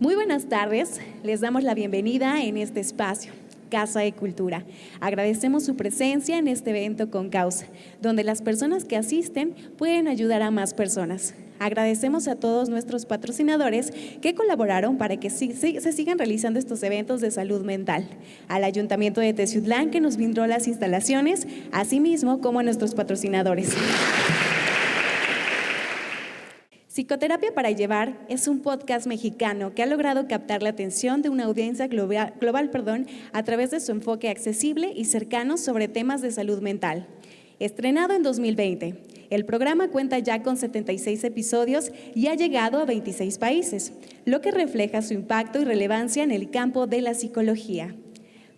Muy buenas tardes, les damos la bienvenida en este espacio, Casa de Cultura. Agradecemos su presencia en este evento con causa, donde las personas que asisten pueden ayudar a más personas. Agradecemos a todos nuestros patrocinadores que colaboraron para que se sigan realizando estos eventos de salud mental. Al Ayuntamiento de Teciutlán, que nos brindó las instalaciones, asimismo como a nuestros patrocinadores. Psicoterapia para Llevar es un podcast mexicano que ha logrado captar la atención de una audiencia global, a través de su enfoque accesible y cercano sobre temas de salud mental. Estrenado en 2020, el programa cuenta ya con 76 episodios y ha llegado a 26 países, lo que refleja su impacto y relevancia en el campo de la psicología.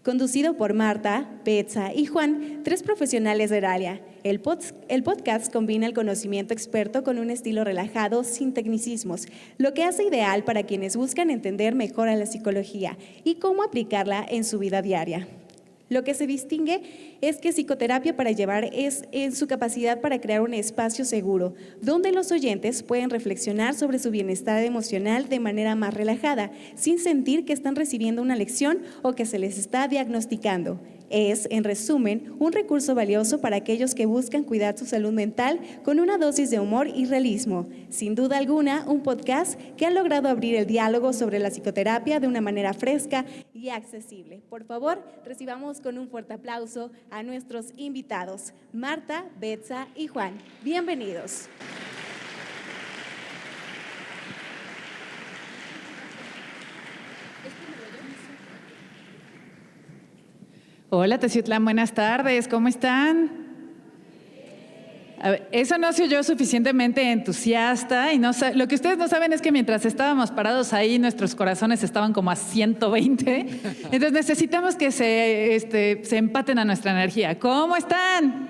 Conducido por Marta, Betsa y Juan, 3 profesionales del área, el podcast combina el conocimiento experto con un estilo relajado sin tecnicismos, lo que hace ideal para quienes buscan entender mejor a la psicología y cómo aplicarla en su vida diaria. Lo que se distingue es que Psicoterapia para Llevar es en su capacidad para crear un espacio seguro, donde los oyentes pueden reflexionar sobre su bienestar emocional de manera más relajada, sin sentir que están recibiendo una lección o que se les está diagnosticando. Es, en resumen, un recurso valioso para aquellos que buscan cuidar su salud mental con una dosis de humor y realismo. Sin duda alguna, un podcast que ha logrado abrir el diálogo sobre la psicoterapia de una manera fresca y accesible. Por favor, recibamos con un fuerte aplauso a nuestros invitados, Marta, Betsa y Juan. Bienvenidos. Hola, Teciutlán, buenas tardes, ¿cómo están? A ver, eso no se oyó suficientemente entusiasta y lo que ustedes no saben es que mientras estábamos parados ahí, nuestros corazones estaban como a 120, entonces necesitamos que se empaten a nuestra energía. ¿Cómo están?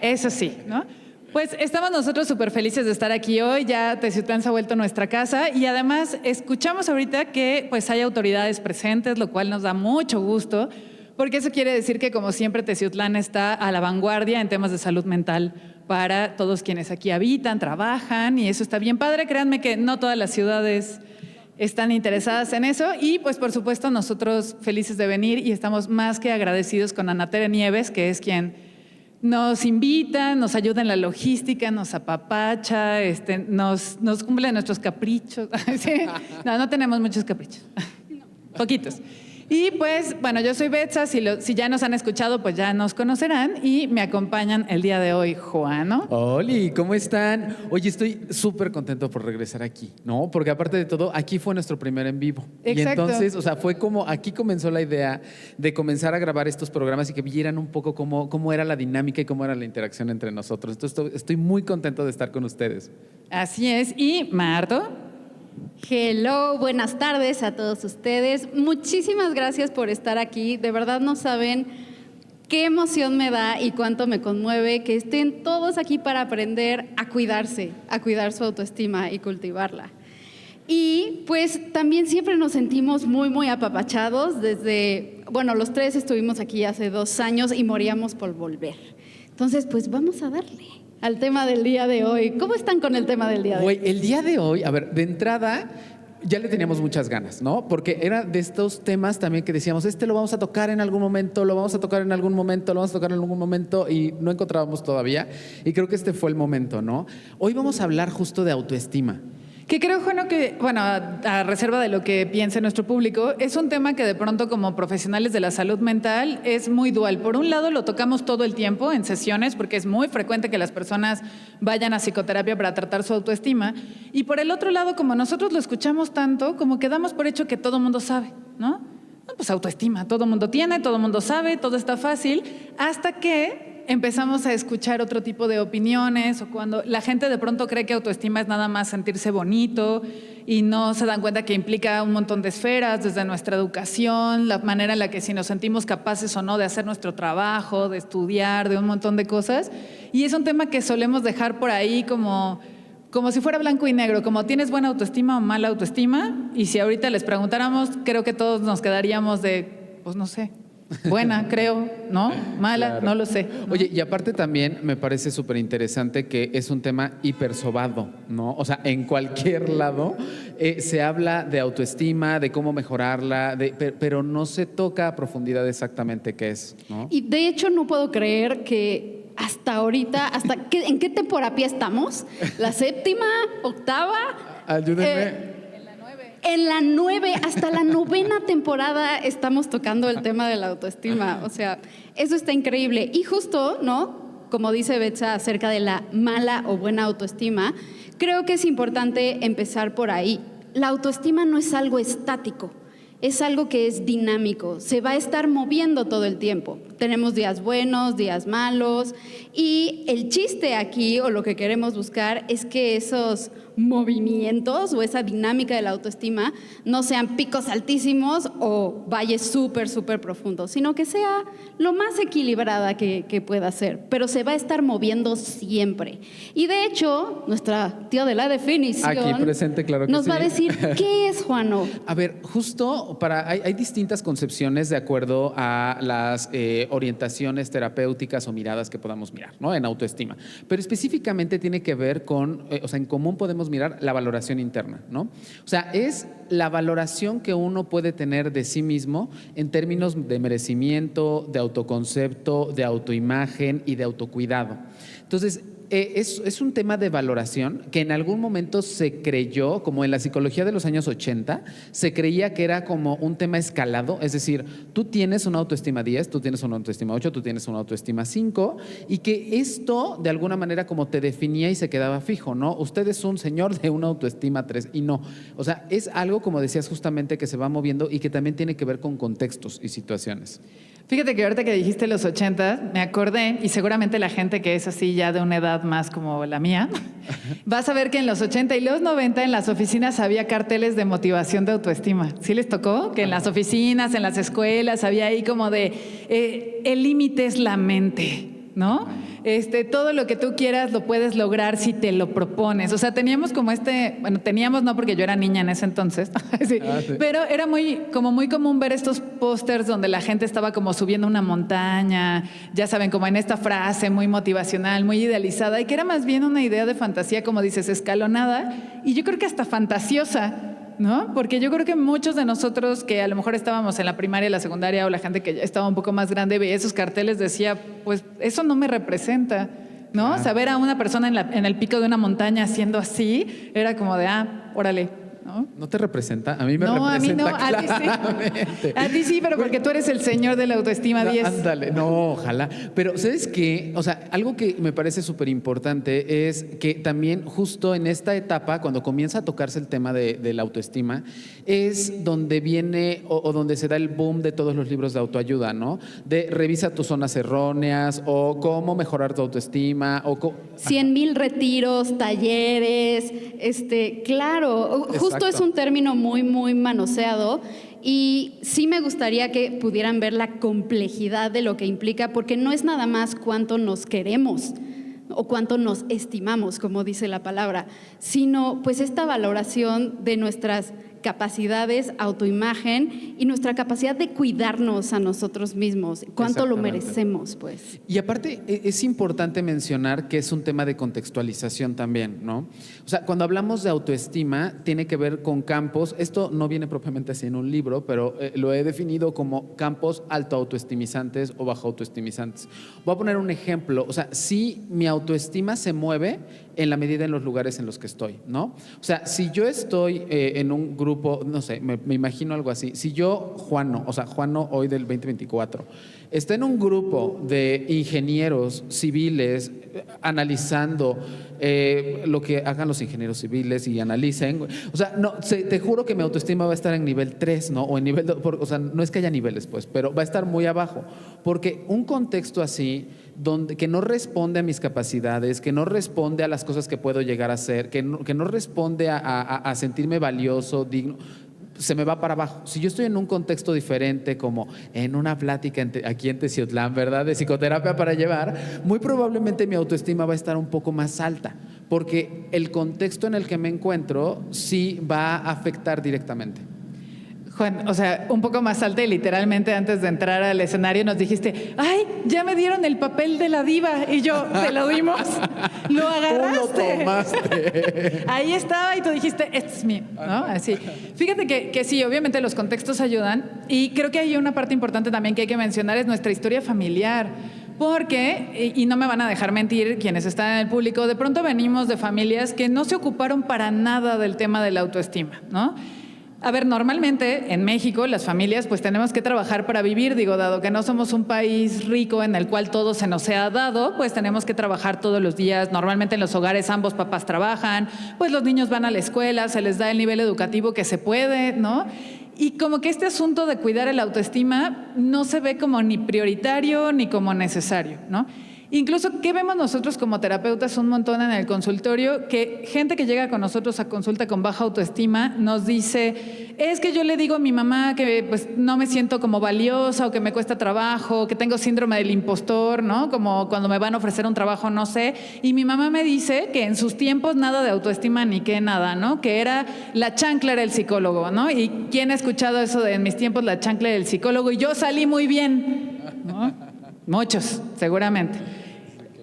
Eso sí, ¿no? Pues estamos nosotros súper felices de estar aquí hoy, ya Teciutlán se ha vuelto nuestra casa y además escuchamos ahorita que pues hay autoridades presentes, lo cual nos da mucho gusto, porque eso quiere decir que como siempre Teciutlán está a la vanguardia en temas de salud mental para todos quienes aquí habitan, trabajan y eso está bien padre. Créanme que no todas las ciudades están interesadas en eso y pues por supuesto nosotros felices de venir y estamos más que agradecidos con Ana Tere Nieves, que es quien nos invita, nos ayuda en la logística, nos apapacha, nos cumple nuestros caprichos. ¿Sí? No tenemos muchos caprichos, poquitos. Y pues, bueno, yo soy Betsa, si ya nos han escuchado, pues ya nos conocerán y me acompañan el día de hoy, Juano. Hola, ¿cómo están? Oye, estoy súper contento por regresar aquí, ¿no? Porque aparte de todo, aquí fue nuestro primer en vivo. Exacto. Y entonces, o sea, fue como, aquí comenzó la idea de comenzar a grabar estos programas y que vieran un poco cómo era la dinámica y cómo era la interacción entre nosotros. Entonces, estoy muy contento de estar con ustedes. Así es. ¿Y Marto? Hello, buenas tardes a todos ustedes. Muchísimas gracias por estar aquí. De verdad no saben qué emoción me da y cuánto me conmueve que estén todos aquí para aprender a cuidarse, a cuidar su autoestima y cultivarla. Y pues también siempre nos sentimos muy, muy apapachados los 3 estuvimos aquí hace 2 años y moríamos por volver. Entonces, pues vamos a darle al tema del día de hoy. ¿Cómo están con el tema del día de hoy? El día de hoy, a ver, de entrada, ya le teníamos muchas ganas, ¿no? Porque era de estos temas también que decíamos, lo vamos a tocar en algún momento, lo vamos a tocar en algún momento, lo vamos a tocar en algún momento y no encontrábamos todavía. Y creo que este fue el momento, ¿no? Hoy vamos a hablar justo de autoestima. Que creo, Juano, que, a reserva de lo que piense nuestro público, es un tema que de pronto como profesionales de la salud mental es muy dual. Por un lado, lo tocamos todo el tiempo en sesiones porque es muy frecuente que las personas vayan a psicoterapia para tratar su autoestima. Y por el otro lado, como nosotros lo escuchamos tanto, como que damos por hecho que todo mundo sabe, ¿no? Pues autoestima, todo mundo tiene, todo mundo sabe, todo está fácil, hasta que empezamos a escuchar otro tipo de opiniones o cuando la gente de pronto cree que autoestima es nada más sentirse bonito y no se dan cuenta que implica un montón de esferas, desde nuestra educación, la manera en la que si nos sentimos capaces o no de hacer nuestro trabajo, de estudiar, de un montón de cosas. Y es un tema que solemos dejar por ahí como si fuera blanco y negro, como tienes buena autoestima o mala autoestima. Y si ahorita les preguntáramos, creo que todos nos quedaríamos de, pues no sé. buena, creo, ¿no? Mala, Claro. no lo sé. ¿no? Oye, y aparte también me parece súper interesante que es un tema hipersobado, ¿no? O sea, en cualquier lado se habla de autoestima, de cómo mejorarla, pero no se toca a profundidad exactamente qué es, ¿no? Y de hecho no puedo creer que hasta ahorita, ¿en qué temporada estamos? ¿La séptima? ¿Octava? Ayúdenme. En la 9, hasta la 9ª temporada estamos tocando el tema de la autoestima. O sea, eso está increíble. Y justo, ¿no? Como dice Betsa acerca de la mala o buena autoestima, creo que es importante empezar por ahí. La autoestima no es algo estático, es algo que es dinámico, se va a estar moviendo todo el tiempo. Tenemos días buenos, días malos, y el chiste aquí, o lo que queremos buscar, es que esos movimientos o esa dinámica de la autoestima no sean picos altísimos o valles súper, súper profundos, sino que sea lo más equilibrada que pueda ser, pero se va a estar moviendo siempre. Y de hecho, nuestra tía de la definición Aquí presente, claro que nos sí. va a decir, ¿qué es, Juano? A ver, justo hay distintas concepciones de acuerdo a las orientaciones terapéuticas o miradas que podamos mirar, ¿no? En autoestima. Pero específicamente tiene que ver con, o sea, en común podemos mirar la valoración interna, ¿no? O sea, es la valoración que uno puede tener de sí mismo en términos de merecimiento, de autoconcepto, de autoimagen y de autocuidado. Entonces, es un tema de valoración que en algún momento se creyó, como en la psicología de los años 80, se creía que era como un tema escalado, es decir, tú tienes una autoestima 10, tú tienes una autoestima 8, tú tienes una autoestima 5, y que esto de alguna manera como te definía y se quedaba fijo, ¿no? Usted es un señor de una autoestima 3 y no. O sea, es algo, como decías justamente, que se va moviendo y que también tiene que ver con contextos y situaciones. Fíjate que ahorita que dijiste los 80, me acordé, y seguramente la gente que es así ya de una edad más como la mía, vas a ver que en los 80 y los 90 en las oficinas había carteles de motivación de autoestima. ¿Sí les tocó? Que en las oficinas, en las escuelas, había ahí como de, el límite es la mente, ¿no? Todo lo que tú quieras lo puedes lograr si te lo propones. O sea, teníamos como bueno, teníamos no porque yo era niña en ese entonces, sí, Sí. pero era muy común ver estos pósters donde la gente estaba como subiendo una montaña, ya saben, como en esta frase muy motivacional, muy idealizada, y que era más bien una idea de fantasía, como dices, escalonada, y yo creo que hasta fantasiosa, ¿no? Porque yo creo que muchos de nosotros que a lo mejor estábamos en la primaria, la secundaria, o la gente que ya estaba un poco más grande veía esos carteles, decía, pues eso no me representa, ¿no? Claro. Saber a una persona en el pico de una montaña haciendo así, era como de, órale, ¿no? ¿No te representa? A mí me No, a mí representa no, a ti claramente. sí. A ti sí, pero porque tú eres el señor de la autoestima 10. Ándale, no, ojalá. Pero ¿sabes qué? O sea, algo que me parece súper importante es que también justo en esta etapa, cuando comienza a tocarse el tema de la autoestima, es donde viene o donde se da el boom de todos los libros de autoayuda, ¿no? De revisa tus zonas erróneas o cómo mejorar tu autoestima o 100,000 retiros, talleres, claro, justo Exacto. es un término muy, muy manoseado, y sí me gustaría que pudieran ver la complejidad de lo que implica, porque no es nada más cuánto nos queremos o cuánto nos estimamos, como dice la palabra, sino pues esta valoración de nuestras capacidades, autoimagen y nuestra capacidad de cuidarnos a nosotros mismos, cuánto lo Exactamente. merecemos, pues. Y aparte es importante mencionar que es un tema de contextualización también, ¿no? O sea, cuando hablamos de autoestima, tiene que ver con campos, esto no viene propiamente así en un libro, pero lo he definido como campos alto autoestimizantes o bajo autoestimizantes. Voy a poner un ejemplo, o sea, si mi autoestima se mueve en la medida en los lugares en los que estoy, ¿no? O sea, si yo estoy en un grupo, no sé, me imagino algo así, si yo, Juano hoy del 2024, está en un grupo de ingenieros civiles analizando lo que hagan los ingenieros civiles y analicen, o sea, no, te juro que mi autoestima va a estar en nivel 3, ¿no? O en nivel 2, o sea, no es que haya niveles, pues, pero va a estar muy abajo, porque un contexto así, que no responde a mis capacidades, que no responde a las cosas que puedo llegar a hacer, que no responde a sentirme valioso, digno, se me va para abajo. Si yo estoy en un contexto diferente, como en una plática aquí en Teciutlán, ¿verdad? De psicoterapia para llevar, muy probablemente mi autoestima va a estar un poco más alta, porque el contexto en el que me encuentro sí va a afectar directamente. Juan, o sea, un poco más alta y literalmente antes de entrar al escenario nos dijiste, ¡ay, ya me dieron el papel de la diva! Y yo, te lo dimos, lo agarraste. Tú lo tomaste. Ahí estaba y tú dijiste, este es mío, ¿no? Así. Fíjate que sí, obviamente los contextos ayudan y creo que hay una parte importante también que hay que mencionar es nuestra historia familiar. Porque, y no me van a dejar mentir quienes están en el público, de pronto venimos de familias que no se ocuparon para nada del tema de la autoestima, ¿no? A ver, normalmente en México las familias pues tenemos que trabajar para vivir, digo, dado que no somos un país rico en el cual todo se nos sea dado, pues tenemos que trabajar todos los días. Normalmente en los hogares ambos papás trabajan, pues los niños van a la escuela, se les da el nivel educativo que se puede, ¿no? Y como que este asunto de cuidar el autoestima no se ve como ni prioritario ni como necesario, ¿no? Incluso, ¿qué vemos nosotros como terapeutas un montón en el consultorio? Que gente que llega con nosotros a consulta con baja autoestima nos dice, es que yo le digo a mi mamá que pues no me siento como valiosa o que me cuesta trabajo, que tengo síndrome del impostor, ¿no? Como cuando me van a ofrecer un trabajo, no sé. Y mi mamá me dice que en sus tiempos nada de autoestima ni que nada, ¿no? Que era la chancla era el psicólogo, ¿no? ¿Y quién ha escuchado eso de en mis tiempos la chancla era el psicólogo? Y yo salí muy bien, ¿no? Muchos, seguramente.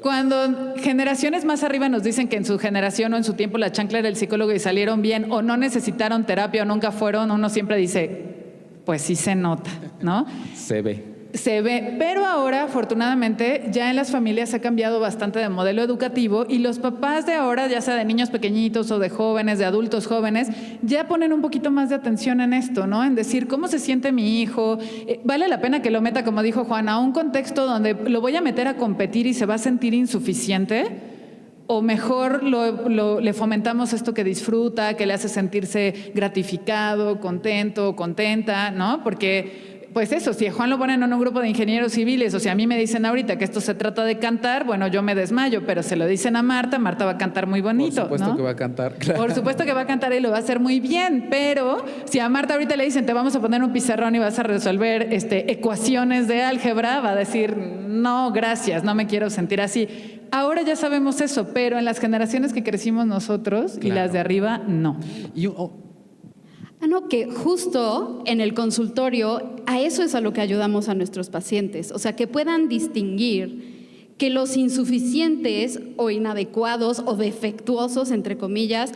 Cuando generaciones más arriba nos dicen que en su generación o en su tiempo la chancla era el psicólogo y salieron bien o no necesitaron terapia o nunca fueron, uno siempre dice, pues sí se nota, ¿no? Se ve. Se ve, pero ahora, afortunadamente, ya en las familias ha cambiado bastante de modelo educativo y los papás de ahora, ya sea de niños pequeñitos o de jóvenes, de adultos jóvenes, ya ponen un poquito más de atención en esto, ¿no? En decir, ¿cómo se siente mi hijo? Vale la pena que lo meta, como dijo Juan, a un contexto donde lo voy a meter a competir y se va a sentir insuficiente. O mejor le fomentamos esto que disfruta, que le hace sentirse gratificado, contento, contenta, ¿no? Porque pues eso, si a Juan lo ponen en un grupo de ingenieros civiles o si a mí me dicen ahorita que esto se trata de cantar, bueno, yo me desmayo, pero se lo dicen a Marta, Marta va a cantar muy bonito, Por supuesto, ¿no? que va a cantar. Claro. Por supuesto que va a cantar y lo va a hacer muy bien, pero si a Marta ahorita le dicen te vamos a poner un pizarrón y vas a resolver ecuaciones de álgebra, va a decir no, gracias, no me quiero sentir así. Ahora ya sabemos eso, pero en las generaciones que crecimos nosotros y las de arriba, no. No, que justo en el consultorio a eso es a lo que ayudamos a nuestros pacientes, o sea, que puedan distinguir que los insuficientes o inadecuados o defectuosos, entre comillas,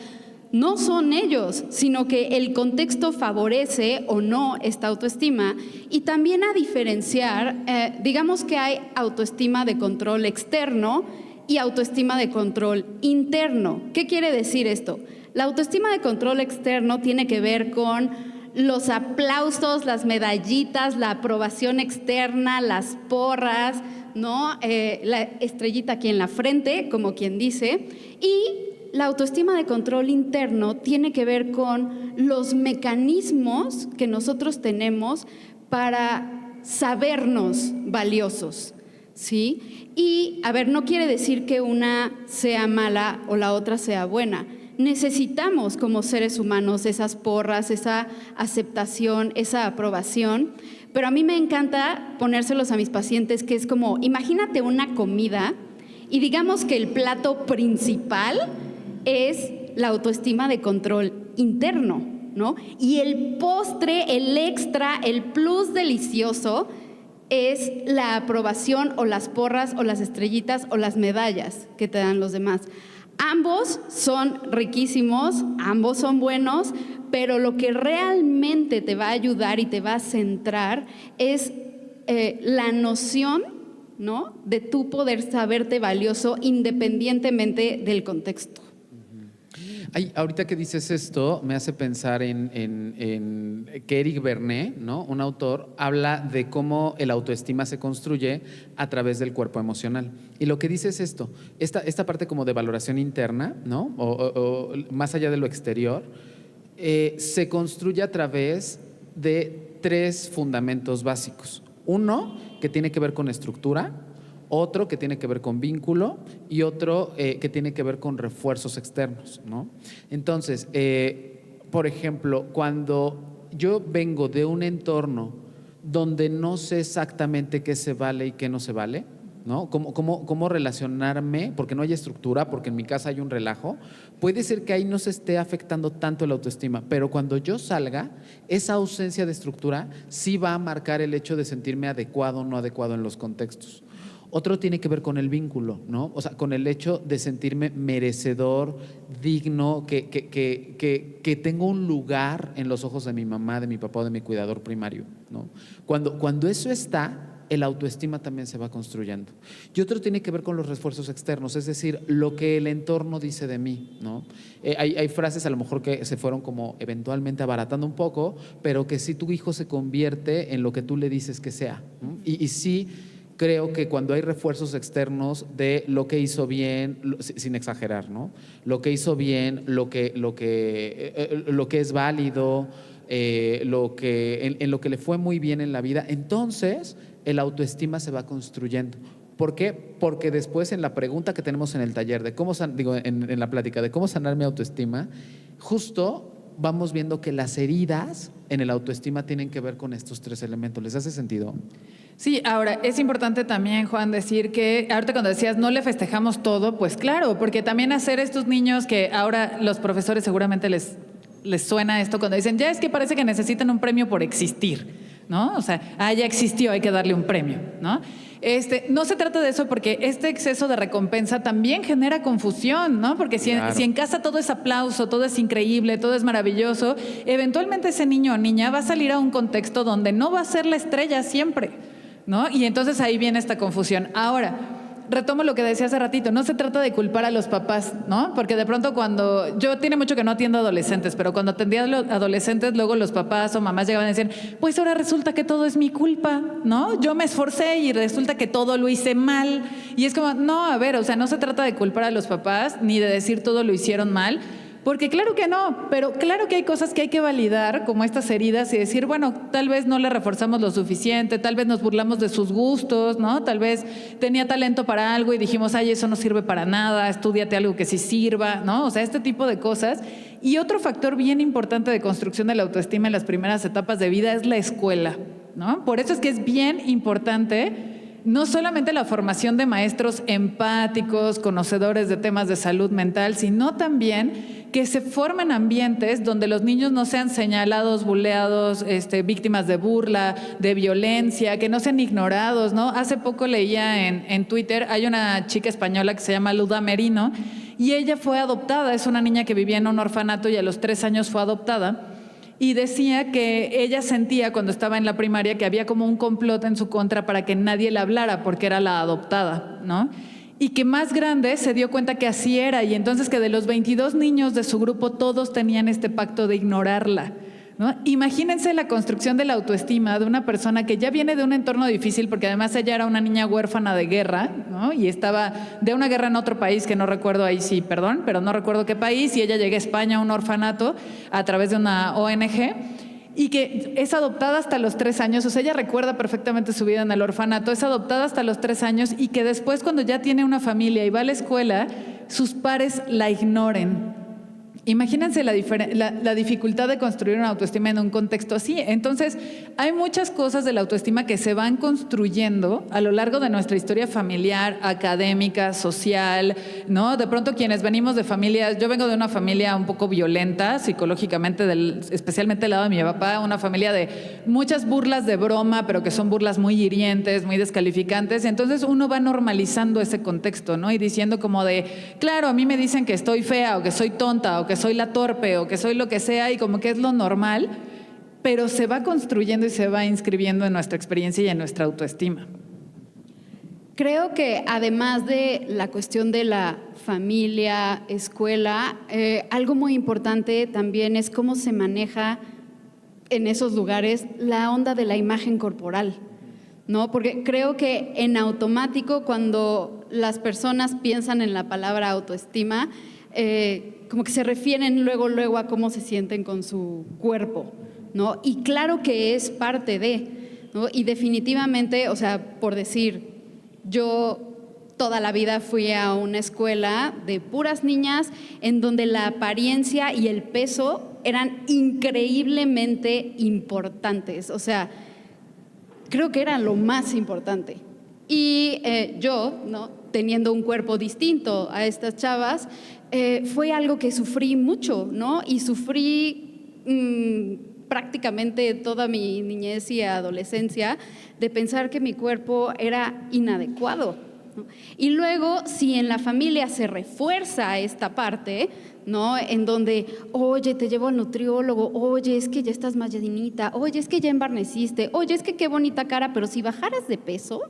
no son ellos, sino que el contexto favorece o no esta autoestima y también a diferenciar, digamos que hay autoestima de control externo y autoestima de control interno. ¿Qué quiere decir esto? La autoestima de control externo tiene que ver con los aplausos, las medallitas, la aprobación externa, las porras, ¿no? La estrellita aquí en la frente, como quien dice. Y la autoestima de control interno tiene que ver con los mecanismos que nosotros tenemos para sabernos valiosos, ¿sí? Y, a ver, no quiere decir que una sea mala o la otra sea buena. Necesitamos como seres humanos esas porras, esa aceptación, esa aprobación, pero a mí me encanta ponérselos a mis pacientes, que es como, imagínate una comida y digamos que el plato principal es la autoestima de control interno, ¿no? Y el postre, el extra, el plus delicioso es la aprobación o las porras o las estrellitas o las medallas que te dan los demás. Ambos son riquísimos, ambos son buenos, pero lo que realmente te va a ayudar y te va a centrar es la noción, ¿no?, de tu poder saberte valioso independientemente del contexto. Ay, ahorita que dices esto, me hace pensar en que Eric Bernet, ¿no?, un autor, habla de cómo el autoestima se construye a través del cuerpo emocional. Y lo que dice es esto, esta parte como de valoración interna, ¿no?, o más allá de lo exterior, se construye a través de 3 fundamentos básicos. Uno, que tiene que ver con estructura, otro que tiene que ver con vínculo y otro que tiene que ver con refuerzos externos, ¿no? Entonces, por ejemplo, cuando yo vengo de un entorno donde no sé exactamente qué se vale y qué no se vale, ¿no? ¿Cómo relacionarme? Porque no hay estructura, porque en mi casa hay un relajo. Puede ser que ahí no se esté afectando tanto la autoestima, pero cuando yo salga, esa ausencia de estructura sí va a marcar el hecho de sentirme adecuado o no adecuado en los contextos. Otro tiene que ver con el vínculo, ¿no? O sea, con el hecho de sentirme merecedor, digno, que tengo un lugar en los ojos de mi mamá, de mi papá o de mi cuidador primario, ¿no? Cuando eso está, el autoestima también se va construyendo. Y otro tiene que ver con los refuerzos externos, es decir, lo que el entorno dice de mí, ¿no? Hay frases a lo mejor que se fueron como eventualmente abaratando un poco, pero que sí tu hijo se convierte en lo que tú le dices que sea, ¿no? Y sí creo que cuando hay refuerzos externos de lo que hizo bien, sin exagerar, ¿no? Lo que hizo bien, lo que es válido, en lo que le fue muy bien en la vida, entonces el autoestima se va construyendo. ¿Por qué? Porque después en la pregunta que tenemos en el taller de en la plática de cómo sanar mi autoestima, justo vamos viendo que las heridas en el autoestima tienen que ver con estos 3 elementos. ¿Les hace sentido? Sí, ahora es importante también, Juan, decir que ahorita cuando decías no le festejamos todo, pues claro, porque también hacer estos niños que ahora los profesores seguramente les suena esto cuando dicen, ya es que parece que necesitan un premio por existir, ¿no? O sea, ya existió, hay que darle un premio, ¿no? No se trata de eso porque este exceso de recompensa también genera confusión, ¿no? Porque si en casa todo es aplauso, todo es increíble, todo es maravilloso, eventualmente ese niño o niña va a salir a un contexto donde no va a ser la estrella siempre, ¿no? Y entonces ahí viene esta confusión. Ahora, retomo lo que decía hace ratito, no se trata de culpar a los papás, ¿no? Porque de pronto yo tiene mucho que no atiendo adolescentes, pero cuando atendía a los adolescentes, luego los papás o mamás llegaban y decían, pues ahora resulta que todo es mi culpa, ¿no? Yo me esforcé y resulta que todo lo hice mal. Y es como, no, a ver, o sea, no se trata de culpar a los papás ni de decir todo lo hicieron mal, porque claro que no, pero claro que hay cosas que hay que validar, como estas heridas, y decir, bueno, tal vez no le reforzamos lo suficiente, tal vez nos burlamos de sus gustos, ¿no? Tal vez tenía talento para algo y dijimos, ay, eso no sirve para nada, estúdiate algo que sí sirva, ¿no? O sea, este tipo de cosas. Y otro factor bien importante de construcción de la autoestima en las primeras etapas de vida es la escuela, ¿no? Por eso es que es bien importante no solamente la formación de maestros empáticos, conocedores de temas de salud mental, sino también que se formen ambientes donde los niños no sean señalados, buleados, víctimas de burla, de violencia, que no sean ignorados, ¿no? Hace poco leía en Twitter, hay una chica española que se llama Luda Merino y ella fue adoptada, es una niña que vivía en un orfanato y a los 3 años fue adoptada. Y decía que ella sentía cuando estaba en la primaria que había como un complot en su contra para que nadie le hablara porque era la adoptada, ¿no? Y que más grande se dio cuenta que así era y entonces que de los 22 niños de su grupo todos tenían este pacto de ignorarla, ¿no? Imagínense la construcción de la autoestima de una persona que ya viene de un entorno difícil porque además ella era una niña huérfana de guerra, ¿no? Y estaba de una guerra en otro país que no recuerdo ahí sí, perdón, pero no recuerdo qué país y ella llega a España a un orfanato a través de una ONG y que es adoptada hasta los 3 años, o sea, ella recuerda perfectamente su vida en el orfanato, es adoptada hasta los 3 años y que después cuando ya tiene una familia y va a la escuela, sus pares la ignoren. Imagínense la dificultad de construir una autoestima en un contexto así. Entonces, hay muchas cosas de la autoestima que se van construyendo a lo largo de nuestra historia familiar, académica, social, ¿no? De pronto quienes venimos de familias, yo vengo de una familia un poco violenta psicológicamente, especialmente del lado de mi papá, una familia de muchas burlas de broma, pero que son burlas muy hirientes, muy descalificantes. Y entonces uno va normalizando ese contexto, ¿no? Y diciendo como de, claro, a mí me dicen que estoy fea o que soy tonta o que soy la torpe o que soy lo que sea y como que es lo normal, pero se va construyendo y se va inscribiendo en nuestra experiencia y en nuestra autoestima. Creo que además de la cuestión de la familia, escuela, algo muy importante también es cómo se maneja en esos lugares la onda de la imagen corporal, ¿no? Porque creo que en automático cuando las personas piensan en la palabra autoestima, como que se refieren luego a cómo se sienten con su cuerpo, ¿no? Y claro que es parte de, ¿no? Y definitivamente, o sea, por decir, yo toda la vida fui a una escuela de puras niñas en donde la apariencia y el peso eran increíblemente importantes, o sea, creo que era lo más importante. Y yo, ¿no?, teniendo un cuerpo distinto a estas chavas, fue algo que sufrí mucho, ¿no? Y sufrí prácticamente toda mi niñez y adolescencia de pensar que mi cuerpo era inadecuado, ¿no? Y luego, si en la familia se refuerza esta parte, ¿no?, en donde, oye, te llevo al nutriólogo, oye, es que ya estás más llenita, oye, es que ya embarneciste, oye, es que qué bonita cara, pero si bajaras de peso,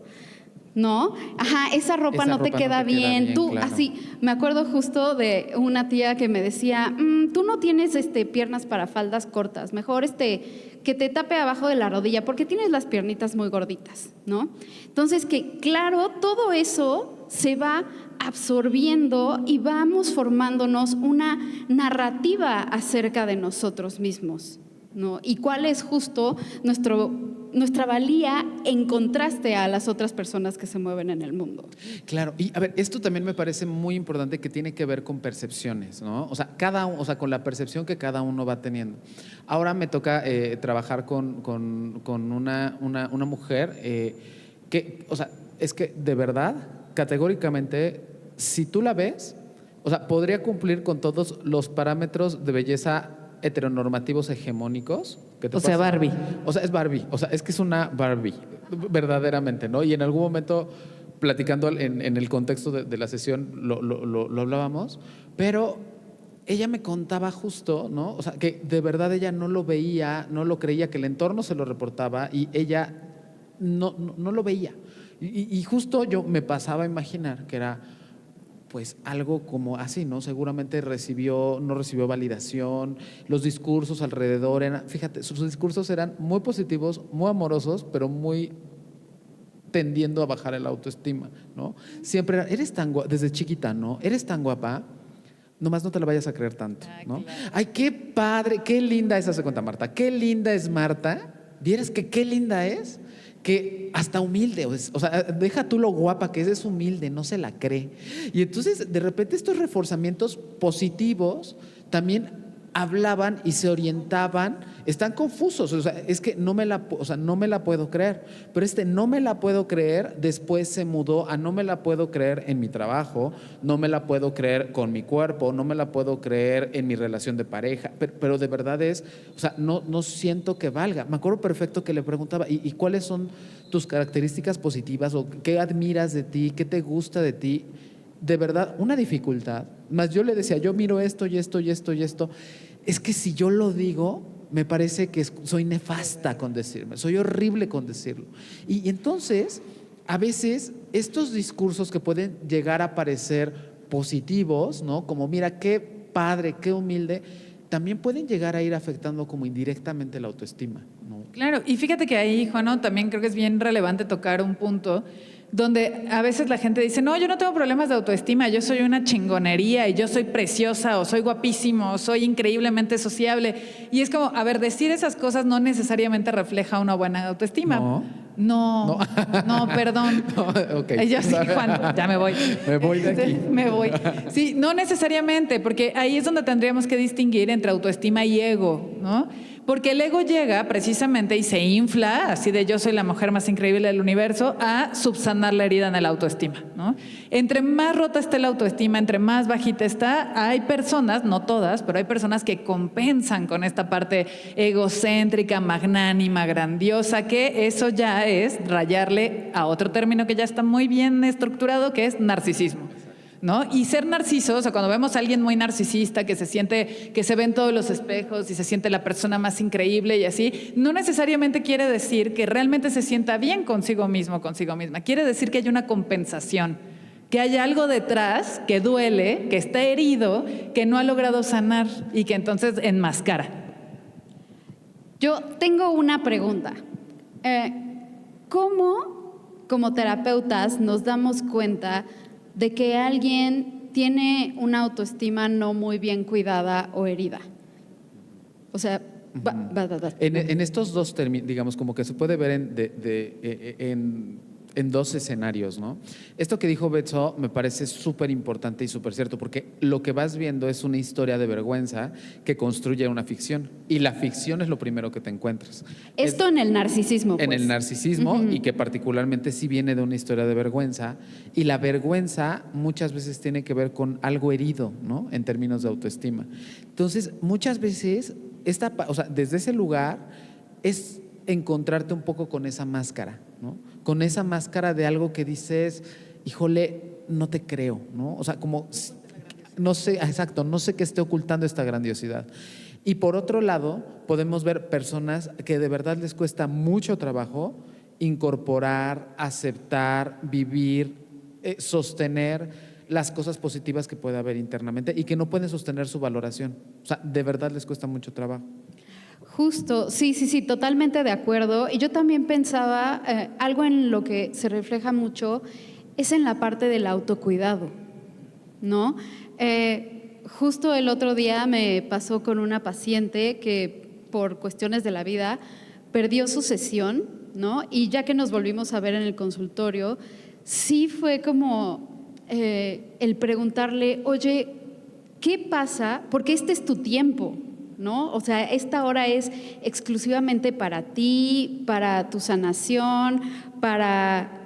¿no? Ajá, esa ropa no te queda bien. Tú, claro. así, me acuerdo justo de una tía que me decía, tú no tienes piernas para faldas cortas, mejor que te tape abajo de la rodilla, porque tienes las piernitas muy gorditas, ¿no? Entonces, que claro, todo eso se va absorbiendo y vamos formándonos una narrativa acerca de nosotros mismos, ¿no? Y cuál es justo nuestra valía en contraste a las otras personas que se mueven en el mundo. Claro, y a ver, esto también me parece muy importante, que tiene que ver con percepciones, ¿no? O sea, con la percepción que cada uno va teniendo. Ahora me toca trabajar con una mujer que, o sea, es que de verdad, categóricamente, si tú la ves, o sea, podría cumplir con todos los parámetros de belleza heteronormativos hegemónicos. O sea, Barbie. O sea, es Barbie. O sea, es que es una Barbie, verdaderamente, ¿no? Y en algún momento, platicando en el contexto de la sesión, lo hablábamos, pero ella me contaba justo, ¿no? O sea, que de verdad ella no lo veía, no lo creía, que el entorno se lo reportaba y ella no lo veía. Y justo yo me pasaba a imaginar que era pues algo como así, ¿no? Seguramente no recibió validación, los discursos alrededor fíjate, sus discursos eran muy positivos, muy amorosos, pero muy tendiendo a bajar el autoestima, ¿no? Siempre era, eres tan guapa, desde chiquita, ¿no? Eres tan guapa, nomás no te la vayas a creer tanto, ¿no? Claro. Ay, qué padre, qué linda es, hace cuenta Marta, qué linda es Marta, ¿vieras que qué linda es? Que hasta humilde, o sea, deja tú lo guapa que es humilde, no se la cree. Y entonces, de repente, estos reforzamientos positivos también hablaban y se orientaban, están confusos, o sea, es que no me la puedo creer, pero no me la puedo creer después se mudó a no me la puedo creer en mi trabajo, no me la puedo creer con mi cuerpo, no me la puedo creer en mi relación de pareja, pero de verdad o sea, no siento que valga. Me acuerdo perfecto que le preguntaba, ¿y cuáles son tus características positivas o qué admiras de ti, qué te gusta de ti? De verdad, una dificultad. Más yo le decía, yo miro esto y esto y esto y esto. Es que si yo lo digo, me parece que soy nefasta con decirme, soy horrible con decirlo. Y entonces, a veces, estos discursos que pueden llegar a parecer positivos, ¿no? Como mira, qué padre, qué humilde, también pueden llegar a ir afectando como indirectamente la autoestima, ¿no? Claro, y fíjate que ahí, Juano, también creo que es bien relevante tocar un punto donde a veces la gente dice, no, yo no tengo problemas de autoestima, yo soy una chingonería y yo soy preciosa o soy guapísimo o soy increíblemente sociable. Y es como, a ver, decir esas cosas no necesariamente refleja una buena autoestima. No, perdón. No, okay. Yo sí, Juan, ya me voy. Me voy de aquí. Me voy. Sí, no necesariamente, porque ahí es donde tendríamos que distinguir entre autoestima y ego, ¿no? Porque el ego llega precisamente y se infla, así de yo soy la mujer más increíble del universo, a subsanar la herida en el autoestima, ¿no? Entre más rota esté la autoestima, entre más bajita está, hay personas, no todas, pero hay personas que compensan con esta parte egocéntrica, magnánima, grandiosa, que eso ya es rayarle a otro término que ya está muy bien estructurado, que es narcisismo, ¿no? Y ser narciso, o sea, cuando vemos a alguien muy narcisista que se siente, que se ve en todos los espejos y se siente la persona más increíble y así, no necesariamente quiere decir que realmente se sienta bien consigo mismo, consigo misma. Quiere decir que hay una compensación, que hay algo detrás que duele, que está herido, que no ha logrado sanar y que entonces enmascara. Yo tengo una pregunta. ¿Cómo, como terapeutas, nos damos cuenta de que alguien tiene una autoestima no muy bien cuidada o herida? O sea, en estos dos términos, digamos, como que se puede ver en en dos escenarios, ¿no? Esto que dijo Betso me parece súper importante y súper cierto, porque lo que vas viendo es una historia de vergüenza que construye una ficción, y la ficción es lo primero que te encuentras. Esto en el narcisismo, pues. En el narcisismo, y que particularmente sí viene de una historia de vergüenza, y la vergüenza muchas veces tiene que ver con algo herido, ¿no? En términos de autoestima. Entonces, muchas veces, desde ese lugar es encontrarte un poco con esa máscara, ¿no? Con esa máscara de algo que dices, híjole, no te creo, ¿no? O sea, como, no sé, exacto, no sé qué esté ocultando esta grandiosidad. Y por otro lado, podemos ver personas que de verdad les cuesta mucho trabajo incorporar, aceptar, vivir, sostener las cosas positivas que puede haber internamente y que no pueden sostener su valoración. O sea, de verdad les cuesta mucho trabajo. Justo, sí, totalmente de acuerdo. Y yo también pensaba, algo en lo que se refleja mucho es en la parte del autocuidado, ¿no? Justo el otro día me pasó con una paciente que por cuestiones de la vida perdió su sesión, ¿no? Y ya que nos volvimos a ver en el consultorio, sí fue como el preguntarle, oye, ¿qué pasa? Porque este es tu tiempo, ¿no? O sea, esta hora es exclusivamente para ti, para tu sanación, para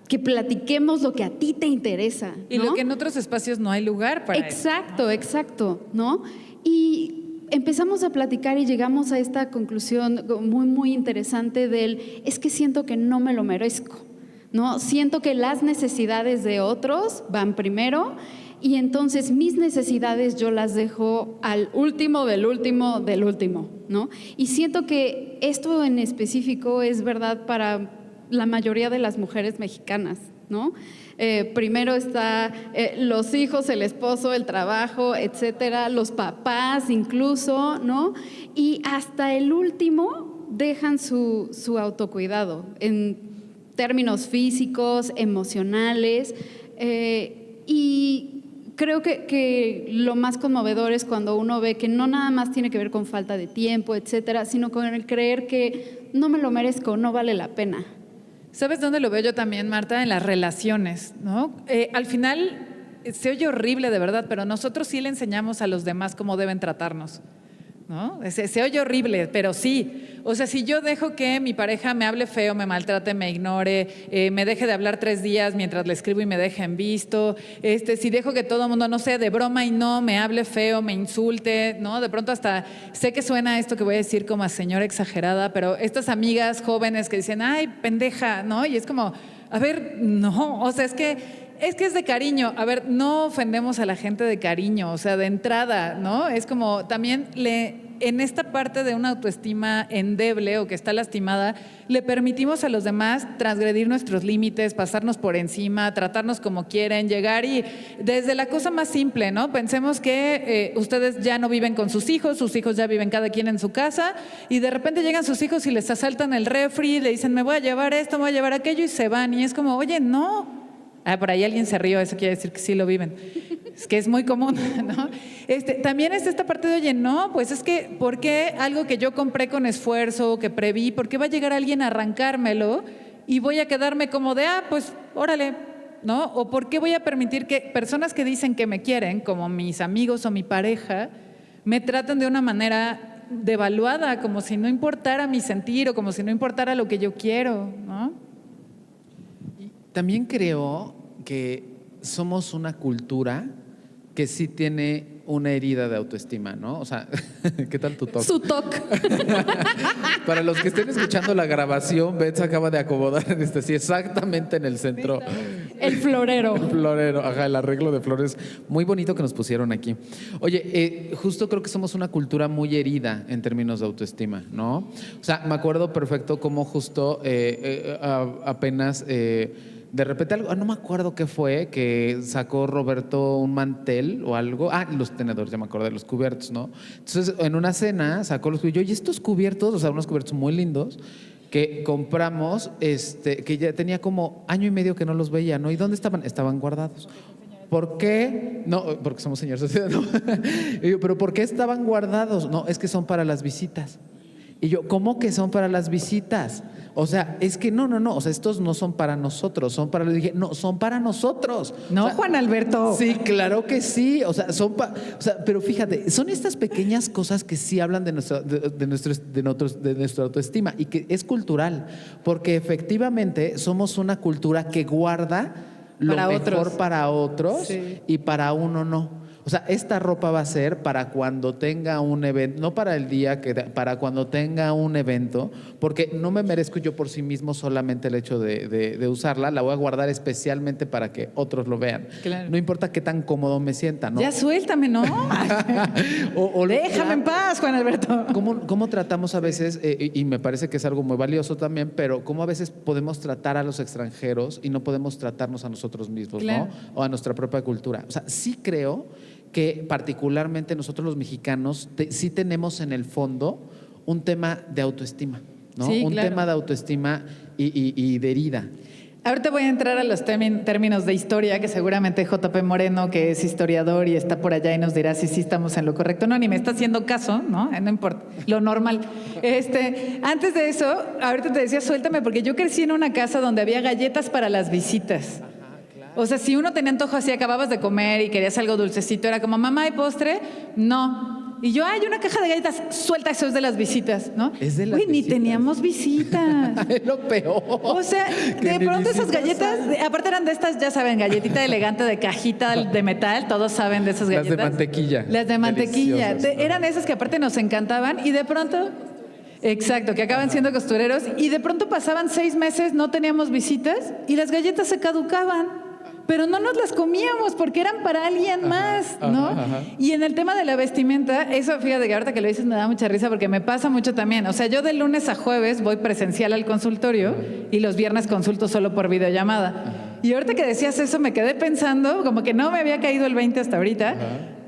que platiquemos lo que a ti te interesa, ¿no? Y lo que en otros espacios no hay lugar para Exacto, ¿no? Y empezamos a platicar y llegamos a esta conclusión muy interesante es que siento que no me lo merezco, ¿no? Siento que las necesidades de otros van primero y entonces mis necesidades yo las dejo al último del último, ¿no? Y siento que esto en específico es verdad para la mayoría de las mujeres mexicanas, ¿no? Primero está los hijos, el esposo, el trabajo, etcétera, los papás incluso, ¿no? Y hasta el último dejan su autocuidado en términos físicos, emocionales, y creo que lo más conmovedor es cuando uno ve que no nada más tiene que ver con falta de tiempo, etcétera, sino con el creer que no me lo merezco, no vale la pena. ¿Sabes dónde lo veo yo también, Marta? En las relaciones, ¿no? Al final se oye horrible de verdad, pero nosotros sí le enseñamos a los demás cómo deben tratarnos, ¿no? Se oye horrible, pero sí. O sea, si yo dejo que mi pareja me hable feo, me maltrate, me ignore, me deje de hablar 3 días mientras le escribo y me deje en visto, si dejo que todo el mundo, no sé, de broma y no, me hable feo, me insulte, ¿no? De pronto hasta, sé que suena esto que voy a decir como a señora exagerada, pero estas amigas jóvenes que dicen, ay, pendeja, ¿no? Y es como, a ver, no, o sea, es que es de cariño. A ver, no ofendemos a la gente de cariño, o sea, de entrada, ¿no? Es como también en esta parte de una autoestima endeble o que está lastimada, le permitimos a los demás transgredir nuestros límites, pasarnos por encima, tratarnos como quieren, llegar y desde la cosa más simple, ¿no? Pensemos que ustedes ya no viven con sus hijos ya viven cada quien en su casa y de repente llegan sus hijos y les asaltan el refri, le dicen, me voy a llevar esto, me voy a llevar aquello y se van y es como, oye, no. Por ahí alguien se rió, eso quiere decir que sí lo viven. Es que es muy común, ¿no? También es esta parte de, oye, no, pues es que, ¿por qué algo que yo compré con esfuerzo, que preví, por qué va a llegar alguien a arrancármelo y voy a quedarme como de, pues, órale, ¿no? O ¿por qué voy a permitir que personas que dicen que me quieren, como mis amigos o mi pareja, me traten de una manera devaluada, como si no importara mi sentir o como si no importara lo que yo quiero, ¿no? También creo que somos una cultura que sí tiene una herida de autoestima, ¿no? O sea, ¿qué tal tu toque? Su toque. Para los que estén escuchando la grabación, Beth se acaba de acomodar sí, exactamente en el centro. El florero. El florero, ajá, el arreglo de flores. Muy bonito que nos pusieron aquí. Oye, justo creo que somos una cultura muy herida en términos de autoestima, ¿no? O sea, me acuerdo perfecto cómo justo apenas... de repente algo, no me acuerdo qué fue, que sacó Roberto un mantel o algo. Los tenedores, ya me acordé, los cubiertos, ¿no? Entonces, en una cena sacó los cubiertos. Y estos cubiertos, o sea, unos cubiertos muy lindos, que compramos, que ya tenía como 1 año y medio que no los veía, ¿no? ¿Y dónde estaban? Estaban guardados. ¿Por qué? No, porque somos señores sociedad, no. Y yo, ¿pero por qué estaban guardados? No, es que son para las visitas. Y yo, ¿cómo que son para las visitas? O sea, es que no, o sea, estos no son para nosotros, son para... Le dije, no, son para nosotros. No, O sea, Juan Alberto. Sí, claro que sí. O sea, o sea, pero fíjate, son estas pequeñas cosas que sí hablan de nuestra autoestima y que es cultural, porque efectivamente somos una cultura que guarda lo Para mejor otros. para otros Sí. y para uno no. O sea, esta ropa va a ser para cuando tenga un evento, no para el día, para cuando tenga un evento, porque no me merezco yo por sí mismo solamente el hecho de usarla, la voy a guardar especialmente para que otros lo vean. Claro. No importa qué tan cómodo me sienta, ¿no? Ya suéltame, ¿no? Déjame en paz, Juan Alberto. ¿Cómo tratamos a veces, y me parece que es algo muy valioso también, pero cómo a veces podemos tratar a los extranjeros y no podemos tratarnos a nosotros mismos, Claro. ¿no? O a nuestra propia cultura. O sea, sí creo que particularmente nosotros los mexicanos sí tenemos en el fondo un tema de autoestima, ¿no? Sí, un claro. tema de autoestima y de herida. Ahorita voy a entrar a los términos de historia, que seguramente JP Moreno, que es historiador y está por allá y nos dirá si sí estamos en lo correcto. No, ni me está haciendo caso, ¿no? No importa, lo normal. Antes de eso, ahorita te decía, suéltame, porque yo crecí en una casa donde había galletas para las visitas. O sea, si uno tenía antojo así, acababas de comer y querías algo dulcecito, era como, mamá, ¿hay postre? No. Y yo, hay una caja de galletas, suelta, eso es de las visitas, ¿no? Es de las Uy, ni visitas. teníamos visitas. Es lo peor. O sea, Que de ni pronto esas visitas galletas, aparte eran de estas, ya saben, galletita elegante de cajita de metal, todos saben de esas Las galletas. de mantequilla. Las de mantequilla. Deliciosas, ¿no? Eran esas que aparte nos encantaban y de pronto... Exacto, que acaban siendo costureros y de pronto pasaban 6 meses, no teníamos visitas y las galletas se caducaban. Pero no nos las comíamos porque eran para alguien más, ¿no? ajá. Y en el tema de la vestimenta, eso fíjate que ahorita que lo dices me da mucha risa porque me pasa mucho también. O sea, yo de lunes a jueves voy presencial al consultorio y los viernes consulto solo por videollamada. Y ahorita que decías eso me quedé pensando, como que no me había caído el 20 hasta ahorita,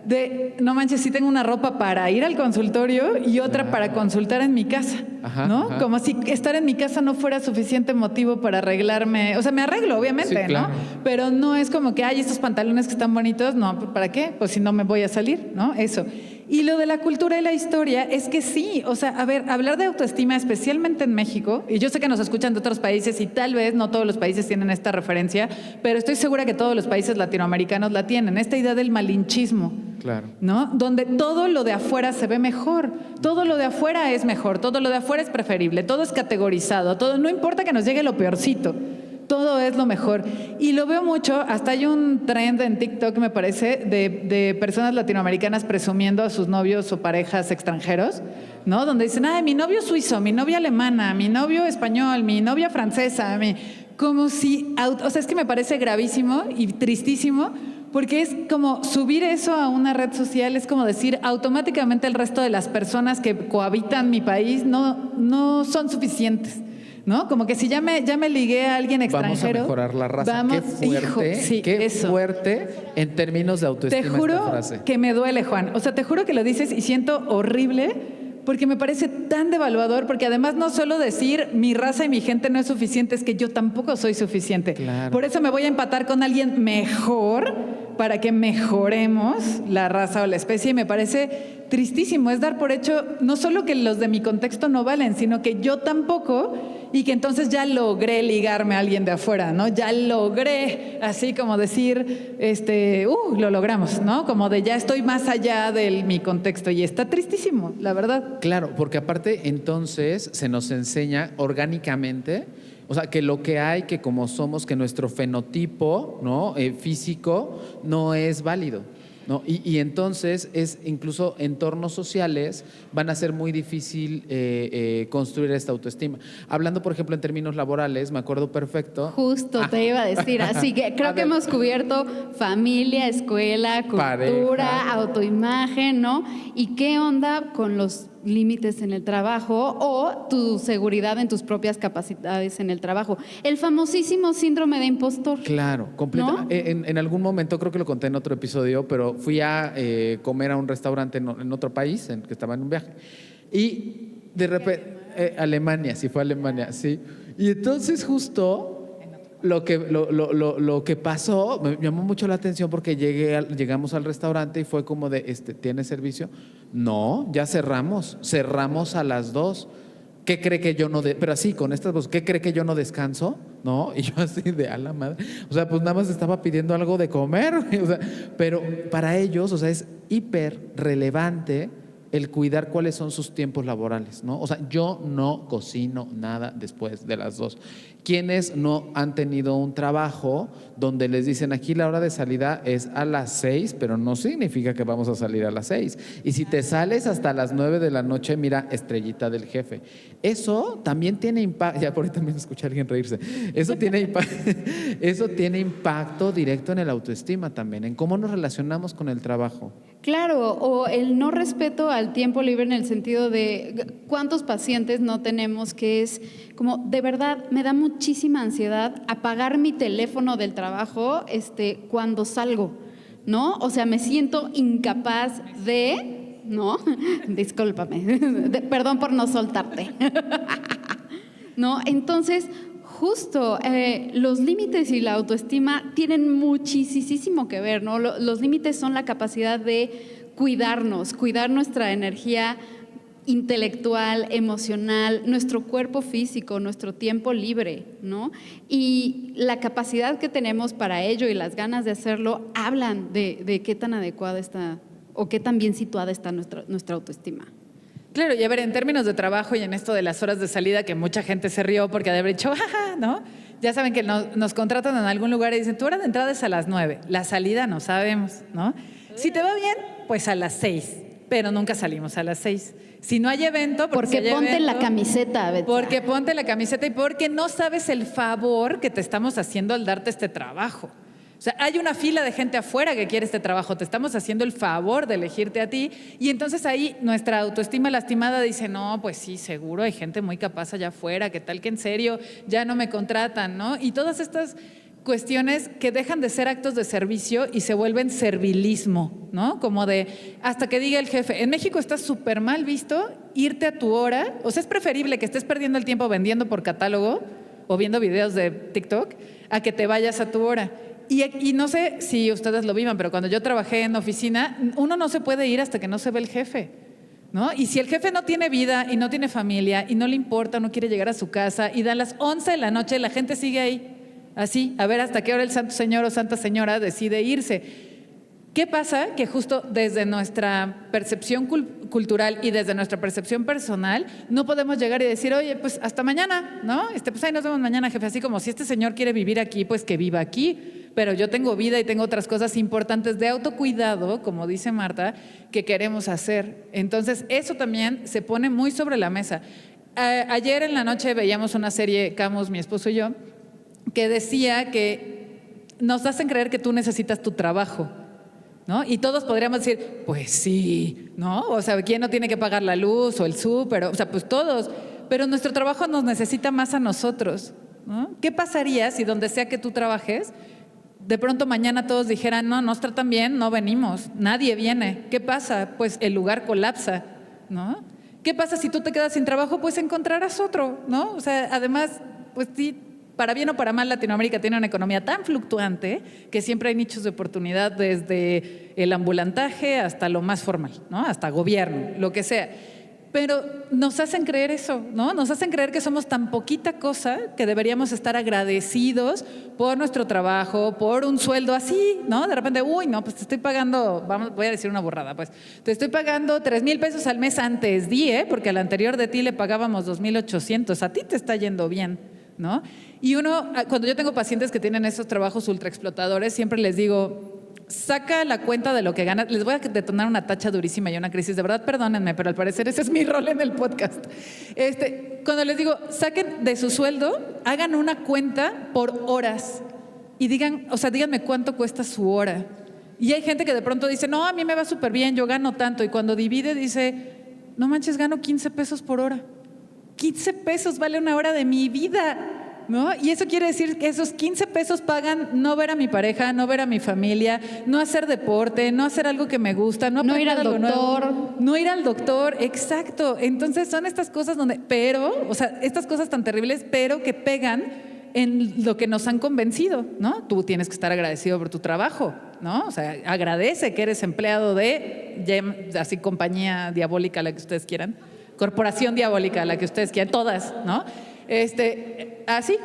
de, no manches, sí tengo una ropa para ir al consultorio y otra para consultar en mi casa, Ajá, ¿no? ajá. Como si estar en mi casa no fuera suficiente motivo para arreglarme. O sea, me arreglo, obviamente, Sí, claro. ¿no? Pero no es como que, ay, estos pantalones que están bonitos, no, ¿para qué? Pues si no me voy a salir, ¿no? Eso. Y lo de la cultura y la historia es que sí, o sea, a ver, hablar de autoestima, especialmente en México, y yo sé que nos escuchan de otros países y tal vez no todos los países tienen esta referencia, pero estoy segura que todos los países latinoamericanos la tienen, esta idea del malinchismo. Claro. ¿No? Donde todo lo de afuera se ve mejor, todo lo de afuera es mejor, todo lo de afuera es preferible, todo es categorizado, todo, no importa que nos llegue lo peorcito, todo es lo mejor. Y lo veo mucho, hasta hay un trend en TikTok, me parece, de personas latinoamericanas presumiendo a sus novios o parejas extranjeros, ¿no? Donde dicen, ay, mi novio suizo, mi novia alemana, mi novio español, mi novia francesa, como si, o sea, es que me parece gravísimo y tristísimo, porque es como subir eso a una red social, es como decir automáticamente el resto de las personas que cohabitan mi país no son suficientes, ¿no? Como que si ya me ligué a alguien extranjero. Vamos a mejorar la raza. Vamos, qué fuerte, hijo, sí, qué eso. fuerte en términos de autoestima Te juro esta frase. que me duele, Juan. O sea, te juro que lo dices y siento horrible porque me parece tan devaluador, porque además no solo decir mi raza y mi gente no es suficiente, es que yo tampoco soy suficiente. Claro. Por eso me voy a empatar con alguien mejor para que mejoremos la raza o la especie y me parece tristísimo. Es dar por hecho no solo que los de mi contexto no valen, sino que yo tampoco y que entonces ya logré ligarme a alguien de afuera, ¿no? Ya logré, así como decir, lo logramos, ¿no? Como de ya estoy más allá de mi contexto y está tristísimo, la verdad. Claro, porque aparte entonces se nos enseña orgánicamente, o sea, que lo que hay, que como somos, que nuestro fenotipo, ¿no? Físico no es válido, ¿no? Y entonces es incluso entornos sociales van a ser muy difícil construir esta autoestima. Hablando, por ejemplo, en términos laborales, me acuerdo perfecto. Justo te iba a decir, así que creo que hemos cubierto familia, escuela, cultura, Pareja. autoimagen, ¿no? ¿Y qué onda con los límites en el trabajo o tu seguridad en tus propias capacidades en el trabajo? El famosísimo síndrome de impostor. Claro, completa. ¿No? En algún momento, creo que lo conté en otro episodio, pero fui a comer a un restaurante en otro país, que estaba en un viaje. Y de repente, Alemania, sí fue a Alemania, sí. Y entonces justo lo que pasó me llamó mucho la atención porque llegamos al restaurante y fue como de, ¿tiene servicio? No, ya cerramos a las 2. ¿Qué cree que yo no pero así con estas voces, ¿qué cree que yo no descanso? ¿No? Y yo así de a la madre. O sea, pues nada más estaba pidiendo algo de comer. O sea, pero para ellos, o sea, es hiper relevante el cuidar cuáles son sus tiempos laborales, ¿no? O sea, yo no cocino nada después de las 2. Quienes no han tenido un trabajo donde les dicen aquí la hora de salida es a las 6, pero no significa que vamos a salir a las 6. Y si te sales hasta las 9 de la noche, mira, estrellita del jefe. Eso también tiene impacto. Ya por ahí también escuché a alguien reírse. Eso tiene impacto directo en el autoestima también, en cómo nos relacionamos con el trabajo. Claro, o el no respeto al tiempo libre en el sentido de cuántos pacientes no tenemos que es como, de verdad, me da muchísima ansiedad apagar mi teléfono del trabajo cuando salgo, ¿no? O sea, me siento incapaz de, ¿no? Discúlpame, perdón por no soltarte, ¿no? Entonces, justo, los límites y la autoestima tienen muchísimo que ver, ¿no? Los límites son la capacidad de cuidarnos, cuidar nuestra energía intelectual, emocional, nuestro cuerpo físico, nuestro tiempo libre, ¿no? Y la capacidad que tenemos para ello y las ganas de hacerlo hablan de qué tan adecuada está o qué tan bien situada está nuestra autoestima. Claro, y a ver, en términos de trabajo y en esto de las horas de salida, que mucha gente se rió porque ha de haber dicho, jaja, ¿no? Ya saben que nos contratan en algún lugar y dicen, tu hora de entrada es a las 9, la salida no sabemos, ¿no? Si te va bien, pues a las 6, pero nunca salimos a las 6. Si no hay evento... Porque ponte la camiseta, Betsa. Porque ponte la camiseta y porque no sabes el favor que te estamos haciendo al darte este trabajo. O sea, hay una fila de gente afuera que quiere este trabajo, te estamos haciendo el favor de elegirte a ti y entonces ahí nuestra autoestima lastimada dice, no, pues sí, seguro hay gente muy capaz allá afuera, ¿qué tal que en serio ya no me contratan, ¿no? Y todas estas cuestiones que dejan de ser actos de servicio y se vuelven servilismo, ¿no? Como de, hasta que diga el jefe, en México está súper mal visto irte a tu hora, o sea, es preferible que estés perdiendo el tiempo vendiendo por catálogo o viendo videos de TikTok a que te vayas a tu hora. Y no sé si ustedes lo vivan, pero cuando yo trabajé en oficina, uno no se puede ir hasta que no se ve el jefe, ¿no? Y si el jefe no tiene vida y no tiene familia y no le importa, no quiere llegar a su casa y dan las 11 de la noche, la gente sigue ahí, así, a ver hasta qué hora el santo señor o santa señora decide irse. ¿Qué pasa? Que justo desde nuestra percepción cultural y desde nuestra percepción personal no podemos llegar y decir, oye, pues hasta mañana, ¿no? Pues ahí nos vemos mañana, jefe. Así como si este señor quiere vivir aquí, pues que viva aquí. Pero yo tengo vida y tengo otras cosas importantes de autocuidado, como dice Marta, que queremos hacer. Entonces, eso también se pone muy sobre la mesa. Ayer en la noche veíamos una serie, Camus, mi esposo y yo, que decía que nos hacen creer que tú necesitas tu trabajo, ¿no? Y todos podríamos decir, pues sí, ¿no? O sea, ¿quién no tiene que pagar la luz o el súper? O sea, pues todos. Pero nuestro trabajo nos necesita más a nosotros, ¿no? ¿Qué pasaría si donde sea que tú trabajes, de pronto mañana todos dijeran, no, nos tratan bien, no venimos, nadie viene? ¿Qué pasa? Pues el lugar colapsa, ¿no? ¿Qué pasa si tú te quedas sin trabajo? Pues encontrarás otro, ¿no? O sea, además, pues sí, para bien o para mal, Latinoamérica tiene una economía tan fluctuante que siempre hay nichos de oportunidad desde el ambulantaje hasta lo más formal, ¿no? Hasta gobierno, lo que sea. Pero nos hacen creer eso, ¿no? Nos hacen creer que somos tan poquita cosa que deberíamos estar agradecidos por nuestro trabajo, por un sueldo así, ¿no? De repente, uy, no, pues te estoy pagando, voy a decir una burrada, pues, te estoy pagando 3,000 pesos al mes antes, porque al anterior de ti le pagábamos 2,800, a ti te está yendo bien, ¿no? Y cuando yo tengo pacientes que tienen esos trabajos ultraexplotadores, siempre les digo, saca la cuenta de lo que ganas. Les voy a detonar una tacha durísima y una crisis. De verdad, perdónenme, pero al parecer ese es mi rol en el podcast. Cuando les digo, saquen de su sueldo, hagan una cuenta por horas y díganme cuánto cuesta su hora. Y hay gente que de pronto dice, no, a mí me va súper bien, yo gano tanto. Y cuando divide dice, no manches, gano 15 pesos por hora. 15 pesos vale una hora de mi vida, ¿no? Y eso quiere decir que esos 15 pesos pagan no ver a mi pareja, no ver a mi familia, no hacer deporte, no hacer algo que me gusta, no ir al doctor. No ir al doctor, exacto. Entonces son estas cosas estas cosas tan terribles, pero que pegan en lo que nos han convencido, ¿no? Tú tienes que estar agradecido por tu trabajo, ¿no? O sea, agradece que eres empleado de, así, compañía diabólica, la que ustedes quieran, corporación diabólica, la que ustedes quieran, todas, ¿no? Así.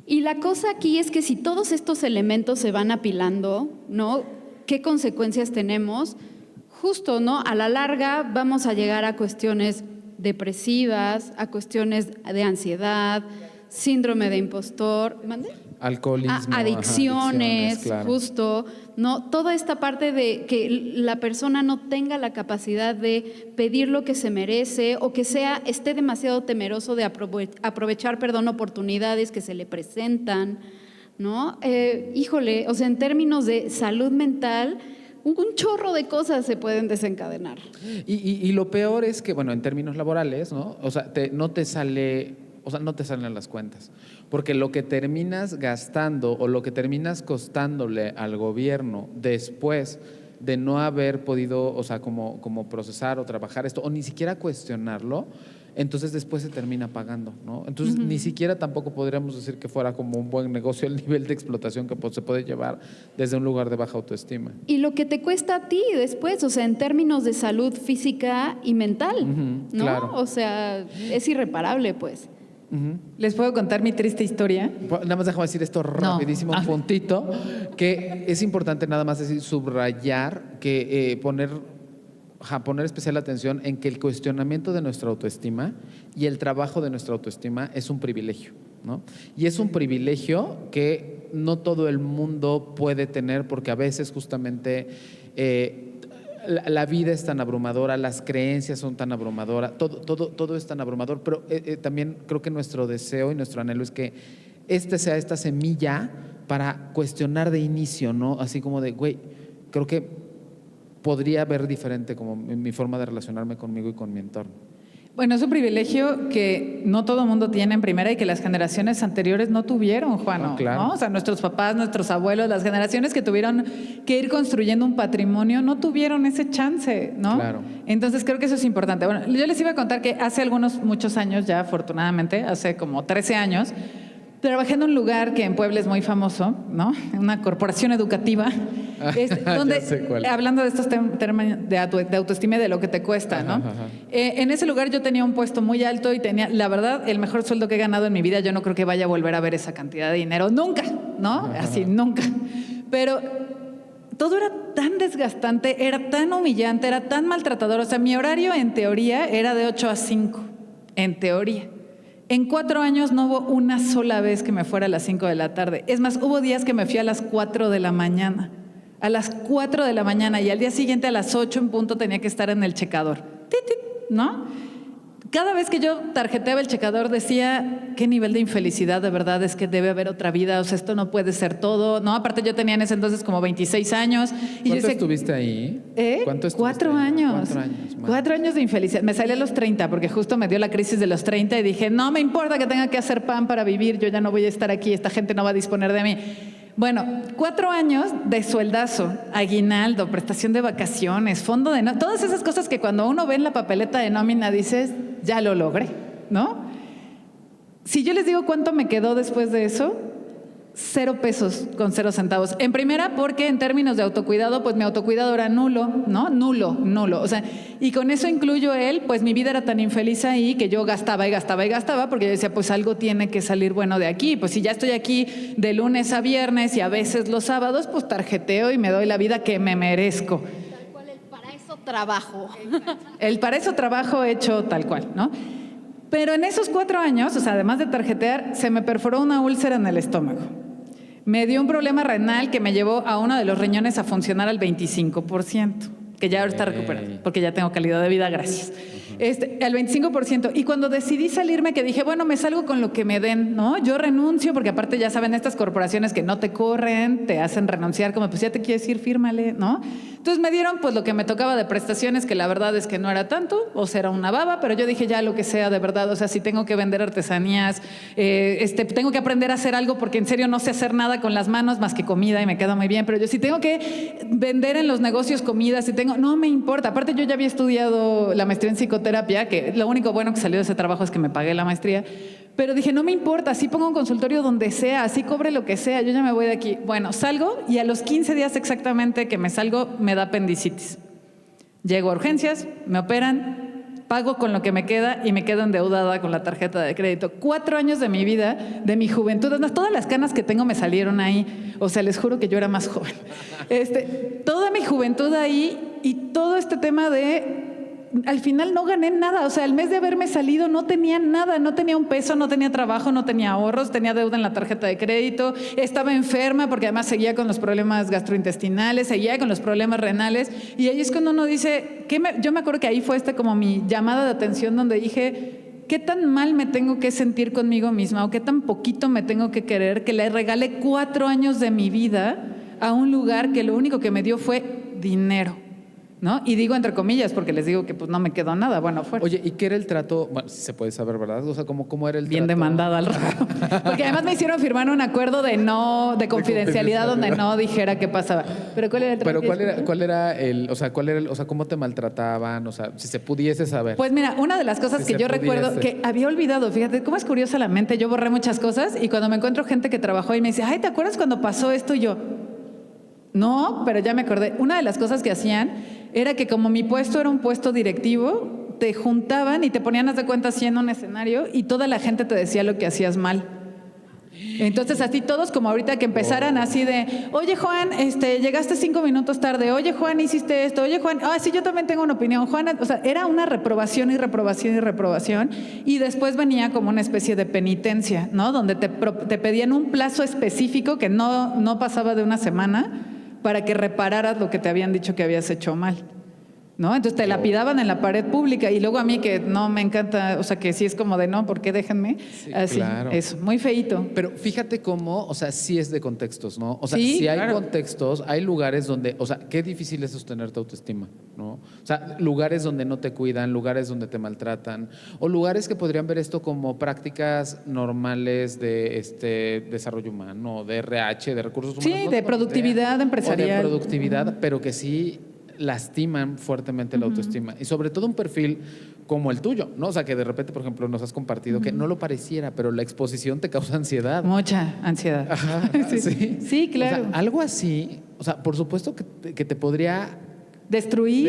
Y la cosa aquí es que si todos estos elementos se van apilando, ¿no? ¿Qué consecuencias tenemos? Justo, ¿no? A la larga vamos a llegar a cuestiones depresivas, a cuestiones de ansiedad, síndrome de impostor, ¿mande? Alcoholismo, adicciones, claro. justo, ¿no? Toda esta parte de que la persona no tenga la capacidad de pedir lo que se merece o que esté demasiado temeroso de aprovechar, oportunidades que se le presentan, ¿no? Híjole, o sea, en términos de salud mental, un chorro de cosas se pueden desencadenar. Y lo peor es que, bueno, en términos laborales, ¿no? O sea, no te salen las cuentas. Porque lo que terminas gastando o lo que terminas costándole al gobierno después de no haber podido, o sea, como procesar o trabajar esto, o ni siquiera cuestionarlo, entonces después se termina pagando, ¿no? Entonces ni siquiera tampoco podríamos decir que fuera como un buen negocio el nivel de explotación que se puede llevar desde un lugar de baja autoestima. Y lo que te cuesta a ti después, o sea, en términos de salud física y mental, ¿no? Claro. O sea, es irreparable, pues. ¿Les puedo contar mi triste historia? Nada más déjame decir esto rapidísimo, un puntito, que es importante nada más decir, subrayar, que poner especial atención en que el cuestionamiento de nuestra autoestima y el trabajo de nuestra autoestima es un privilegio, ¿no? Y es un privilegio que no todo el mundo puede tener porque a veces justamente la vida es tan abrumadora, las creencias son tan abrumadoras, todo es tan abrumador, pero también creo que nuestro deseo y nuestro anhelo es que sea esta semilla para cuestionar de inicio, ¿no? Así como de, güey, creo que podría ver diferente como mi forma de relacionarme conmigo y con mi entorno. Bueno, es un privilegio que no todo mundo tiene en primera y que las generaciones anteriores no tuvieron, Juan, claro. ¿no? O sea, nuestros papás, nuestros abuelos, las generaciones que tuvieron que ir construyendo un patrimonio no tuvieron ese chance, ¿no? Claro. Entonces creo que eso es importante. Bueno, yo les iba a contar que hace muchos años ya, afortunadamente, hace como 13 años, trabajé en un lugar que en Puebla es muy famoso, ¿no? Una corporación educativa, donde, Ya sé cuál. hablando de estos temas de autoestima y de lo que te cuesta, ¿no? En ese lugar yo tenía un puesto muy alto y tenía, la verdad, el mejor sueldo que he ganado en mi vida. Yo no creo que vaya a volver a ver esa cantidad de dinero nunca, ¿no? Así, nunca. Pero todo era tan desgastante, era tan humillante, era tan maltratador. O sea, mi horario en teoría era de 8 a 5, en teoría. En 4 años no hubo una sola vez que me fuera a las 5 de la tarde. Es más, hubo días que me fui a las 4 de la mañana. A las 4 de la mañana y al día siguiente a las 8 en punto tenía que estar en el checador. ¿No? Cada vez que yo tarjeteaba el checador decía, qué nivel de infelicidad de verdad es que debe haber otra vida, o sea, esto no puede ser todo, ¿no? Aparte yo tenía en ese entonces como 26 años. Y ¿Cuánto estuviste ahí? ¿Cuánto estuviste 4 ahí? años. 4 años. 4 años de infelicidad. Me salí a los 30 porque justo me dio la crisis de los 30 y dije, no me importa que tenga que hacer pan para vivir, yo ya no voy a estar aquí, esta gente no va a disponer de mí. Bueno, 4 años de sueldazo, aguinaldo, prestación de vacaciones, fondo de nómina, todas esas cosas que cuando uno ve en la papeleta de nómina dices, ya lo logré, ¿no? Si yo les digo cuánto me quedó después de eso, 0 pesos con 0 centavos. En primera, porque en términos de autocuidado, pues mi autocuidado era nulo, ¿no? Nulo. O sea, y con eso incluyo pues mi vida era tan infeliz ahí que yo gastaba, porque yo decía, pues algo tiene que salir bueno de aquí. Pues si ya estoy aquí de lunes a viernes y a veces los sábados, pues tarjeteo y me doy la vida que me merezco. Tal cual, el para eso trabajo. El para eso trabajo hecho tal cual, ¿no? Pero en esos 4 años, o sea, además de tarjetear, se me perforó una úlcera en el estómago. Me dio un problema renal que me llevó a uno de los riñones a funcionar al 25%, que ya ahora está recuperado, porque ya tengo calidad de vida, gracias. Al 25%. Y cuando decidí salirme, que dije, bueno, me salgo con lo que me den, ¿no? Yo renuncio, porque aparte ya saben, estas corporaciones que no te corren, te hacen renunciar, como pues ya te quieres ir, fírmale, ¿no? Entonces me dieron pues lo que me tocaba de prestaciones, que la verdad es que no era tanto, o sea, era una baba, pero yo dije ya lo que sea de verdad, o sea, si tengo que vender artesanías, tengo que aprender a hacer algo, porque en serio no sé hacer nada con las manos más que comida y me queda muy bien, pero yo si tengo que vender en los negocios comida, no me importa. Aparte yo ya había estudiado la maestría en psicoterapia, que lo único bueno que salió de ese trabajo es que me pagué la maestría, Pero dije, no me importa, así pongo un consultorio donde sea, así cobre lo que sea, yo ya me voy de aquí. Bueno, salgo y a los 15 días exactamente que me salgo, me da apendicitis. Llego a urgencias, me operan, pago con lo que me queda y me quedo endeudada con la tarjeta de crédito. 4 años de mi vida, de mi juventud, todas las canas que tengo me salieron ahí. O sea, les juro que yo era más joven. Toda mi juventud ahí y todo este tema de... Al final no gané nada, o sea, el mes de haberme salido no tenía nada, no tenía un peso, no tenía trabajo, no tenía ahorros, tenía deuda en la tarjeta de crédito, estaba enferma porque además seguía con los problemas gastrointestinales, seguía con los problemas renales, y ahí es cuando uno dice, yo me acuerdo que ahí fue como mi llamada de atención donde dije, ¿qué tan mal me tengo que sentir conmigo misma o qué tan poquito me tengo que querer que le regalé 4 años de mi vida a un lugar que lo único que me dio fue dinero? ¿No? Y digo entre comillas porque les digo que pues no me quedó nada, bueno, fuera. Oye, ¿y qué era el trato? Bueno, si se puede saber, ¿verdad? O sea, ¿cómo era el Bien trato? demandada al rato. Porque además me hicieron firmar un acuerdo de confidencialidad donde no dijera qué pasaba. Pero ¿cuál era el trato? Pero ¿cómo te maltrataban? O sea, si se pudiese saber. Pues mira, una de las cosas que yo recuerdo que había olvidado, fíjate cómo es curiosa la mente, yo borré muchas cosas y cuando me encuentro gente que trabajó y me dice, ay, ¿te acuerdas cuando pasó esto? Y yo, no, pero ya me acordé. Una de las cosas que hacían era que como mi puesto era un puesto directivo, te juntaban y te ponían, haz de cuenta, así en un escenario y toda la gente te decía lo que hacías mal. Entonces así todos como ahorita que empezaran así de, oye Juan, llegaste 5 minutos tarde, oye Juan, hiciste esto, oye Juan, sí, yo también tengo una opinión, Juan, o sea, era una reprobación y reprobación y reprobación y después venía como una especie de penitencia, ¿no? Donde te pedían un plazo específico que no pasaba de una semana para que repararas lo que te habían dicho que habías hecho mal, ¿no? Entonces te lapidaban en la pared pública y luego a mí que no me encanta, o sea, que sí es como de no, ¿por qué déjenme? Sí, así, claro. eso, muy feíto. Pero fíjate cómo, o sea, sí es de contextos, ¿no? O sea, Sí, hay claro. contextos, hay lugares donde, o sea, qué difícil es sostener tu autoestima, ¿no? O sea, lugares donde no te cuidan, lugares donde te maltratan, o lugares que podrían ver esto como prácticas normales de desarrollo humano, de RH, de recursos humanos. Sí, no de tengo productividad idea, empresarial. O de productividad, pero que sí lastiman fuertemente la autoestima. Y sobre todo un perfil como el tuyo, ¿no? O sea, que de repente, por ejemplo, nos has compartido que no lo pareciera, pero la exposición te causa ansiedad. Mucha ansiedad. Ajá, sí. Sí, claro. O sea, algo así, o sea, por supuesto que te podría Destruir.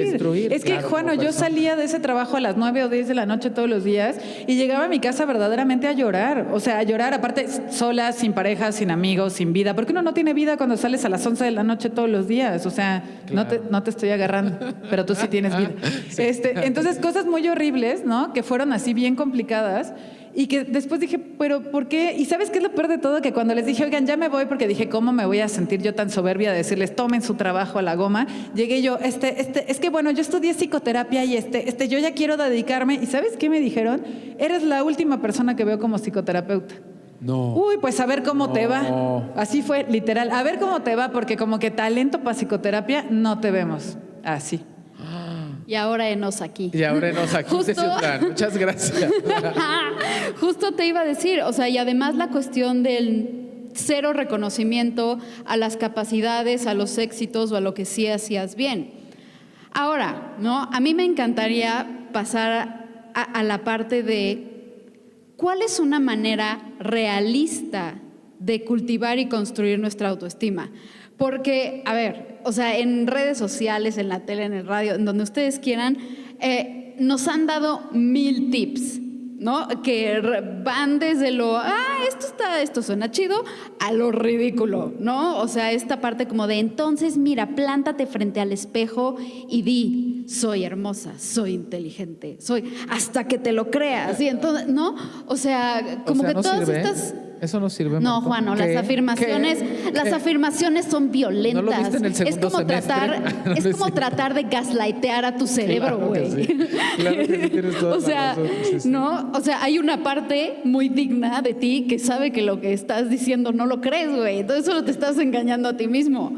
Es que, claro, Juano, como yo persona. salía de ese trabajo a las 9 o 10 de la noche todos los días y llegaba a mi casa verdaderamente a llorar. O sea, a llorar, aparte, sola, sin pareja, sin amigos, sin vida. Porque uno no tiene vida cuando sales a las 11 de la noche todos los días. O sea, Claro. no te estoy agarrando, pero tú sí tienes vida. Entonces, cosas muy horribles, ¿no? Que fueron así bien complicadas. Y que después dije, ¿pero por qué? Y ¿sabes qué es lo peor de todo? Que cuando les dije, oigan, ya me voy, porque dije, ¿cómo me voy a sentir yo tan soberbia de decirles, tomen su trabajo a la goma? Llegué yo, es que bueno, yo estudié psicoterapia y yo ya quiero dedicarme. ¿Y sabes qué me dijeron? Eres la última persona que veo como psicoterapeuta. No. Uy, pues a ver cómo te No. va. Así fue, literal. A ver cómo te va, porque como que talento para psicoterapia no te vemos. Así. Y ahora enos aquí. Y ahora nos aquí, Justo. Teciutlán. Muchas gracias. Justo te iba a decir, o sea, y además la cuestión del cero reconocimiento a las capacidades, a los éxitos o a lo que sí hacías bien. Ahora, ¿no? A mí me encantaría pasar a la parte de cuál es una manera realista de cultivar y construir nuestra autoestima. Porque, a ver, o sea, en redes sociales, en la tele, en el radio, en donde ustedes quieran, nos han dado 1000 tips, ¿no? Que van desde esto suena chido, a lo ridículo, ¿no? O sea, esta parte como de, entonces, mira, plántate frente al espejo y di, soy hermosa, soy inteligente, soy, hasta que te lo creas. Y entonces, ¿no? O sea, como que ¿no todas sirve? estas... Eso no sirve. No, Marco. Juan, no, ¿Qué? las afirmaciones son violentas. ¿No lo viste en el segundo es como semestre? tratar de gaslightear a tu cerebro, Claro que güey. sí. Claro que sí, tienes toda O la sea, razón. Sí, sí. no, o sea, hay una parte muy digna de ti que sabe que lo que estás diciendo no lo crees, güey. Entonces solo te estás engañando a ti mismo.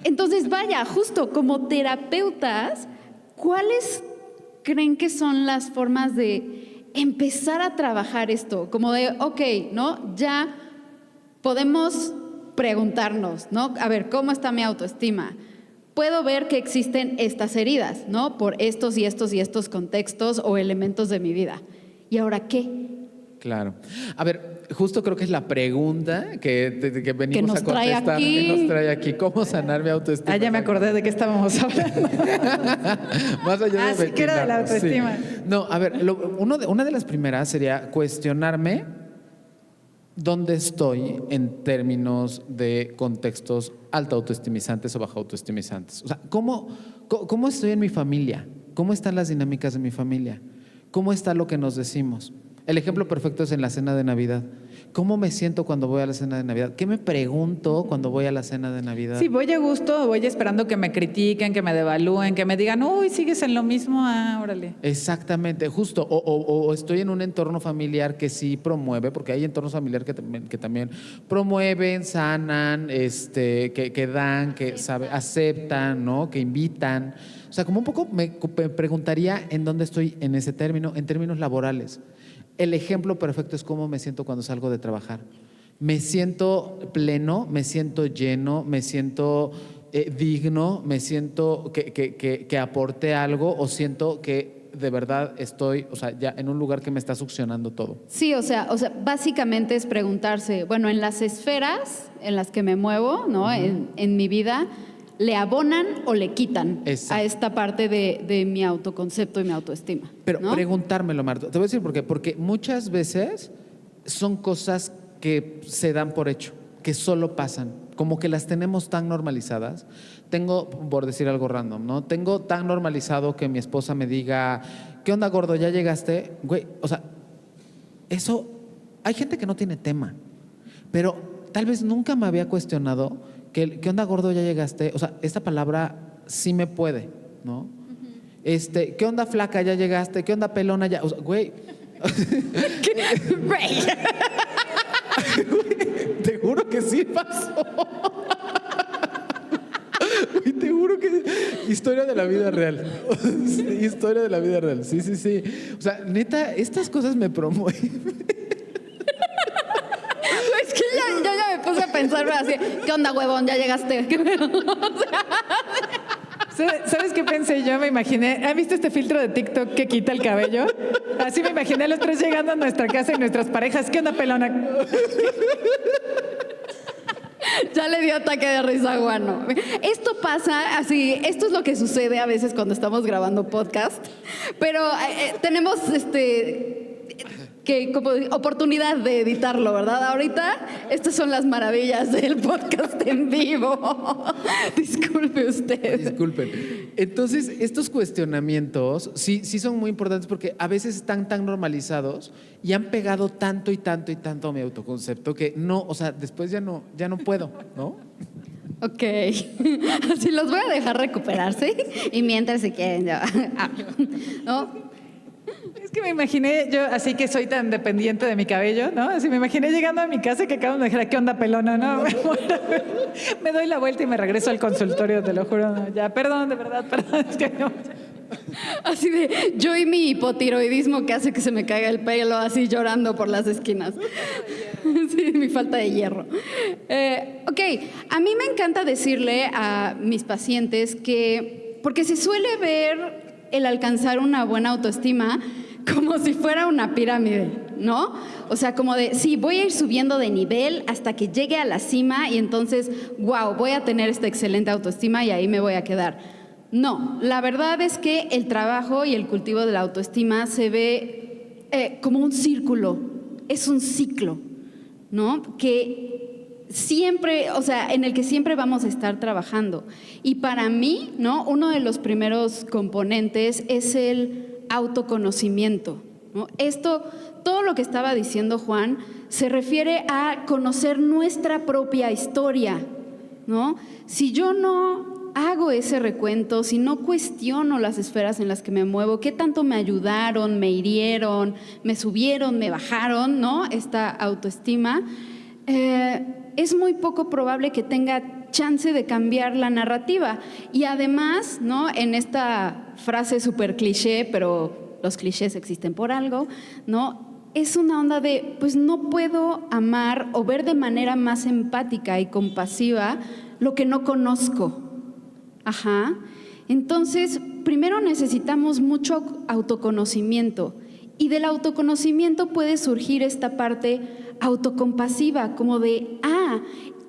Entonces, vaya, justo como terapeutas, ¿cuáles creen que son las formas de empezar a trabajar esto? Como de, ok, ¿no? Ya podemos preguntarnos, ¿no? A ver, ¿cómo está mi autoestima? Puedo ver que existen estas heridas, ¿no? Por estos y estos y estos contextos o elementos de mi vida. ¿Y ahora qué? Claro. A ver, justo creo que es la pregunta que venimos nos a trae contestar. aquí. Que nos trae aquí. ¿Cómo sanar mi autoestima? Ah, ya me acordé de qué estábamos hablando. Más allá Sí, que era de la autoestima. Sí. No, a ver, una de las primeras sería cuestionarme dónde estoy en términos de contextos alto autoestimizantes o bajo autoestimizantes. O sea, ¿cómo estoy en mi familia? ¿Cómo están las dinámicas de mi familia? ¿Cómo está lo que nos decimos? El ejemplo perfecto es en la cena de Navidad. ¿Cómo me siento cuando voy a la cena de Navidad? ¿Qué me pregunto cuando voy a la cena de Navidad? Sí, voy a gusto o voy esperando que me critiquen, que me devalúen, que me digan, uy, sigues en lo mismo, órale. Exactamente, justo. O estoy en un entorno familiar que sí promueve, porque hay entornos familiares que también promueven, sanan, que dan, que aceptan, ¿no? Que invitan. O sea, como un poco me preguntaría en dónde estoy en ese término, en términos laborales. El ejemplo perfecto es cómo me siento cuando salgo de trabajar. Me siento pleno, me siento lleno, me siento digno, me siento que aporté algo o siento que de verdad estoy, o sea, ya en un lugar que me está succionando todo. Sí, o sea, básicamente es preguntarse, bueno, en las esferas en las que me muevo, ¿no? En mi vida, ¿le abonan o le quitan a esta parte de mi autoconcepto y mi autoestima? Pero ¿no? preguntármelo, Marta. Te voy a decir por qué. Porque muchas veces son cosas que se dan por hecho, que solo pasan, como que las tenemos tan normalizadas. Tengo, por decir algo random, ¿no? Tengo tan normalizado que mi esposa me diga, ¿qué onda, gordo? ¿Ya llegaste? Güey, o sea, eso, hay gente que no tiene tema, pero tal vez nunca me había cuestionado ¿qué onda, gordo? ¿Ya llegaste? O sea, esta palabra sí me puede, ¿no? ¿Qué onda, flaca? ¿Ya llegaste? ¿Qué onda, pelona? Ya, o sea, güey. Te juro que sí pasó. Güey, te juro que historia de la vida real. Historia de la vida real. Sí. O sea, neta, estas cosas me promueven. Es que yo ya me puse a pensar así, ¿qué onda, huevón? ¿Ya llegaste? ¿Sabes qué pensé yo? Me imaginé, ¿has visto este filtro de TikTok que quita el cabello? Así me imaginé a los tres llegando a nuestra casa y nuestras parejas. ¿Qué onda, pelona? Ya le dio ataque de risa, Guano. Esto pasa así, esto es lo que sucede a veces cuando estamos grabando podcast, pero tenemos que como oportunidad de editarlo, ¿verdad? Ahorita estas son las maravillas del podcast en vivo. Disculpe usted. Disculpen. Entonces, estos cuestionamientos sí son muy importantes porque a veces están tan normalizados y han pegado tanto y tanto y tanto a mi autoconcepto que no, o sea, después ya no puedo, ¿no? Ok, así los voy a dejar recuperarse y mientras se quieren ya. ¿No? Es que me imaginé yo, así que soy tan dependiente de mi cabello, ¿no? Así me imaginé llegando a mi casa y que acaban de decir, ¿qué onda, pelona? ¿No? Me doy la vuelta y me regreso al consultorio, te lo juro. No, ya, perdón, de verdad, perdón. Es que no. Así de yo y mi hipotiroidismo que hace que se me caiga el pelo así llorando por las esquinas. Sí, mi falta de hierro. Ok, a mí me encanta decirle a mis pacientes que, porque se suele ver el alcanzar una buena autoestima como si fuera una pirámide, ¿no? O sea, como de, sí, voy a ir subiendo de nivel hasta que llegue a la cima y entonces, wow, voy a tener esta excelente autoestima y ahí me voy a quedar. No, la verdad es que el trabajo y el cultivo de la autoestima se ve como un círculo, es un ciclo, ¿no? Que siempre, o sea, en el que siempre vamos a estar trabajando. Y para mí, ¿no? Uno de los primeros componentes es el autoconocimiento, ¿no? Todo lo que estaba diciendo Juan se refiere a conocer nuestra propia historia, ¿no? Si yo no hago ese recuento, si no cuestiono las esferas en las que me muevo, qué tanto me ayudaron, me hirieron, me subieron, me bajaron, ¿no? Esta autoestima, es muy poco probable que tenga chance de cambiar la narrativa. Y además, ¿no? En esta frase súper cliché, pero los clichés existen por algo, ¿no? Es una onda de, pues no puedo amar o ver de manera más empática y compasiva lo que no conozco. Ajá. Entonces, primero necesitamos mucho autoconocimiento Y del autoconocimiento puede surgir esta parte autocompasiva, como de,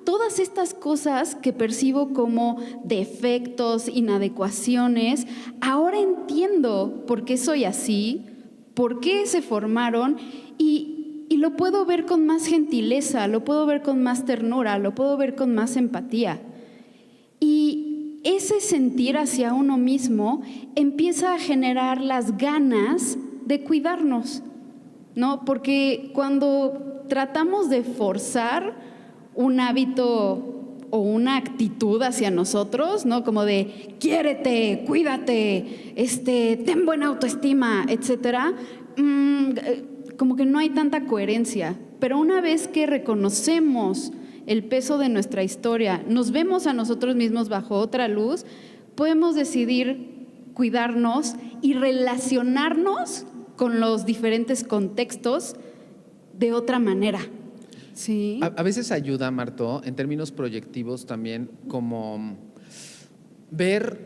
todas estas cosas que percibo como defectos, inadecuaciones, ahora entiendo por qué soy así, por qué se formaron y lo puedo ver con más gentileza, lo puedo ver con más ternura, lo puedo ver con más empatía. Y ese sentir hacia uno mismo empieza a generar las ganas de cuidarnos, ¿no? Porque cuando tratamos de forzar un hábito o una actitud hacia nosotros, ¿no? Como de quiérete, cuídate, ten buena autoestima, etcétera, como que no hay tanta coherencia. Pero una vez que reconocemos el peso de nuestra historia, nos vemos a nosotros mismos bajo otra luz, podemos decidir cuidarnos y relacionarnos con los diferentes contextos de otra manera. Sí. A veces ayuda, Marto, en términos proyectivos también, como ver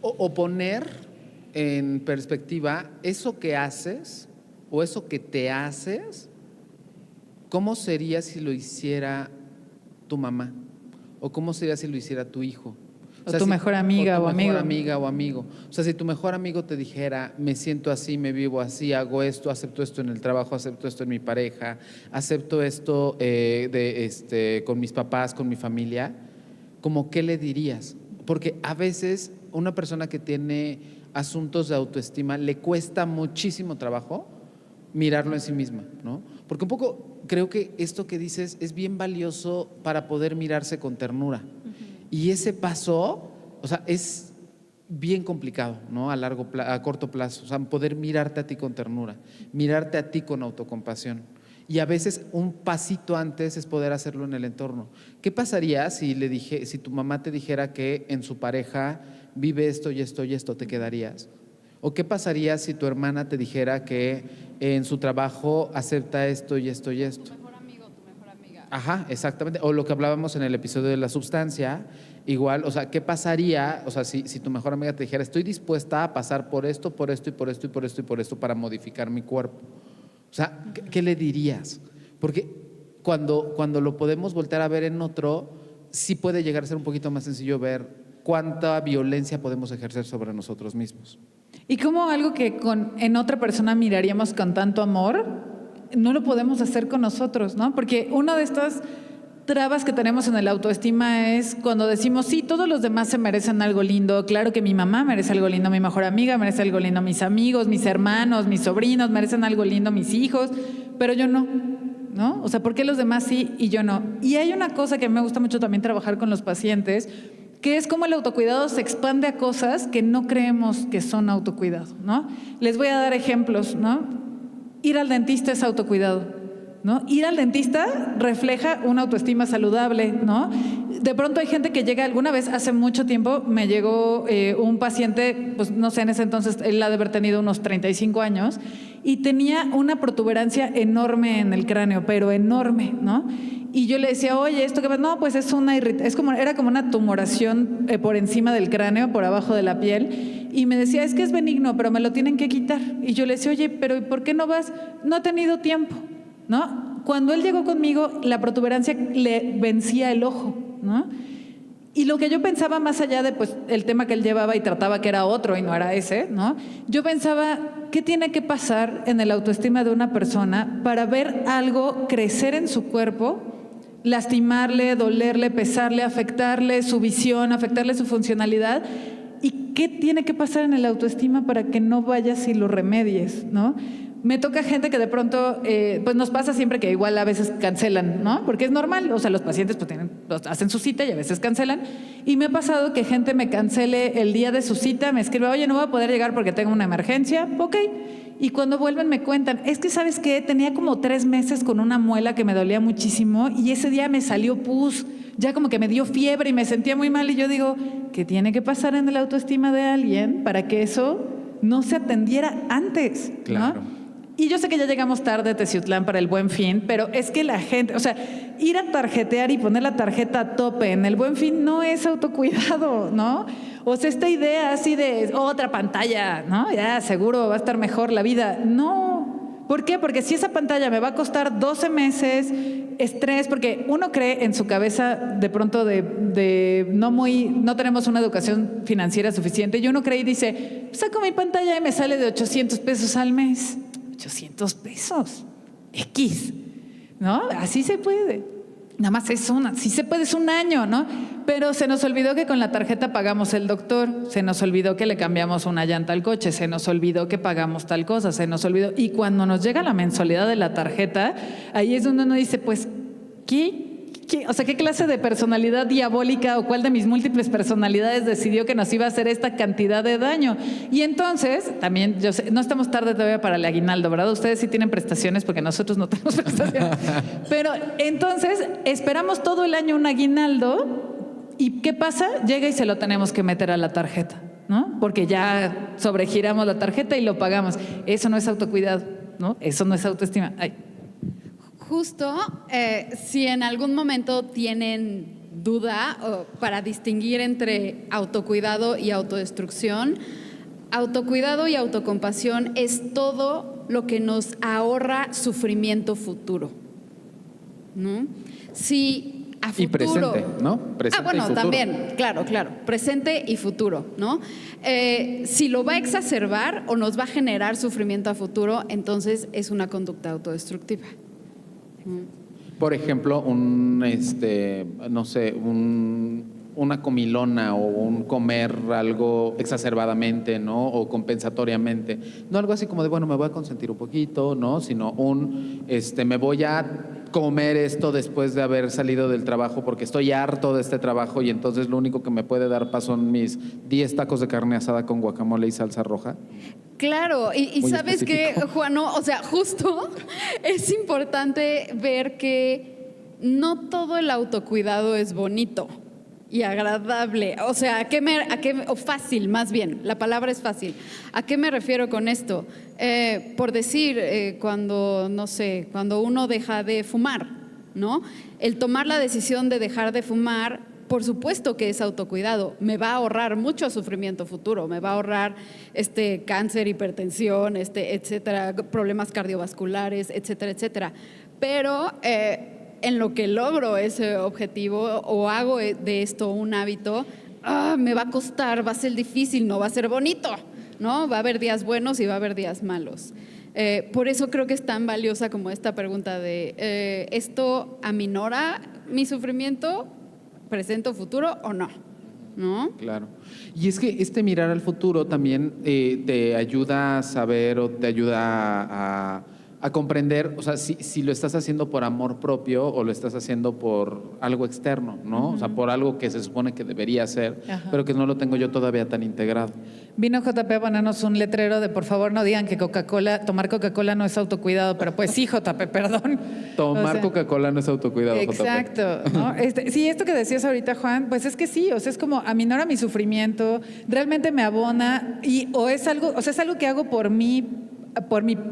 o poner en perspectiva eso que haces o eso que te haces, ¿cómo sería si lo hiciera tu mamá? ¿O cómo sería si lo hiciera tu hijo? O tu mejor amiga o amigo. Mejor amiga o amigo. O sea, si tu mejor amigo te dijera, me siento así, me vivo así, hago esto, acepto esto en el trabajo, acepto esto en mi pareja, acepto esto con mis papás, con mi familia, ¿cómo qué le dirías? Porque a veces una persona que tiene asuntos de autoestima le cuesta muchísimo trabajo mirarlo en sí misma, ¿no? Porque un poco creo que esto que dices es bien valioso para poder mirarse con ternura. Y ese paso, o sea, es bien complicado, ¿no? A corto plazo, o sea, poder mirarte a ti con ternura, mirarte a ti con autocompasión. Y a veces un pasito antes es poder hacerlo en el entorno. ¿Qué pasaría si tu mamá te dijera que en su pareja vive esto y esto y esto? ¿Te quedarías? ¿O qué pasaría si tu hermana te dijera que en su trabajo acepta esto y esto y esto? Tu mejor amigo, tu mejor amiga. Ajá, exactamente. O lo que hablábamos en el episodio de la substancia, igual, o sea, ¿qué pasaría? O sea, si tu mejor amiga te dijera, estoy dispuesta a pasar por esto, por esto y por esto y por esto y por esto para modificar mi cuerpo. O sea, ¿qué le dirías? Porque cuando lo podemos voltear a ver en otro, sí puede llegar a ser un poquito más sencillo ver cuánta violencia podemos ejercer sobre nosotros mismos. Y como algo que en otra persona miraríamos con tanto amor, no lo podemos hacer con nosotros, ¿no? Porque una de estas trabas que tenemos en el autoestima es cuando decimos, sí, todos los demás se merecen algo lindo. Claro que mi mamá merece algo lindo, mi mejor amiga merece algo lindo, mis amigos, mis hermanos, mis sobrinos merecen algo lindo, mis hijos, pero yo no, ¿no? O sea, ¿por qué los demás sí y yo no? Y hay una cosa que me gusta mucho también trabajar con los pacientes, que es cómo el autocuidado se expande a cosas que no creemos que son autocuidado, ¿no? Les voy a dar ejemplos, ¿no? Ir al dentista es autocuidado, ¿no? Ir al dentista refleja una autoestima saludable, ¿no? De pronto hay gente que llega, alguna vez hace mucho tiempo me llegó un paciente, pues no sé, en ese entonces él ha de haber tenido unos 35 años y tenía una protuberancia enorme en el cráneo, pero enorme, ¿no? Y yo le decía, oye, ¿esto qué pasa? No, pues es era como una tumoración por encima del cráneo, por abajo de la piel. Y me decía, es que es benigno, pero me lo tienen que quitar. Y yo le decía, oye, pero ¿por qué no vas? No ha tenido tiempo, ¿no? Cuando él llegó conmigo, la protuberancia le vencía el ojo, ¿no? Y lo que yo pensaba más allá de pues, el tema que él llevaba y trataba que era otro y no era ese, ¿no? Yo pensaba, ¿qué tiene que pasar en el autoestima de una persona para ver algo crecer en su cuerpo, lastimarle, dolerle, pesarle, afectarle su visión, afectarle su funcionalidad? ¿Y qué tiene que pasar en el autoestima para que no vayas y lo remedies, ¿no? Me toca gente que de pronto, pues nos pasa siempre que igual a veces cancelan, ¿no? Porque es normal, o sea, los pacientes pues hacen su cita y a veces cancelan. Y me ha pasado que gente me cancele el día de su cita, me escribe, oye, no voy a poder llegar porque tengo una emergencia, ok. Y cuando vuelven me cuentan, es que ¿sabes qué? Tenía como 3 meses con una muela que me dolía muchísimo y ese día me salió pus, ya como que me dio fiebre y me sentía muy mal. Y yo digo, ¿qué tiene que pasar en la autoestima de alguien para que eso no se atendiera antes? Claro. ¿No? Y yo sé que ya llegamos tarde, Teciutlán, para el Buen Fin, pero es que la gente, o sea, ir a tarjetear y poner la tarjeta a tope en el Buen Fin no es autocuidado, ¿no? O sea, esta idea así de otra pantalla, ¿no? Ya seguro va a estar mejor la vida. No. ¿Por qué? Porque si esa pantalla me va a costar 12 meses, estrés, porque uno cree en su cabeza de pronto no tenemos una educación financiera suficiente, y uno cree y dice, saco mi pantalla y me sale de 800 pesos al mes. 800 pesos. X. ¿No? Así se puede. Nada más si se puede, es un año, ¿no? Pero se nos olvidó que con la tarjeta pagamos el doctor, se nos olvidó que le cambiamos una llanta al coche, se nos olvidó que pagamos tal cosa, se nos olvidó. Y cuando nos llega la mensualidad de la tarjeta, ahí es donde uno dice, pues, ¿qué? O sea, ¿qué clase de personalidad diabólica o cuál de mis múltiples personalidades decidió que nos iba a hacer esta cantidad de daño? Y entonces, también, yo sé, no estamos tarde todavía para el aguinaldo, ¿verdad? Ustedes sí tienen prestaciones porque nosotros no tenemos prestaciones. Pero entonces, esperamos todo el año un aguinaldo y ¿qué pasa? Llega y se lo tenemos que meter a la tarjeta, ¿no? Porque ya sobregiramos la tarjeta y lo pagamos. Eso no es autocuidado, ¿no? Eso no es autoestima. Ay. Justo, si en algún momento tienen duda para distinguir entre autocuidado y autodestrucción, autocuidado y autocompasión es todo lo que nos ahorra sufrimiento futuro, ¿no? Si a futuro, y presente, ¿no? Presente bueno, y futuro. también, claro, presente y futuro, ¿no? Si lo va a exacerbar o nos va a generar sufrimiento a futuro, entonces es una conducta autodestructiva. Por ejemplo, no sé, una comilona o un comer algo exacerbadamente, ¿no? O compensatoriamente. No algo así como de, bueno, me voy a consentir un poquito, ¿no? Sino me voy a comer esto después de haber salido del trabajo porque estoy harto de este trabajo y entonces lo único que me puede dar paz son mis 10 tacos de carne asada con guacamole y salsa roja. Claro, y ¿sabes qué, Juano? O sea, justo es importante ver que no todo el autocuidado es bonito y agradable. O sea, o fácil, más bien, la palabra es fácil. ¿A qué me refiero con esto? Por decir, cuando uno deja de fumar, ¿no? El tomar la decisión de dejar de fumar, por supuesto que es autocuidado, me va a ahorrar mucho sufrimiento futuro, me va a ahorrar cáncer, hipertensión, etcétera, problemas cardiovasculares, etcétera, etcétera. Pero en lo que logro ese objetivo o hago de esto un hábito, me va a costar, va a ser difícil, no va a ser bonito, ¿no? Va a haber días buenos y va a haber días malos. Por eso creo que es tan valiosa como esta pregunta de ¿esto aminora mi sufrimiento? ¿Presente o futuro o no? ¿No? Claro. Y es que mirar al futuro también te ayuda a saber o te ayuda a comprender, o sea, si lo estás haciendo por amor propio o lo estás haciendo por algo externo, ¿no? O sea, por algo que se supone que debería ser, pero que no lo tengo yo todavía tan integrado. Vino JP a ponernos un letrero de por favor no digan que tomar Coca-Cola no es autocuidado, pero pues sí, JP, perdón. Tomar Coca-Cola no es autocuidado, exacto, JP. ¿no? Sí, esto que decías ahorita, Juan, pues es que sí, o sea, es como aminora mi sufrimiento, realmente me abona es algo que hago por mi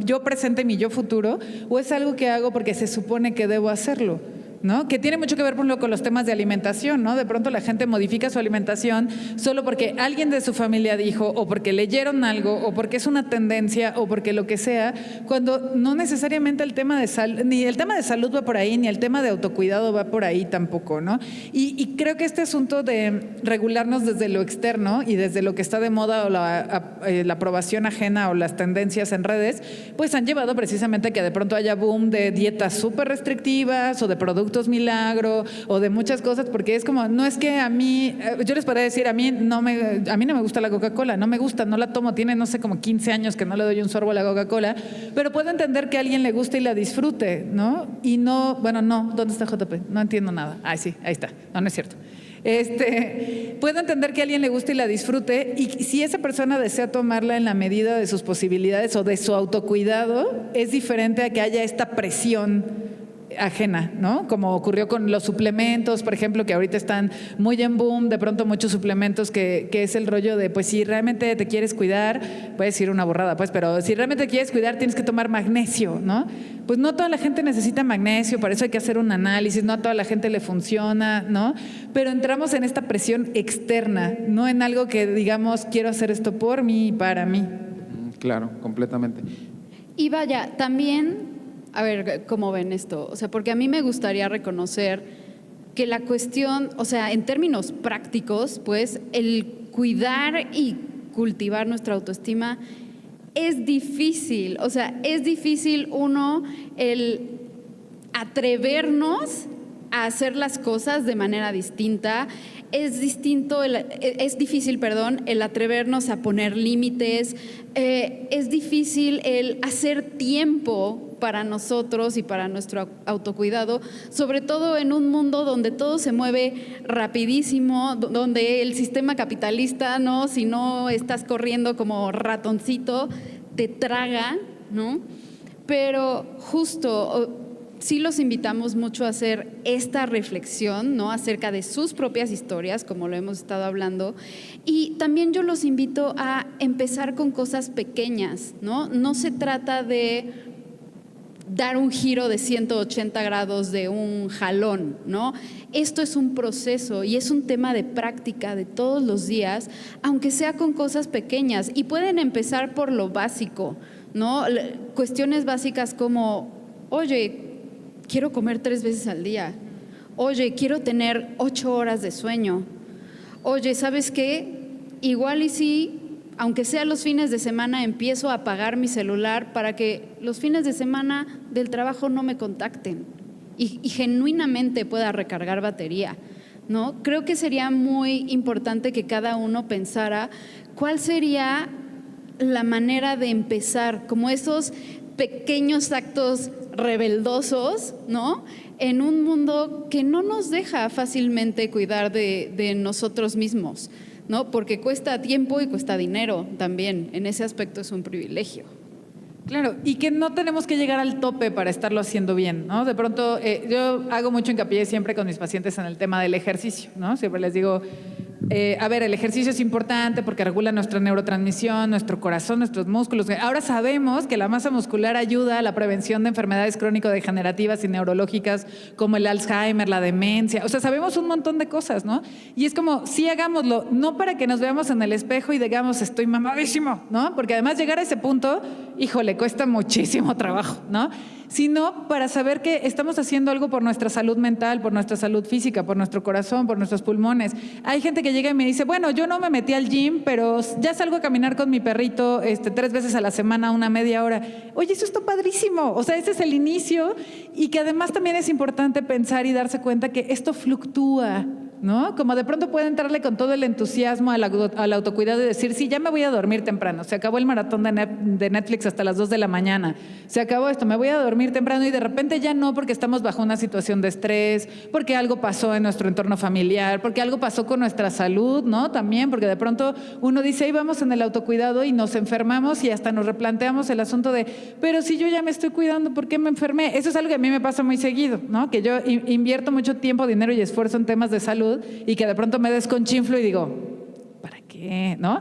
yo presente, mi yo futuro, o es algo que hago porque se supone que debo hacerlo, ¿no? Que tiene mucho que ver, por ejemplo, con los temas de alimentación, ¿no? De pronto la gente modifica su alimentación solo porque alguien de su familia dijo, o porque leyeron algo, o porque es una tendencia, o porque lo que sea, cuando no necesariamente el tema de ni el tema de salud va por ahí, ni el tema de autocuidado va por ahí tampoco, ¿no? Y creo que este asunto de regularnos desde lo externo y desde lo que está de moda o la aprobación ajena o las tendencias en redes, pues han llevado precisamente a que de pronto haya boom de dietas súper restrictivas o de productos milagro o de muchas cosas, porque es como, no es que a mí, yo les podría decir, a mí no me gusta la Coca-Cola, no me gusta, no la tomo, tiene no sé como 15 años que no le doy un sorbo a la Coca-Cola, pero puedo entender que a alguien le guste y la disfrute, ¿no? Y no, bueno, no, ¿dónde está JP? No entiendo nada. Ay, sí, ahí está. No es cierto. Puedo entender que a alguien le guste y la disfrute, y si esa persona desea tomarla en la medida de sus posibilidades o de su autocuidado, es diferente a que haya esta presión ajena, ¿no? Como ocurrió con los suplementos, por ejemplo, que ahorita están muy en boom, de pronto muchos suplementos que es el rollo de, pues si realmente te quieres cuidar, puedes ir una borrada, pues, pero si realmente te quieres cuidar tienes que tomar magnesio, ¿no? Pues no toda la gente necesita magnesio, para eso hay que hacer un análisis, no a toda la gente le funciona, ¿no? Pero entramos en esta presión externa, no en algo que digamos, quiero hacer esto por mí y para mí. Claro, completamente. Y vaya, también, a ver, ¿cómo ven esto? O sea, porque a mí me gustaría reconocer que la cuestión, o sea, en términos prácticos, pues, el cuidar y cultivar nuestra autoestima es difícil. O sea, es difícil el atrevernos a hacer las cosas de manera distinta. Es difícil, el atrevernos a poner límites. Es difícil el hacer tiempo para nosotros y para nuestro autocuidado, sobre todo en un mundo donde todo se mueve rapidísimo, donde el sistema capitalista, ¿no? Si no estás corriendo como ratoncito, te traga, ¿no? Pero justo sí los invitamos mucho a hacer esta reflexión, ¿no? Acerca de sus propias historias, como lo hemos estado hablando. Y también yo los invito a empezar con cosas pequeñas, ¿no? No se trata de dar un giro de 180 grados de un jalón, ¿no? Esto es un proceso y es un tema de práctica de todos los días, aunque sea con cosas pequeñas. Y pueden empezar por lo básico, ¿no? Cuestiones básicas como, oye, quiero comer 3 veces al día. Oye, quiero tener 8 horas de sueño. Oye, ¿sabes qué? Igual y sí, aunque sea los fines de semana, empiezo a apagar mi celular para que los fines de semana del trabajo no me contacten y genuinamente pueda recargar batería, ¿no? Creo que sería muy importante que cada uno pensara cuál sería la manera de empezar, como esos pequeños actos rebeldosos, ¿no? En un mundo que no nos deja fácilmente cuidar de nosotros mismos, ¿no? Porque cuesta tiempo y cuesta dinero también. En ese aspecto es un privilegio. Claro, y que no tenemos que llegar al tope para estarlo haciendo bien, ¿no? De pronto, yo hago mucho hincapié siempre con mis pacientes en el tema del ejercicio, ¿no? Siempre les digo, a ver, el ejercicio es importante porque regula nuestra neurotransmisión, nuestro corazón, nuestros músculos. Ahora sabemos que la masa muscular ayuda a la prevención de enfermedades crónico-degenerativas y neurológicas como el Alzheimer, la demencia. O sea, sabemos un montón de cosas, ¿no? Y es como, sí, hagámoslo, no para que nos veamos en el espejo y digamos, estoy mamadísimo, ¿no? Porque además llegar a ese punto, híjole, cuesta muchísimo trabajo, ¿no? Sino para saber que estamos haciendo algo por nuestra salud mental, por nuestra salud física, por nuestro corazón, por nuestros pulmones. Hay gente que llega y me dice, bueno, yo no me metí al gym, pero ya salgo a caminar con mi perrito 3 veces a la semana, una media hora. Oye, eso está padrísimo. O sea, ese es el inicio y que además también es importante pensar y darse cuenta que esto fluctúa, ¿no? Como de pronto puede entrarle con todo el entusiasmo al autocuidado y decir, sí, ya me voy a dormir temprano, se acabó el maratón de Netflix hasta las 2 de la mañana, se acabó esto, me voy a dormir temprano y de repente ya no porque estamos bajo una situación de estrés, porque algo pasó en nuestro entorno familiar, porque algo pasó con nuestra salud, ¿no? También, porque de pronto uno dice, ahí vamos en el autocuidado y nos enfermamos y hasta nos replanteamos el asunto de, pero si yo ya me estoy cuidando, ¿por qué me enfermé? Eso es algo que a mí me pasa muy seguido, ¿no? Que yo invierto mucho tiempo, dinero y esfuerzo en temas de salud y que de pronto me desconchinflo y digo, ¿para qué? ¿No?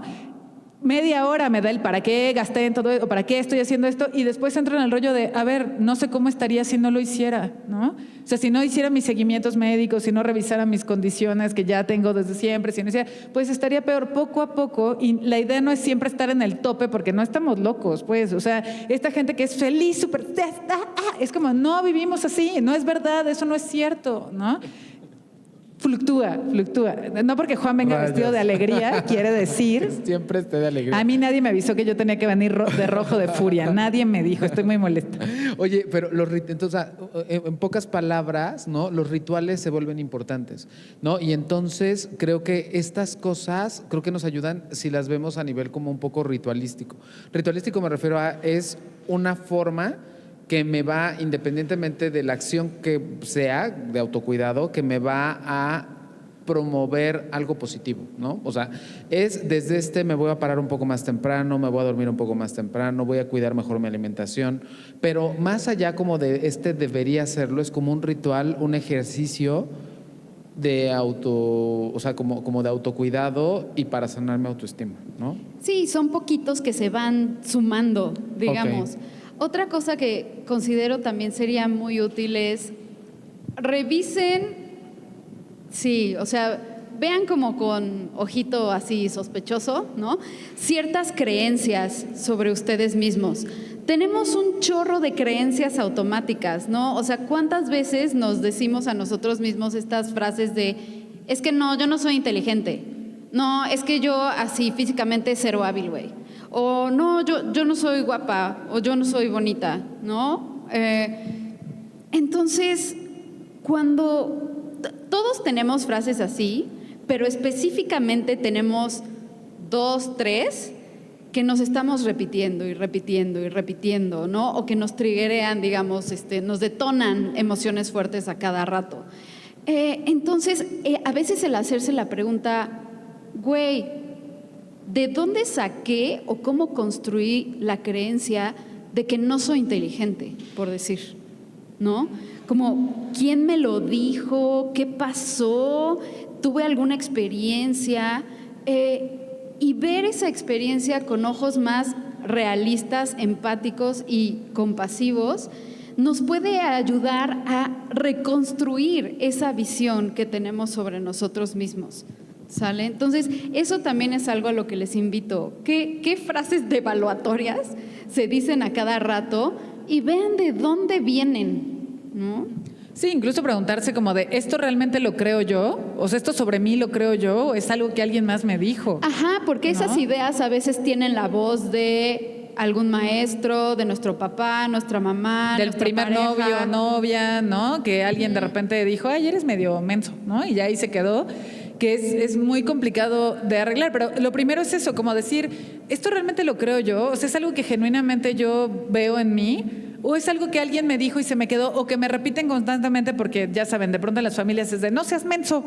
Media hora me da el para qué gasté en todo esto, para qué estoy haciendo esto y después entro en el rollo de, a ver, no sé cómo estaría si no lo hiciera, ¿no? O sea, si no hiciera mis seguimientos médicos, si no revisara mis condiciones que ya tengo desde siempre, si no hiciera, pues estaría peor poco a poco y la idea no es siempre estar en el tope porque no estamos locos, pues, o sea, esta gente que es feliz, súper, es como, no vivimos así, no es verdad, eso no es cierto, ¿no? Fluctúa. No porque Juan venga vestido de alegría, quiere decir... Siempre esté de alegría. A mí nadie me avisó que yo tenía que venir de rojo de furia. Nadie me dijo, estoy muy molesta. Oye, pero entonces, en pocas palabras, ¿no? Los rituales se vuelven importantes, ¿no? Y entonces creo que estas cosas, creo que nos ayudan si las vemos a nivel como un poco ritualístico. Ritualístico me refiero a, es una forma que me va, independientemente de la acción que sea de autocuidado, que me va a promover algo positivo, ¿no? O sea, es desde me voy a parar un poco más temprano, me voy a dormir un poco más temprano, voy a cuidar mejor mi alimentación, pero más allá como de debería hacerlo, es como un ritual, un ejercicio de o sea, como de autocuidado y para sanar mi autoestima, ¿no? Sí, son poquitos que se van sumando, digamos. Ok. Otra cosa que considero también sería muy útil es revisen, sí, o sea, vean como con ojito así sospechoso, ¿no? Ciertas creencias sobre ustedes mismos. Tenemos un chorro de creencias automáticas, ¿no? O sea, ¿cuántas veces nos decimos a nosotros mismos estas frases de, es que no, yo no soy inteligente, no, es que yo así físicamente cero hábil, güey, o no, yo no soy guapa, o yo no soy bonita, ¿no? Entonces, cuando todos tenemos frases así, pero específicamente tenemos 2, 3 que nos estamos repitiendo y repitiendo y repitiendo, ¿no? O que nos triggerean, digamos, nos detonan emociones fuertes a cada rato. Entonces, a veces el hacerse la pregunta, güey, ¿de dónde saqué o cómo construí la creencia de que no soy inteligente, por decir, ¿no? Como, ¿quién me lo dijo? ¿Qué pasó? ¿Tuve alguna experiencia? Y ver esa experiencia con ojos más realistas, empáticos y compasivos nos puede ayudar a reconstruir esa visión que tenemos sobre nosotros mismos, ¿sale? Entonces, eso también es algo a lo que les invito. ¿Qué frases devaluatorias se dicen a cada rato? Y vean de dónde vienen, ¿no? Sí, incluso preguntarse como de, ¿esto realmente lo creo yo? O sea, ¿esto sobre mí lo creo yo? ¿O es algo que alguien más me dijo? Ajá, porque esas ideas a veces tienen la voz de algún maestro, de nuestro papá, nuestra mamá, Del nuestra primer pareja. novio o novia, ¿no? Que alguien de repente dijo, ay, eres medio menso, ¿no? Y ya ahí se quedó, que es muy complicado de arreglar. Pero lo primero es eso, como decir, ¿esto realmente lo creo yo? O sea, ¿es algo que genuinamente yo veo en mí? ¿O es algo que alguien me dijo y se me quedó? O que me repiten constantemente porque, ya saben, de pronto en las familias es de, no seas menso,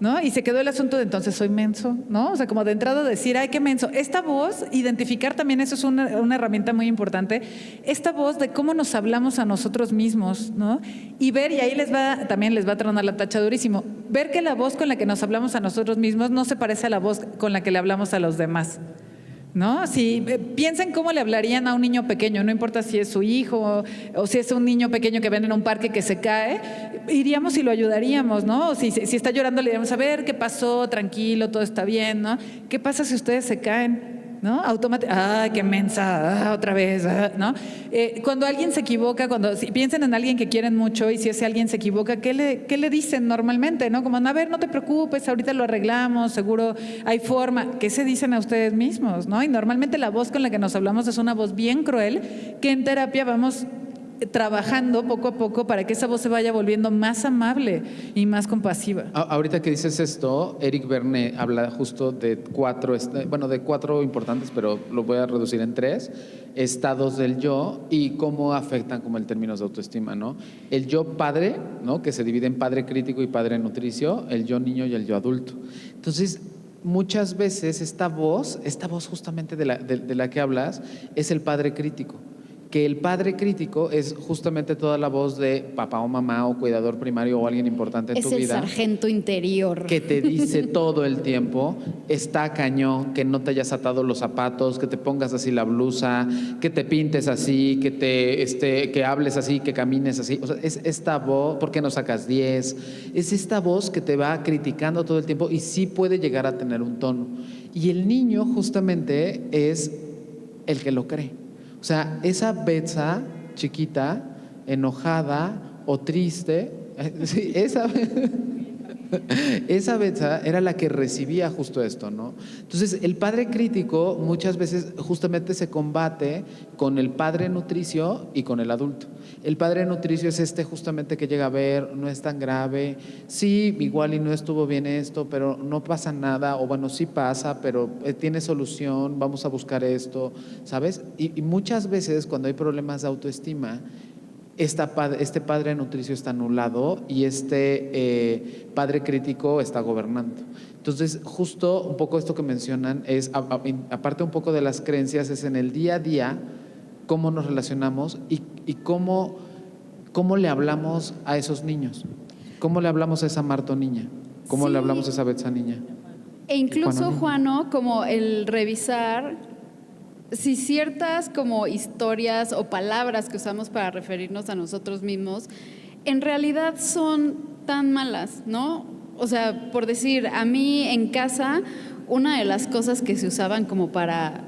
¿no? Y se quedó el asunto de entonces soy menso, ¿no? O sea, como de entrada decir, ay, qué menso. Esta voz, identificar también, eso es una herramienta muy importante, esta voz de cómo nos hablamos a nosotros mismos, ¿no? Y ver, y ahí también les va a tronar la tacha durísimo, ver que la voz con la que nos hablamos a nosotros mismos no se parece a la voz con la que le hablamos a los demás, ¿no? Si piensen cómo le hablarían a un niño pequeño, no importa si es su hijo o si es un niño pequeño que ven en un parque que se cae, iríamos y lo ayudaríamos, ¿no? O si está llorando le diríamos, a ver, ¿qué pasó? Tranquilo, todo está bien, ¿no? ¿Qué pasa si ustedes se caen? ¿No? ¡Ay, qué mensa! Otra vez, ¿no? Cuando alguien se equivoca, si piensen en alguien que quieren mucho y si ese alguien se equivoca, ¿qué le dicen normalmente? ¿No? Como, a ver, no te preocupes, ahorita lo arreglamos, seguro hay forma. ¿Qué se dicen a ustedes mismos? ¿No? Y normalmente la voz con la que nos hablamos es una voz bien cruel que en terapia vamos trabajando poco a poco para que esa voz se vaya volviendo más amable y más compasiva. Ahorita que dices esto, Eric Berne habla justo de cuatro importantes, pero lo voy a reducir en 3 estados del yo y cómo afectan como en términos de autoestima, ¿no? El yo padre, ¿no? Que se divide en padre crítico y padre nutricio, el yo niño y el yo adulto. Entonces, muchas veces esta voz justamente de la que hablas es el padre crítico. Que el padre crítico es justamente toda la voz de papá o mamá o cuidador primario o alguien importante en tu vida. Es el sargento interior. Que te dice todo el tiempo, está cañón, que no te hayas atado los zapatos, que te pongas así la blusa, que te pintes así, que hables así, que camines así. O sea, es esta voz, ¿por qué no sacas 10? Es esta voz que te va criticando todo el tiempo y sí puede llegar a tener un tono. Y el niño justamente es el que lo cree. O sea, esa Betsa chiquita, enojada o triste, sí, esa Betsa era la que recibía justo esto, ¿no? Entonces, el padre crítico muchas veces justamente se combate con el padre nutricio y con el adulto. El padre nutricio es justamente que llega a ver, no es tan grave, sí, igual y no estuvo bien esto, pero no pasa nada, o bueno, sí pasa, pero tiene solución, vamos a buscar esto, ¿sabes? Y muchas veces cuando hay problemas de autoestima, este padre nutricio está anulado y este padre crítico está gobernando. Entonces, justo un poco esto que mencionan es, aparte un poco de las creencias, es en el día a día cómo nos relacionamos y cómo le hablamos a esos niños, cómo le hablamos a esa Marta niña, cómo le hablamos a esa Betsa niña. E incluso, Juano, como el revisar si ciertas como historias o palabras que usamos para referirnos a nosotros mismos en realidad son tan malas, ¿no? O sea, por decir, a mí en casa, una de las cosas que se usaban como para,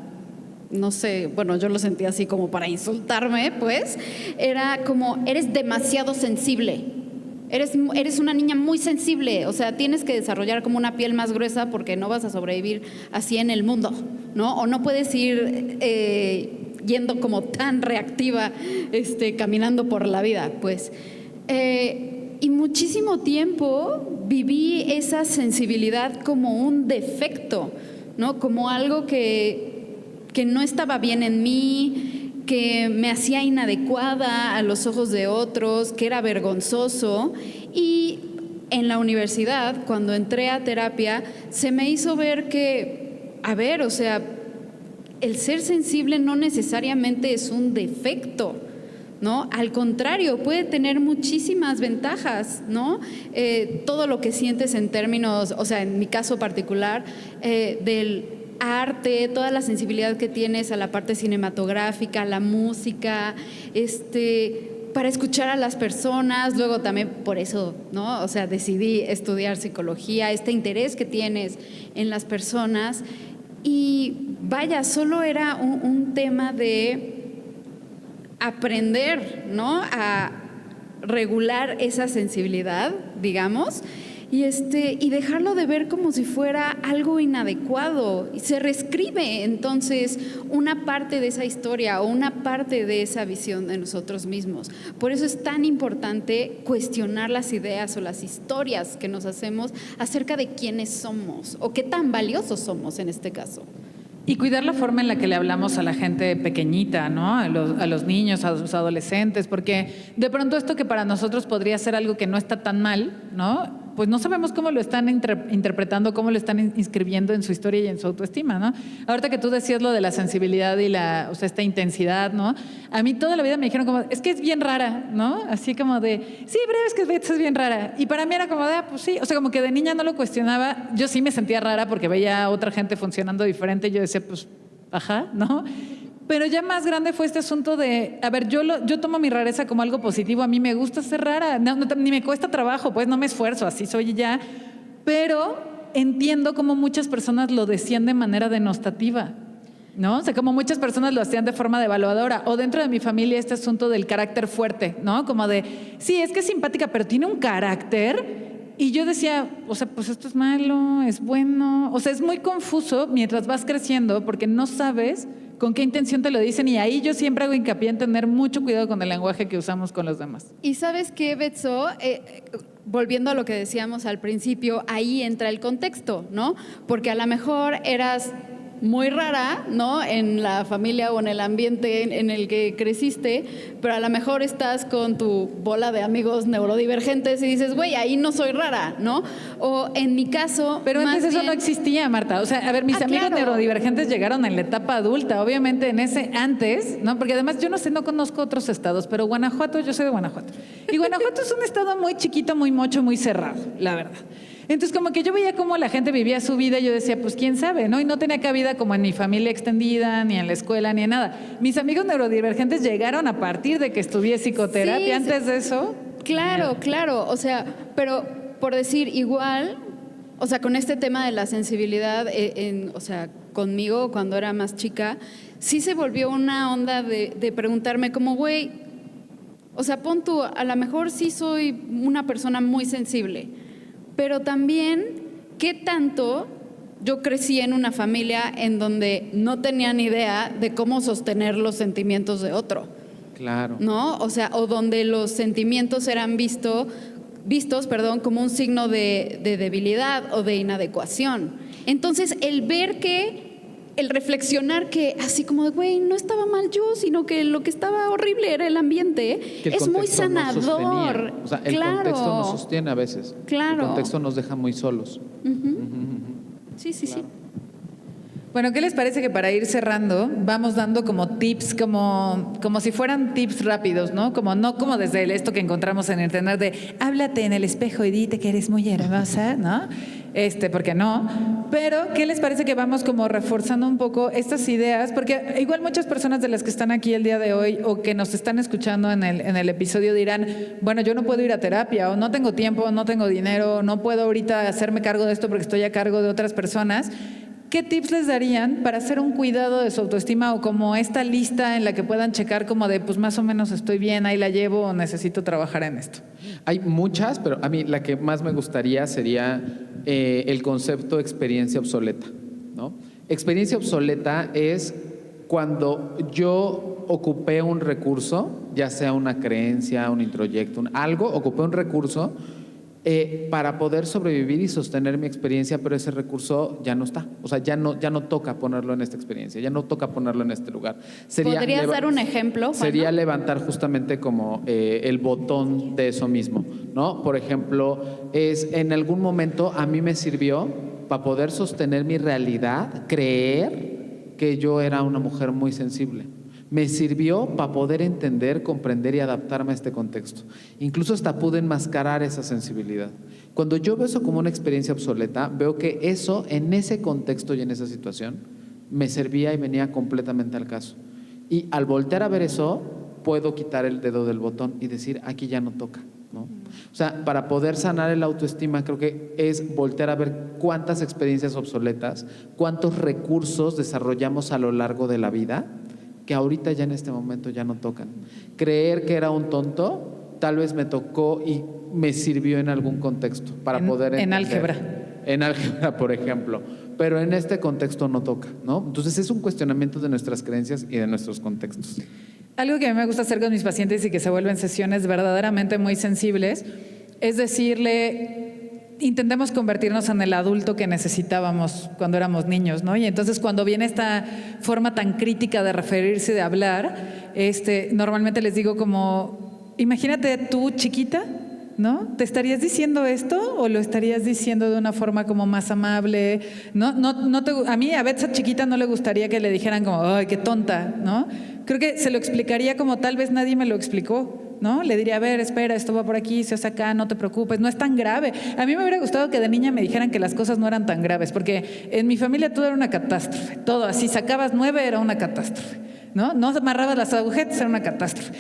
no sé, bueno, yo lo sentía así como para insultarme, pues, era como, eres demasiado sensible. Eres una niña muy sensible, o sea, tienes que desarrollar como una piel más gruesa porque no vas a sobrevivir así en el mundo, ¿no? O no puedes ir yendo como tan reactiva, caminando por la vida, pues. Y muchísimo tiempo viví esa sensibilidad como un defecto, ¿no? Como algo que no estaba bien en mí, que me hacía inadecuada a los ojos de otros, que era vergonzoso. Y en la universidad, cuando entré a terapia, se me hizo ver que, o sea, el ser sensible no necesariamente es un defecto, ¿no? Al contrario, puede tener muchísimas ventajas, ¿no? Todo lo que sientes en términos, o sea, en mi caso particular, del arte, toda la sensibilidad que tienes a la parte cinematográfica, la música, para escuchar a las personas. Luego también por eso, ¿no? O sea, decidí estudiar psicología, este interés que tienes en las personas. Y vaya, solo era un tema de aprender, ¿no? A regular esa sensibilidad, digamos, y dejarlo de ver como si fuera algo inadecuado. Y se reescribe entonces una parte de esa historia o una parte de esa visión de nosotros mismos. Por eso es tan importante cuestionar las ideas o las historias que nos hacemos acerca de quiénes somos o qué tan valiosos somos en este caso. Y cuidar la forma en la que le hablamos a la gente pequeñita, ¿no? A los niños, a los adolescentes, porque de pronto esto que para nosotros podría ser algo que no está tan mal, ¿no? Pues no sabemos cómo lo están interpretando, cómo lo están inscribiendo en su historia y en su autoestima, ¿no? Ahorita que tú decías lo de la sensibilidad y esta intensidad, ¿no? A mí toda la vida me dijeron como, es que es bien rara, ¿no? Así como de, sí, pero es que es bien rara. Y para mí era como de, pues sí, o sea, como que de niña no lo cuestionaba. Yo sí me sentía rara porque veía a otra gente funcionando diferente y yo decía, pues, ajá, ¿no? Pero ya más grande fue este asunto de, yo tomo mi rareza como algo positivo. A mí me gusta ser rara, ni me cuesta trabajo, pues no me esfuerzo, así soy ya. Pero entiendo cómo muchas personas lo decían de manera denostativa, ¿no? O sea, como muchas personas lo hacían de forma devaluadora. O dentro de mi familia este asunto del carácter fuerte, ¿no? Como de, sí, es que es simpática, pero tiene un carácter. Y yo decía, o sea, pues esto es malo, es bueno. O sea, es muy confuso mientras vas creciendo porque no sabes con qué intención te lo dicen, y ahí yo siempre hago hincapié en tener mucho cuidado con el lenguaje que usamos con los demás. Y ¿sabes qué, Betso? Volviendo a lo que decíamos al principio, ahí entra el contexto, ¿no? Porque a lo mejor eras muy rara, ¿no? En la familia o en el ambiente en el que creciste, pero a lo mejor estás con tu bola de amigos neurodivergentes y dices, güey, ahí no soy rara, ¿no? O en mi caso... Pero antes eso no existía, Marta. O sea, a ver, mis amigos neurodivergentes llegaron en la etapa adulta, obviamente en ese antes, ¿no? Porque además yo no conozco otros estados, pero Guanajuato, yo soy de Guanajuato. Y Guanajuato es un estado muy chiquito, muy mocho, muy cerrado, la verdad. Entonces, como que yo veía cómo la gente vivía su vida y yo decía, pues quién sabe, ¿no? Y no tenía cabida como en mi familia extendida, ni en la escuela, ni en nada. Mis amigos neurodivergentes llegaron a partir de que estudié psicoterapia. Sí, antes de eso... Claro. O sea, pero por decir igual, o sea, con este tema de la sensibilidad, o sea, conmigo cuando era más chica, sí se volvió una onda de preguntarme como, güey, o sea, pon tú, a lo mejor sí soy una persona muy sensible, pero también, ¿qué tanto yo crecí en una familia en donde no tenía ni idea de cómo sostener los sentimientos de otro? Claro. ¿No? O sea, o donde los sentimientos eran vistos, como un signo de debilidad o de inadecuación. Entonces, el ver que el reflexionar que así como de, güey, no estaba mal yo, sino que lo que estaba horrible era el ambiente, Que el es muy contexto nos sanador. sostenía. O sea, el Claro. contexto nos sostiene a veces. Claro. El contexto nos deja muy solos. Sí, sí, sí. Bueno, ¿qué les parece que para ir cerrando vamos dando como tips, como si fueran tips rápidos, ¿no? No como desde esto que encontramos en internet de háblate en el espejo y dite que eres muy hermosa, ¿no? Porque no. Pero, ¿qué les parece que vamos como reforzando un poco estas ideas? Porque igual muchas personas de las que están aquí el día de hoy o que nos están escuchando en el episodio dirán, bueno, yo no puedo ir a terapia o no tengo tiempo, no tengo dinero, no puedo ahorita hacerme cargo de esto porque estoy a cargo de otras personas. ¿Qué tips les darían para hacer un cuidado de su autoestima o como esta lista en la que puedan checar como de, pues más o menos estoy bien, ahí la llevo o necesito trabajar en esto? Hay muchas, pero a mí la que más me gustaría sería el concepto de experiencia obsoleta, ¿no? Experiencia obsoleta es cuando yo ocupé un recurso, ya sea una creencia, un introyecto, algo, ocupé un recurso para poder sobrevivir y sostener mi experiencia, pero ese recurso ya no está. O sea, ya no toca ponerlo en esta experiencia, ya no toca ponerlo en este lugar. ¿Podrías dar un ejemplo, Juan? Sería levantar justamente como el botón de eso mismo, ¿no? Por ejemplo, en algún momento a mí me sirvió para poder sostener mi realidad, creer que yo era una mujer muy sensible. Me sirvió para poder entender, comprender y adaptarme a este contexto. Incluso hasta pude enmascarar esa sensibilidad. Cuando yo veo eso como una experiencia obsoleta, veo que eso en ese contexto y en esa situación me servía y venía completamente al caso. Y al voltear a ver eso, puedo quitar el dedo del botón y decir, aquí ya no toca, ¿no? O sea, para poder sanar el autoestima, creo que es voltear a ver cuántas experiencias obsoletas, cuántos recursos desarrollamos a lo largo de la vida que ahorita ya en este momento ya no tocan. Creer que era un tonto, tal vez me tocó y me sirvió en algún contexto para poder entender. En álgebra. En álgebra, por ejemplo. Pero en este contexto no toca, ¿no? Entonces es un cuestionamiento de nuestras creencias y de nuestros contextos. Algo que a mí me gusta hacer con mis pacientes y que se vuelven sesiones verdaderamente muy sensibles es decirle, intentemos convertirnos en el adulto que necesitábamos cuando éramos niños, ¿no? Y entonces cuando viene esta forma tan crítica de referirse, de hablar, normalmente les digo como, imagínate tú chiquita, ¿no? ¿Te estarías diciendo esto o lo estarías diciendo de una forma como más amable? A mí a Betsa chiquita no le gustaría que le dijeran como, ay, qué tonta, ¿no? Creo que se lo explicaría como tal vez nadie me lo explicó, ¿no? Le diría, a ver, espera, esto va por aquí, se hace acá, no te preocupes, no es tan grave. A mí me hubiera gustado que de niña me dijeran que las cosas no eran tan graves, porque en mi familia todo era una catástrofe, todo, así sacabas 9 era una catástrofe, ¿no? No amarrabas las agujetas, era una catástrofe.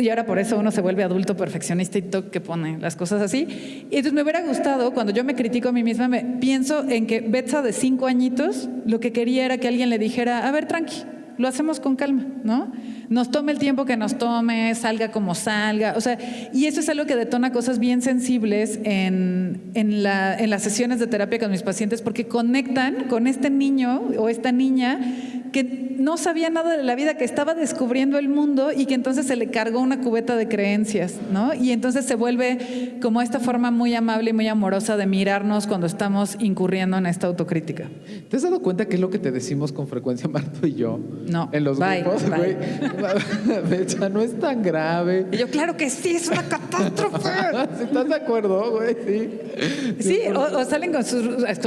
Y ahora por eso uno se vuelve adulto perfeccionista y todo que pone las cosas así. Y entonces me hubiera gustado, cuando yo me critico a mí misma, pienso en que Betsa de 5 añitos, lo que quería era que alguien le dijera, a ver, tranqui, lo hacemos con calma, ¿no? Nos tome el tiempo que nos tome, salga como salga, o sea, y eso es algo que detona cosas bien sensibles en las sesiones de terapia con mis pacientes, porque conectan con este niño o esta niña que no sabía nada de la vida, que estaba descubriendo el mundo y que entonces se le cargó una cubeta de creencias, ¿no? Y entonces se vuelve como esta forma muy amable y muy amorosa de mirarnos cuando estamos incurriendo en esta autocrítica. ¿Te has dado cuenta que es lo que te decimos con frecuencia Marto y yo? No. En los grupos, güey. Betsa, no es tan grave. Y yo, claro que sí, es una catástrofe. ¿Estás de acuerdo, güey? Sí. Sí, o salen con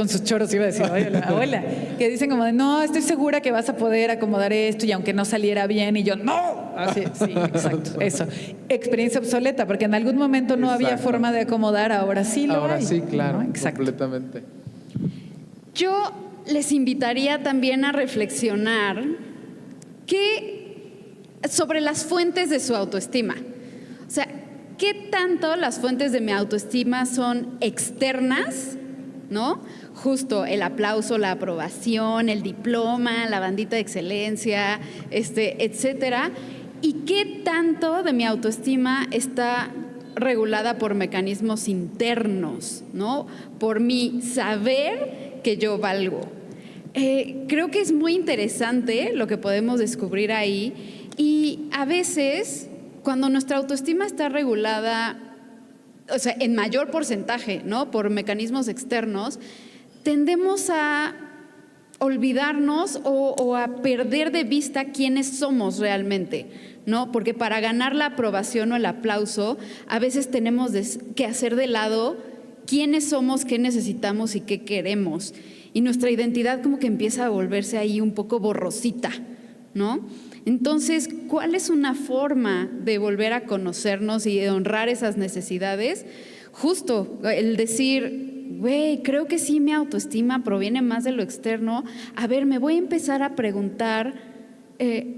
sus choros, iba a decir, oye, la abuela, que dicen como de, no, estoy segura que vas a poder acomodar esto y aunque no saliera bien, y yo, no. Así, sí, exacto, eso. Experiencia obsoleta, porque en algún momento no había forma de acomodar, ahora sí lo hay. Ahora sí, claro, ¿no? Exacto. completamente. Yo les invitaría también a reflexionar sobre las fuentes de su autoestima. O sea, ¿qué tanto las fuentes de mi autoestima son externas, ¿no? Justo el aplauso, la aprobación, el diploma, la bandita de excelencia, etcétera. ¿Y qué tanto de mi autoestima está regulada por mecanismos internos, ¿no? Por mi saber que yo valgo. Creo que es muy interesante lo que podemos descubrir ahí. Y a veces, cuando nuestra autoestima está regulada, o sea, en mayor porcentaje, ¿no? Por mecanismos externos, tendemos a olvidarnos o a perder de vista quiénes somos realmente, ¿no? Porque para ganar la aprobación o el aplauso, a veces tenemos que hacer de lado quiénes somos, qué necesitamos y qué queremos. Y nuestra identidad como que empieza a volverse ahí un poco borrosita, ¿no? Entonces, ¿cuál es una forma de volver a conocernos y de honrar esas necesidades? Justo el decir, güey, creo que sí mi autoestima proviene más de lo externo. A ver, me voy a empezar a preguntar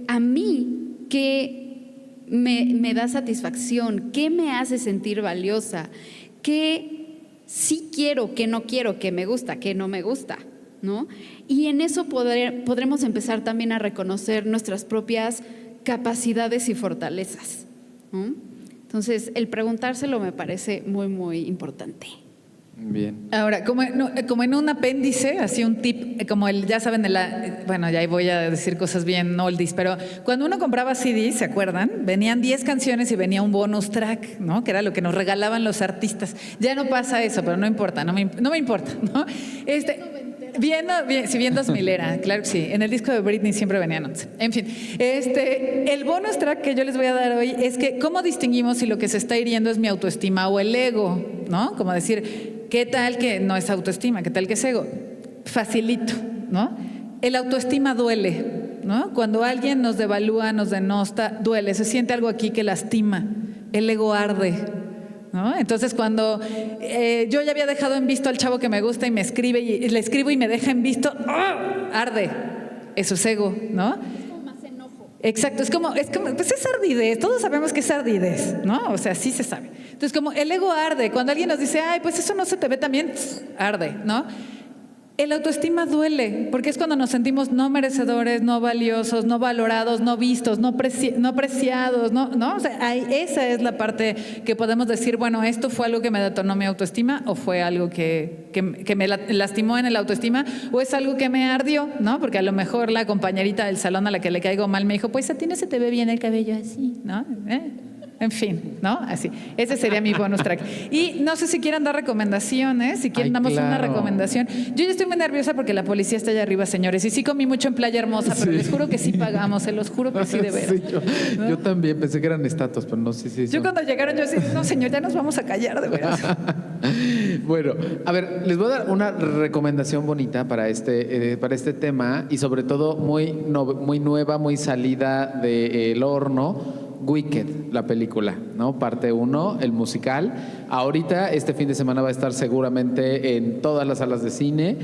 a mí qué me da satisfacción, qué me hace sentir valiosa, qué sí quiero, qué no quiero, qué me gusta, qué no me gusta, ¿no? Y en eso podremos empezar también a reconocer nuestras propias capacidades y fortalezas, ¿no? Entonces, el preguntárselo me parece muy, muy importante. Bien. Ahora, como en un apéndice, así un tip, como ya saben, bueno, ya voy a decir cosas bien oldies, pero cuando uno compraba CDs, ¿se acuerdan? Venían 10 canciones y venía un bonus track, ¿no? Que era lo que nos regalaban los artistas. Ya no pasa eso, pero no importa, no me importa, ¿no? Bien, si bien 2000 era, claro que sí. En el disco de Britney siempre venían 11. En fin, el bonus track que yo les voy a dar hoy es que cómo distinguimos si lo que se está hiriendo es mi autoestima o el ego, ¿no? Como decir, ¿qué tal que no es autoestima? ¿Qué tal que es ego? Facilito, ¿no? El autoestima duele, ¿no? Cuando alguien nos devalúa, nos denosta, duele. Se siente algo aquí que lastima. El ego arde, ¿no? Entonces, cuando yo ya había dejado en visto al chavo que me gusta y me escribe y le escribo y me deja en visto, ¡oh! Arde. Eso es ego, ¿no? Es como más enojo. Exacto, pues es ardidez, todos sabemos que es ardidez, ¿no? O sea, sí se sabe. Entonces, como el ego arde, cuando alguien nos dice, ay, pues eso no se te ve tan bien, arde, ¿no? El autoestima duele, porque es cuando nos sentimos no merecedores, no valiosos, no valorados, no vistos, no preciados, ¿no? O sea, esa es la parte que podemos decir, bueno, esto fue algo que me detonó mi autoestima o fue algo que me lastimó en el autoestima o es algo que me ardió, ¿no? Porque a lo mejor la compañerita del salón a la que le caigo mal me dijo, pues a ti no se te ve bien el cabello así, ¿no? En fin, ¿no? Así. Ese sería mi bonus track. Y no sé si quieren dar recomendaciones, si quieren damos una recomendación. Yo ya estoy muy nerviosa porque la policía está allá arriba, señores. Y sí comí mucho en Playa Hermosa, pero les juro que sí pagamos, se los juro que sí, de veras. Sí, ¿no? yo también pensé que eran estatuas, pero no sé si Yo cuando llegaron, yo decía, no, señor, ya nos vamos a callar, de veras. Bueno, a ver, les voy a dar una recomendación bonita para este tema y sobre todo muy nueva, muy salida del horno. Wicked, la película, ¿no? Parte 1, el musical. Ahorita, este fin de semana va a estar seguramente en todas las salas de cine.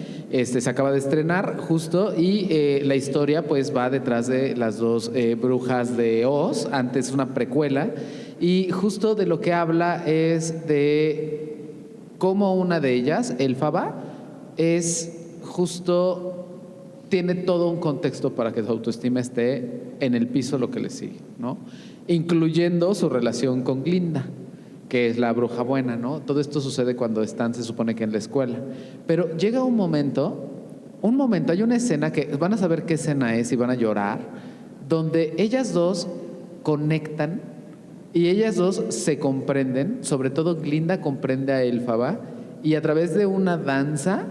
Se acaba de estrenar justo y la historia pues va detrás de las dos brujas de Oz. Antes una precuela y justo de lo que habla es de cómo una de ellas, Elphaba, tiene todo un contexto para que su autoestima esté en el piso lo que le sigue, ¿no? Incluyendo su relación con Glinda, que es la bruja buena, ¿no? Todo esto sucede cuando están, se supone que en la escuela. Pero llega un momento, hay una escena que van a saber qué escena es y van a llorar, donde ellas dos conectan y ellas dos se comprenden, sobre todo Glinda comprende a Elphaba y a través de una danza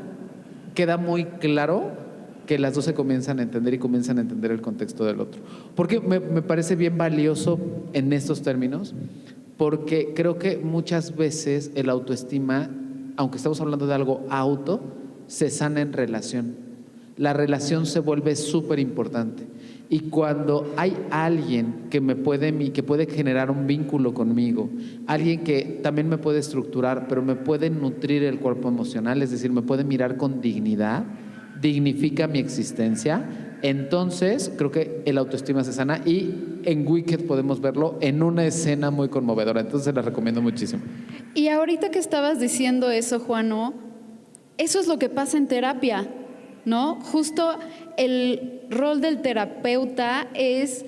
queda muy claro que las dos se comienzan a entender y comienzan a entender el contexto del otro. Porque me parece bien valioso en estos términos, porque creo que muchas veces el autoestima, aunque estamos hablando de algo auto, se sana en relación. La relación se vuelve súper importante. Y cuando hay alguien que puede generar un vínculo conmigo, alguien que también me puede estructurar, pero me puede nutrir el cuerpo emocional, es decir, me puede mirar con dignidad, dignifica mi existencia, entonces creo que el autoestima se sana y en Wicked podemos verlo en una escena muy conmovedora, entonces la recomiendo muchísimo. Y ahorita que estabas diciendo eso, Juano, eso es lo que pasa en terapia, ¿no? Justo el rol del terapeuta es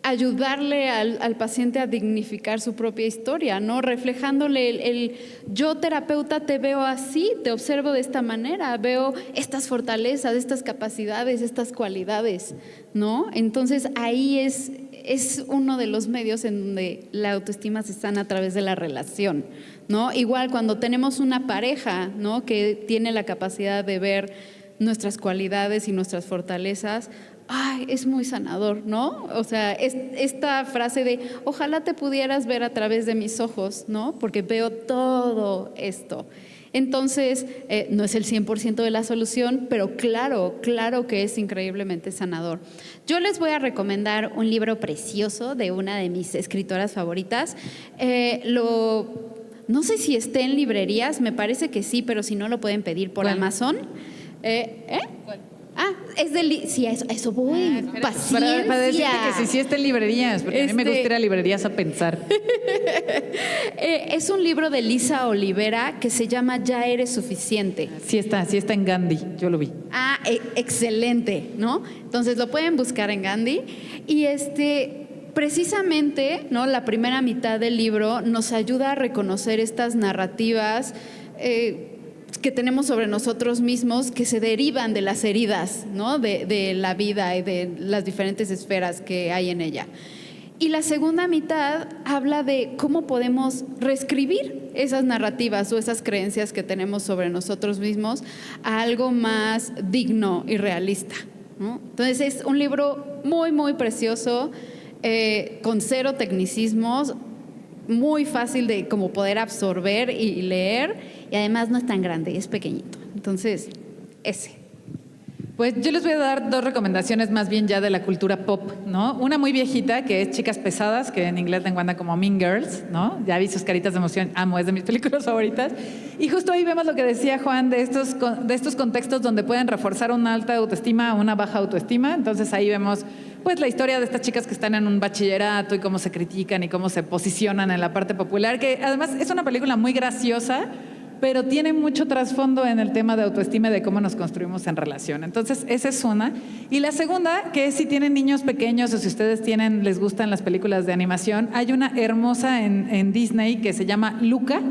ayudarle al paciente a dignificar su propia historia, ¿no? Reflejándole el yo terapeuta te veo así, te observo de esta manera, veo estas fortalezas, estas capacidades, estas cualidades, ¿no? Entonces ahí es uno de los medios en donde la autoestima se sana a través de la relación, ¿no? Igual cuando tenemos una pareja, ¿no? Que tiene la capacidad de ver nuestras cualidades y nuestras fortalezas, ay, es muy sanador, ¿no? O sea, esta frase de ojalá te pudieras ver a través de mis ojos, ¿no? Porque veo todo esto. Entonces, no es el 100% de la solución, pero claro que es increíblemente sanador. Yo les voy a recomendar un libro precioso de una de mis escritoras favoritas. No sé si esté en librerías, me parece que sí, pero si no lo pueden pedir por Amazon. ¿Cuál? Es sí, a eso voy. Paciencia. Para decirte que sí está en librerías, porque a mí me gusta ir a librerías a pensar. Es un libro de Lisa Olivera que se llama Ya eres suficiente. Sí está en Gandhi, yo lo vi. Excelente, ¿no? Entonces lo pueden buscar en Gandhi. Y precisamente, ¿no? La primera mitad del libro nos ayuda a reconocer estas narrativas que tenemos sobre nosotros mismos que se derivan de las heridas, ¿no? de la vida y de las diferentes esferas que hay en ella. Y la segunda mitad habla de cómo podemos reescribir esas narrativas o esas creencias que tenemos sobre nosotros mismos a algo más digno y realista, ¿no? Entonces es un libro muy, muy precioso, con cero tecnicismos, muy fácil de como poder absorber y leer, y además no es tan grande, es pequeñito. Entonces, ese. Pues yo les voy a dar 2 recomendaciones más bien ya de la cultura pop, ¿no? Una muy viejita, que es Chicas Pesadas, que en inglés le encuentran como Mean Girls, ¿no? Ya vi sus caritas de emoción, amo, es de mis películas favoritas. Y justo ahí vemos lo que decía Juan de estos contextos donde pueden reforzar una alta autoestima o una baja autoestima. Entonces ahí vemos pues la historia de estas chicas que están en un bachillerato y cómo se critican y cómo se posicionan en la parte popular, que además es una película muy graciosa, pero tiene mucho trasfondo en el tema de autoestima y de cómo nos construimos en relación. Entonces, esa es una. Y la segunda, que si tienen niños pequeños o si ustedes les gustan las películas de animación, hay una hermosa en Disney que se llama Luca,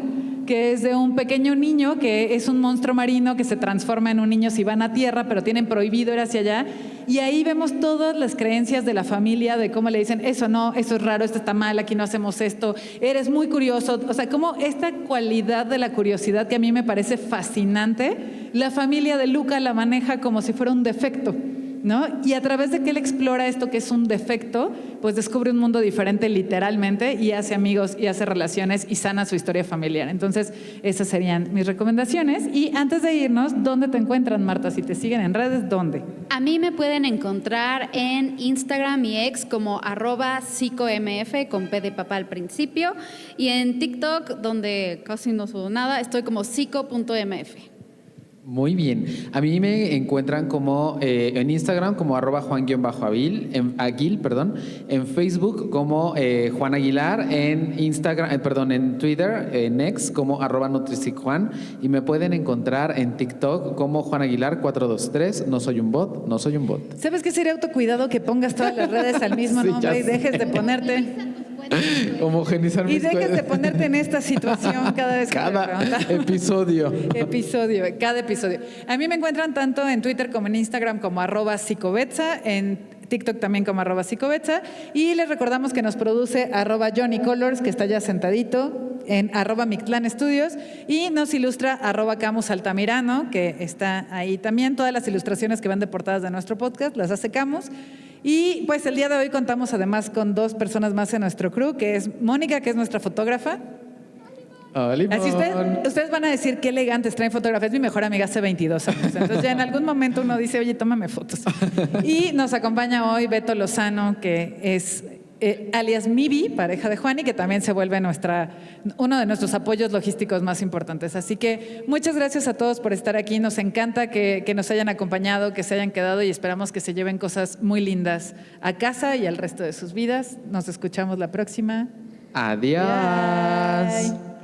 que es de un pequeño niño que es un monstruo marino que se transforma en un niño si van a tierra, pero tienen prohibido ir hacia allá. Y ahí vemos todas las creencias de la familia, de cómo le dicen, eso no, eso es raro, esto está mal, aquí no hacemos esto, eres muy curioso. O sea, como esta cualidad de la curiosidad que a mí me parece fascinante, la familia de Luca la maneja como si fuera un defecto, ¿no? Y a través de que él explora esto que es un defecto, pues descubre un mundo diferente literalmente y hace amigos y hace relaciones y sana su historia familiar. Entonces, esas serían mis recomendaciones. Y antes de irnos, ¿dónde te encuentran, Marta? Si te siguen en redes, ¿dónde? A mí me pueden encontrar en Instagram y X como @psicomf con P de papá al principio, y en TikTok, donde casi no subo nada, estoy como psico.mf. Muy bien. A mí me encuentran como en Instagram como @Juan_Aguil, en Facebook como Juan Aguilar, en en Twitter, en X como @NutriciJuan, y me pueden encontrar en TikTok como Juan Aguilar 423. No soy un bot, no soy un bot. ¿Sabes qué sería autocuidado? Que pongas todas las redes al mismo Sí, nombre y ya sé. dejes de ponerte... Homogenizar Y mis dejes de cuentas. ponerte en esta situación cada vez que te Cada preguntan. Cada episodio. A mí me encuentran tanto en Twitter como en Instagram como @psicobetza, en TikTok también como @psicobetza, y les recordamos que nos produce @JohnnyColors, que está ya sentadito, en @Mictlán Studios, y nos ilustra @Camus Altamirano, que está ahí también. Todas las ilustraciones que van de portadas de nuestro podcast las hace Camus. Y pues el día de hoy contamos además con 2 personas más en nuestro crew, que es Mónica, que es nuestra fotógrafa. Oli, Así Mon. ustedes van a decir qué elegantes traen fotógrafas. Es mi mejor amiga hace 22 años. Entonces ya en algún momento uno dice, oye, tómame fotos. Y nos acompaña hoy Beto Lozano, que es alias Mibi, pareja de Juani, que también se vuelve uno de nuestros apoyos logísticos más importantes. Así que muchas gracias a todos por estar aquí. Nos encanta que nos hayan acompañado, que se hayan quedado, y esperamos que se lleven cosas muy lindas a casa y al resto de sus vidas. Nos escuchamos la próxima. Adiós. Bye.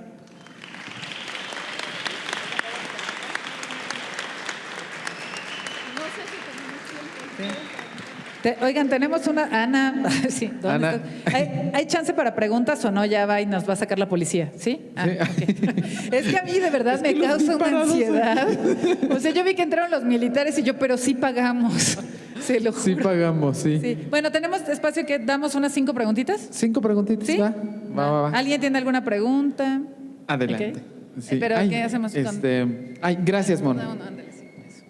Oigan, tenemos una... Ana, sí, ¿dónde Ana. estás? ¿Hay chance para preguntas o no? Ya va y nos va a sacar la policía, ¿sí? Ok. Es que a mí de verdad me causa una ansiedad. O sea, yo vi que entraron los militares y yo, pero sí pagamos. Se lo juro. Sí pagamos, sí. Sí. Bueno, tenemos espacio que damos unas 5 preguntitas. 5 preguntitas, ¿Sí? Va. ¿Alguien tiene alguna pregunta? Adelante. Ok. Sí. Pero, ¿qué hacemos con...? Gracias, Mon. No, ándale, sí, eso.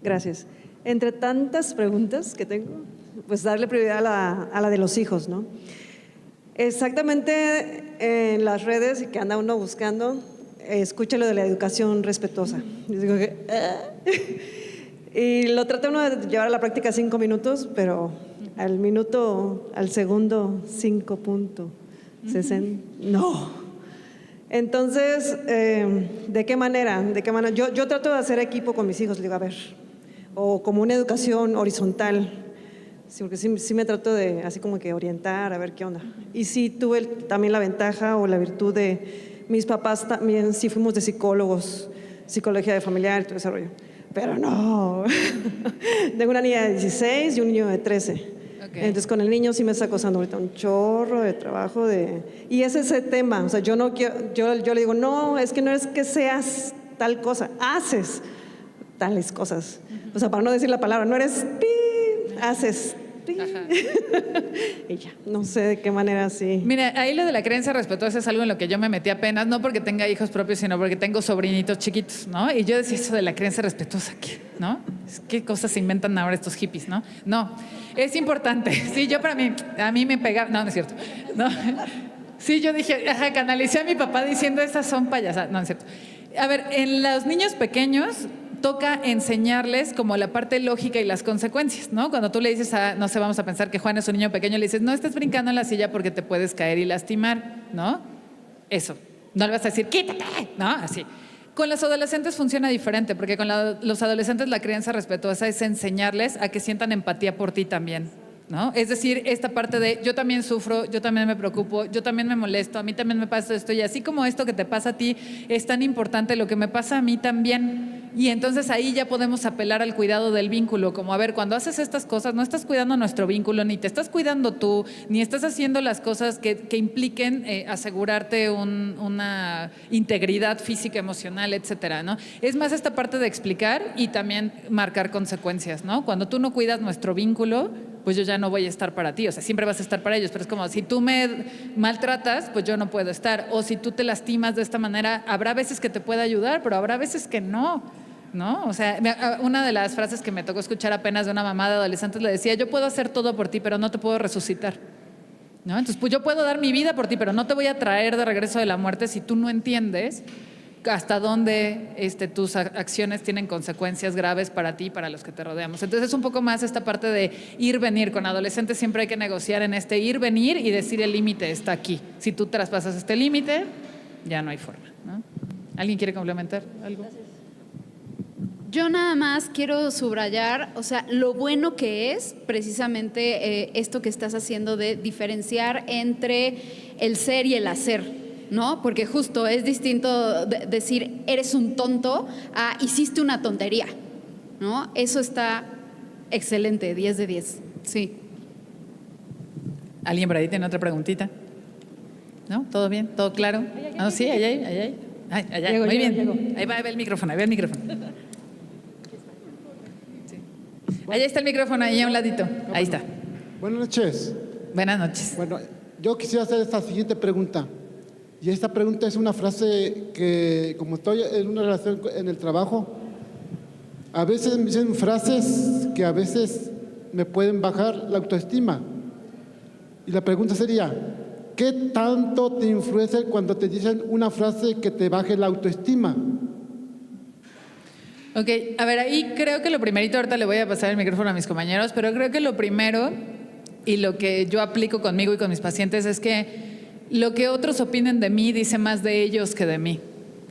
Gracias. Entre tantas preguntas que tengo, pues darle prioridad a la de los hijos, ¿no? Exactamente en las redes que anda uno buscando, escucha lo de la educación respetuosa. Yo digo y lo trata uno de llevar a la práctica 5 minutos, pero al segundo 5.60, no. Entonces, ¿de qué manera? Yo trato de hacer equipo con mis hijos, les digo, a ver, o como una educación horizontal, sí, porque sí me trato de así como que orientar, a ver qué onda. Y sí tuve también la ventaja o la virtud de mis papás también, sí fuimos de psicólogos, psicología de familiar y todo ese rollo. Pero no, tengo una niña de 16 y un niño de 13. Okay. Entonces con el niño sí me está costando ahorita un chorro de trabajo y es ese tema, o sea, yo le digo, no, es que no es que seas tal cosa, haces tales cosas. O sea, para no decir la palabra, no eres haces. Y ya, no sé de qué manera así. Mira, ahí lo de la creencia respetuosa es algo en lo que yo me metí apenas, no porque tenga hijos propios, sino porque tengo sobrinitos chiquitos, ¿no? Y yo decía eso de la creencia respetuosa, ¿no? ¿Qué cosas se inventan ahora estos hippies, no? No, es importante. Sí, a mí me pegaba, no es cierto. No. Sí, yo dije, canalicé a mi papá diciendo, esas son payasadas. No es cierto. A ver, en los niños pequeños toca enseñarles como la parte lógica y las consecuencias, ¿no? Cuando tú le dices no sé, vamos a pensar que Juan es un niño pequeño, le dices, no estés brincando en la silla porque te puedes caer y lastimar, ¿no? Eso. No le vas a decir, quítate, ¿no? Así. Con los adolescentes funciona diferente, porque con los adolescentes la crianza respetuosa es enseñarles a que sientan empatía por ti también, ¿no? Es decir, esta parte de yo también sufro, yo también me preocupo, yo también me molesto, a mí también me pasa esto, y así como esto que te pasa a ti es tan importante, lo que me pasa a mí también. Y entonces ahí ya podemos apelar al cuidado del vínculo, como a ver, cuando haces estas cosas no estás cuidando nuestro vínculo, ni te estás cuidando tú, ni estás haciendo las cosas que impliquen asegurarte una integridad física, emocional, etcétera, ¿no? Es más esta parte de explicar y también marcar consecuencias, ¿no? Cuando tú no cuidas nuestro vínculo, pues yo ya no voy a estar para ti, o sea, siempre vas a estar para ellos, pero es como, si tú me maltratas, pues yo no puedo estar, o si tú te lastimas de esta manera, habrá veces que te pueda ayudar, pero habrá veces que no, O sea, una de las frases que me tocó escuchar apenas de una mamá de adolescentes le decía, yo puedo hacer todo por ti, pero no te puedo resucitar, ¿no? Entonces, pues yo puedo dar mi vida por ti, pero no te voy a traer de regreso de la muerte si tú no entiendes hasta dónde tus acciones tienen consecuencias graves para ti y para los que te rodeamos. Entonces es un poco más esta parte de ir-venir. Con adolescentes siempre hay que negociar en ir-venir y decir el límite está aquí. Si tú traspasas este límite, ya no hay forma, ¿no? ¿Alguien quiere complementar algo? Yo nada más quiero subrayar, o sea, lo bueno que es precisamente esto que estás haciendo de diferenciar entre el ser y el hacer, ¿no? Porque justo es distinto decir eres un tonto a hiciste una tontería, ¿no? Eso está excelente, 10 de 10, sí. ¿Alguien por ahí tiene otra preguntita? ¿No? ¿Todo bien? ¿Todo claro? ¿No? Sí, allá. Ay, allá. Muy bien. Ahí va el micrófono, Sí. Allá está el micrófono, ahí a un ladito. Ahí está. Buenas noches. Buenas noches. Bueno, yo quisiera hacer esta siguiente pregunta. Y esta pregunta es una frase que, como estoy en una relación en el trabajo, a veces me dicen frases que a veces me pueden bajar la autoestima. Y la pregunta sería, ¿qué tanto te influye cuando te dicen una frase que te baje la autoestima? Ok, a ver, ahí creo que lo primerito, ahorita le voy a pasar el micrófono a mis compañeros, pero creo que lo primero y lo que yo aplico conmigo y con mis pacientes es que lo que otros opinen de mí dice más de ellos que de mí,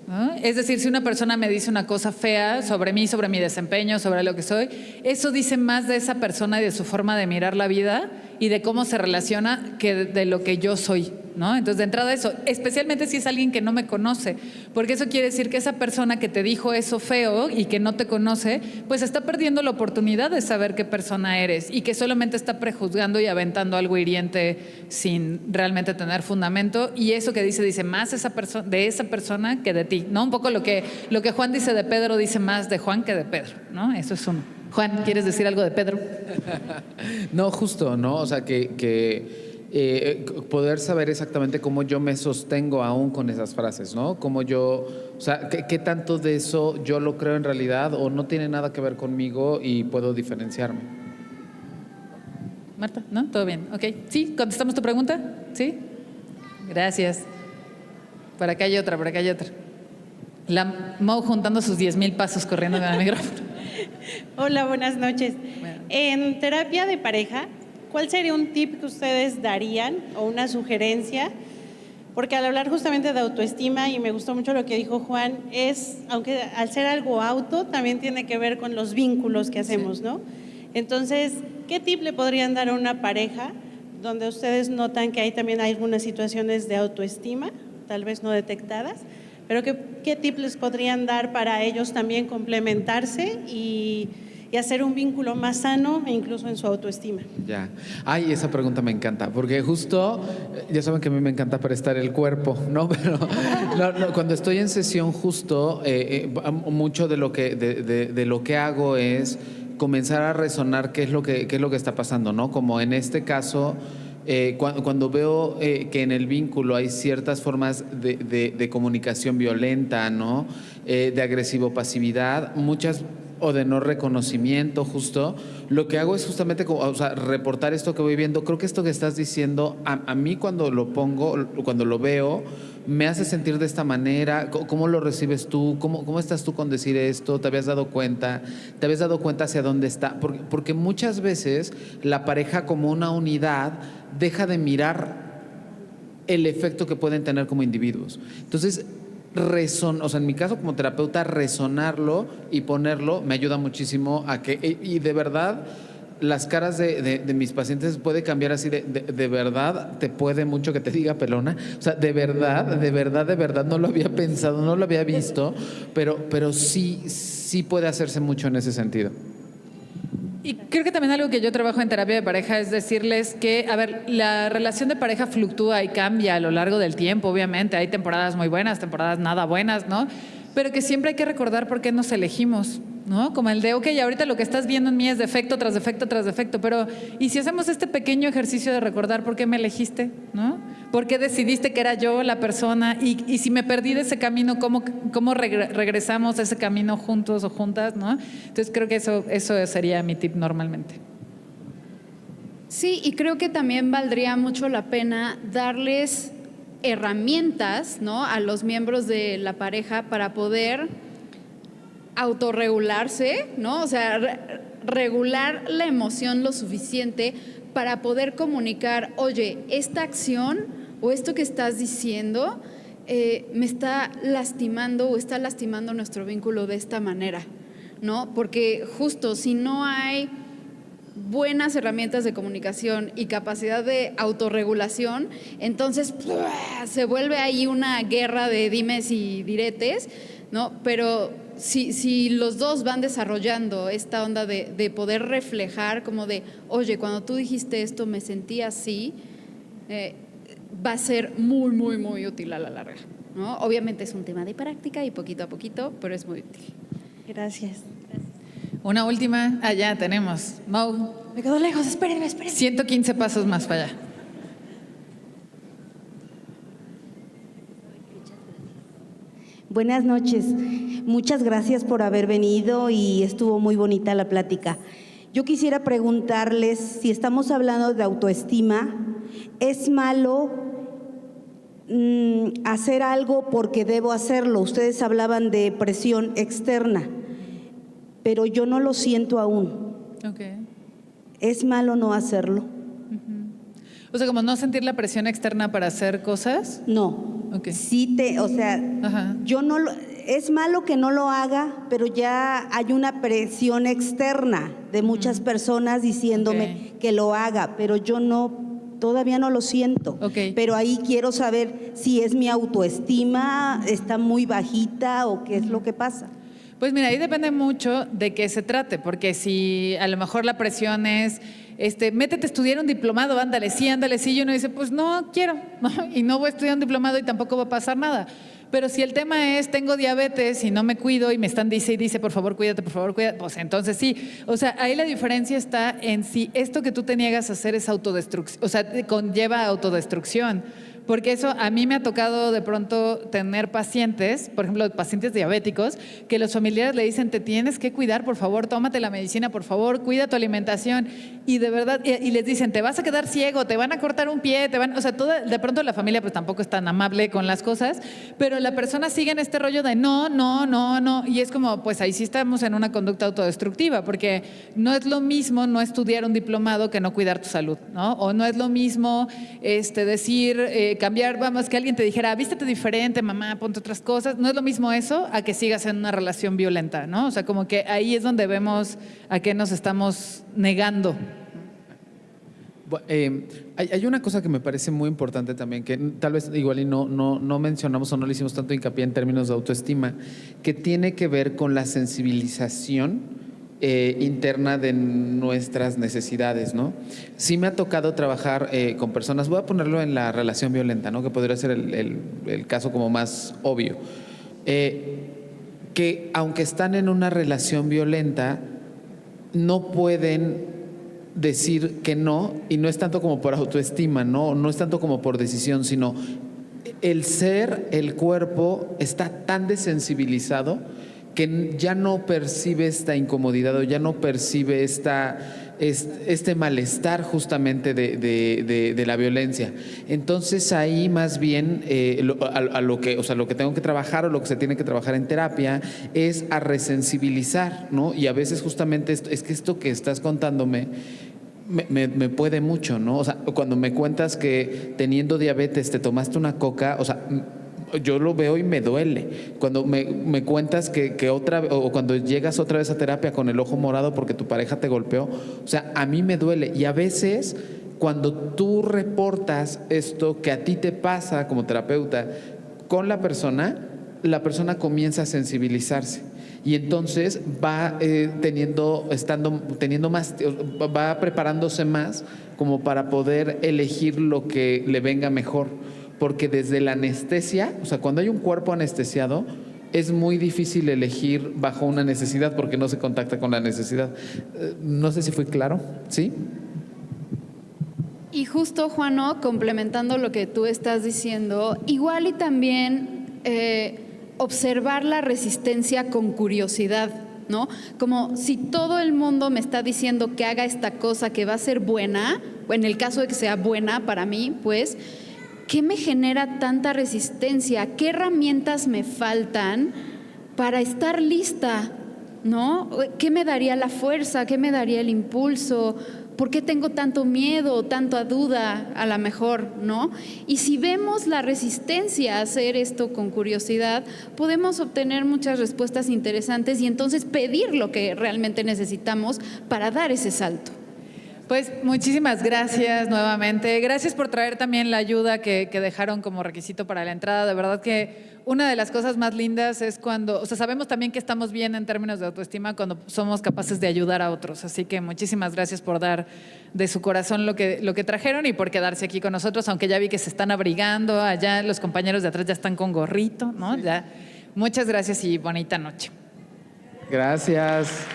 ¿no? Es decir, si una persona me dice una cosa fea sobre mí, sobre mi desempeño, sobre lo que soy, eso dice más de esa persona y de su forma de mirar la vida y de cómo se relaciona que de lo que yo soy, ¿no? Entonces, de entrada eso, especialmente si es alguien que no me conoce, porque eso quiere decir que esa persona que te dijo eso feo y que no te conoce, pues está perdiendo la oportunidad de saber qué persona eres y que solamente está prejuzgando y aventando algo hiriente sin realmente tener fundamento, y eso que dice más de esa persona que de ti, ¿no? Un poco lo que Juan dice de Pedro dice más de Juan que de Pedro, ¿no? Eso es uno. Juan, ¿quieres decir algo de Pedro? No, justo, ¿no? O sea, que poder saber exactamente cómo yo me sostengo aún con esas frases, ¿no? Cómo yo, o sea, qué tanto de eso yo lo creo en realidad o no tiene nada que ver conmigo y puedo diferenciarme. Marta, ¿no? ¿Todo bien? Ok. ¿Sí? ¿Contestamos tu pregunta? ¿Sí? Gracias. Por acá hay otra. La Mau juntando sus 10,000 pasos corriendo con el micrófono. Hola, buenas noches. Bueno. En terapia de pareja, ¿cuál sería un tip que ustedes darían o una sugerencia? Porque al hablar justamente de autoestima, y me gustó mucho lo que dijo Juan, aunque al ser algo auto, también tiene que ver con los vínculos que hacemos, ¿no? Entonces, ¿qué tip le podrían dar a una pareja donde ustedes notan que hay también algunas situaciones de autoestima, tal vez no detectadas, pero qué tip les podrían dar para ellos también complementarse y hacer un vínculo más sano e incluso en su autoestima? Ya. Ay, esa pregunta me encanta, porque justo, ya saben que a mí me encanta prestar el cuerpo, ¿no? Pero cuando estoy en sesión justo, mucho de lo que hago es comenzar a resonar qué es lo que está pasando, ¿no? Como en este caso, cuando veo que en el vínculo hay ciertas formas de comunicación violenta, ¿no? De agresivo-pasividad, muchas o de no reconocimiento, justo, lo que hago es justamente reportar esto que voy viendo. Creo que esto que estás diciendo, a mí cuando lo pongo, cuando lo veo, me hace sentir de esta manera. ¿Cómo lo recibes tú? ¿Cómo estás tú con decir esto? ¿Te habías dado cuenta? ¿Te habías dado cuenta hacia dónde está? Porque muchas veces la pareja como una unidad deja de mirar el efecto que pueden tener como individuos. Entonces, en mi caso como terapeuta, resonarlo y ponerlo me ayuda muchísimo a que, y de verdad, las caras de mis pacientes puede cambiar así de verdad, te puede mucho que te diga pelona, o sea, de verdad, no lo había pensado, no lo había visto, pero sí puede hacerse mucho en ese sentido. Y creo que también algo que yo trabajo en terapia de pareja es decirles que, a ver, la relación de pareja fluctúa y cambia a lo largo del tiempo, obviamente. Hay temporadas muy buenas, temporadas nada buenas, ¿no? Pero que siempre hay que recordar por qué nos elegimos, ¿no? Como el de, ok, ahorita lo que estás viendo en mí es defecto tras defecto tras defecto, pero ¿y si hacemos este pequeño ejercicio de recordar por qué me elegiste, ¿no? ¿Por qué decidiste que era yo la persona? Y si me perdí de ese camino, ¿cómo regresamos a ese camino juntos o juntas, ¿no? Entonces creo que eso sería mi tip normalmente. Sí, y creo que también valdría mucho la pena darles herramientas, ¿no?, a los miembros de la pareja para poder autorregularse, ¿no? O sea, regular la emoción lo suficiente para poder comunicar, oye, esta acción o esto que estás diciendo me está lastimando o está lastimando nuestro vínculo de esta manera, ¿no? Porque justo si no hay buenas herramientas de comunicación y capacidad de autorregulación, entonces se vuelve ahí una guerra de dimes y diretes, ¿no? Pero si los dos van desarrollando esta onda de poder reflejar como de, oye, cuando tú dijiste esto me sentí así, va a ser muy, muy, muy útil a la larga, ¿no? Obviamente es un tema de práctica y poquito a poquito, pero es muy útil. Gracias. Una última, allá tenemos. Mau. Me quedo lejos, espérenme. 115 pasos más para allá. Buenas noches. Muchas gracias por haber venido y estuvo muy bonita la plática. Yo quisiera preguntarles, si estamos hablando de autoestima, ¿es malo hacer algo porque debo hacerlo? Ustedes hablaban de presión externa, pero yo no lo siento aún. Okay. ¿Es malo no hacerlo? O sea, como no sentir la presión externa para hacer cosas. No. Okay. Sí Ajá. yo no lo, es malo que no lo haga, pero ya hay una presión externa de muchas personas diciéndome que lo haga, pero yo todavía no lo siento. Okay. Pero ahí quiero saber si es mi autoestima, está muy bajita o qué es lo que pasa. Pues mira, ahí depende mucho de qué se trate, porque si a lo mejor la presión es, métete a estudiar un diplomado, ándale, sí, y uno dice, pues no quiero, ¿no? Y no voy a estudiar un diplomado y tampoco va a pasar nada. Pero si el tema es, tengo diabetes y no me cuido y me están dice y dice, por favor, cuídate, pues entonces sí. O sea, ahí la diferencia está en si esto que tú te niegas a hacer es autodestrucción, o sea, conlleva autodestrucción. Porque eso a mí me ha tocado de pronto tener pacientes, por ejemplo, pacientes diabéticos, que los familiares le dicen, te tienes que cuidar, por favor, tómate la medicina, por favor, cuida tu alimentación. Y de verdad, y les dicen, te vas a quedar ciego, te van a cortar un pie, o sea, de pronto la familia pues tampoco es tan amable con las cosas, pero la persona sigue en este rollo de no. Y es como, pues ahí sí estamos en una conducta autodestructiva, porque no es lo mismo no estudiar un diplomado que no cuidar tu salud, ¿no? O no es lo mismo decir... cambiar, vamos, que alguien te dijera, vístete diferente, mamá, ponte otras cosas. No es lo mismo eso a que sigas en una relación violenta, ¿no? O sea, como que ahí es donde vemos a qué nos estamos negando. Hay una cosa que me parece muy importante también, que tal vez igual y no mencionamos o no le hicimos tanto hincapié en términos de autoestima, que tiene que ver con la sensibilización interna de nuestras necesidades, ¿no? Sí me ha tocado trabajar con personas, voy a ponerlo en la relación violenta, ¿no? Que podría ser el caso como más obvio, que aunque están en una relación violenta, no pueden decir que no, y no es tanto como por autoestima, no es tanto como por decisión, sino el cuerpo está tan desensibilizado que ya no percibe esta incomodidad o ya no percibe este malestar justamente de la violencia. Entonces ahí más bien lo que tengo que trabajar o lo que se tiene que trabajar en terapia es a resensibilizar, ¿no? Y a veces justamente es que esto que estás contándome me puede mucho, ¿no? O sea, cuando me cuentas que teniendo diabetes te tomaste una coca, o sea, yo lo veo y me duele. Cuando me cuentas o cuando llegas otra vez a terapia con el ojo morado porque tu pareja te golpeó, o sea, a mí me duele. Y a veces cuando tú reportas esto que a ti te pasa como terapeuta con la persona comienza a sensibilizarse. Y entonces va va preparándose más como para poder elegir lo que le venga mejor. Porque desde la anestesia, o sea, cuando hay un cuerpo anestesiado, es muy difícil elegir bajo una necesidad porque no se contacta con la necesidad. No sé si fui claro, ¿sí? Y justo, Juano, complementando lo que tú estás diciendo, igual y también observar la resistencia con curiosidad, ¿no? Como si todo el mundo me está diciendo que haga esta cosa que va a ser buena, o en el caso de que sea buena para mí, pues... ¿Qué me genera tanta resistencia? ¿Qué herramientas me faltan para estar lista? ¿No? ¿Qué me daría la fuerza? ¿Qué me daría el impulso? ¿Por qué tengo tanto miedo, tanta duda a lo mejor? ¿No? Y si vemos la resistencia a hacer esto con curiosidad, podemos obtener muchas respuestas interesantes y entonces pedir lo que realmente necesitamos para dar ese salto. Pues muchísimas gracias nuevamente. Gracias por traer también la ayuda que dejaron como requisito para la entrada. De verdad que una de las cosas más lindas es cuando, o sea, sabemos también que estamos bien en términos de autoestima cuando somos capaces de ayudar a otros. Así que muchísimas gracias por dar de su corazón lo que trajeron y por quedarse aquí con nosotros, aunque ya vi que se están abrigando. Allá los compañeros de atrás ya están con gorrito, ¿no? Ya. Muchas gracias y bonita noche. Gracias.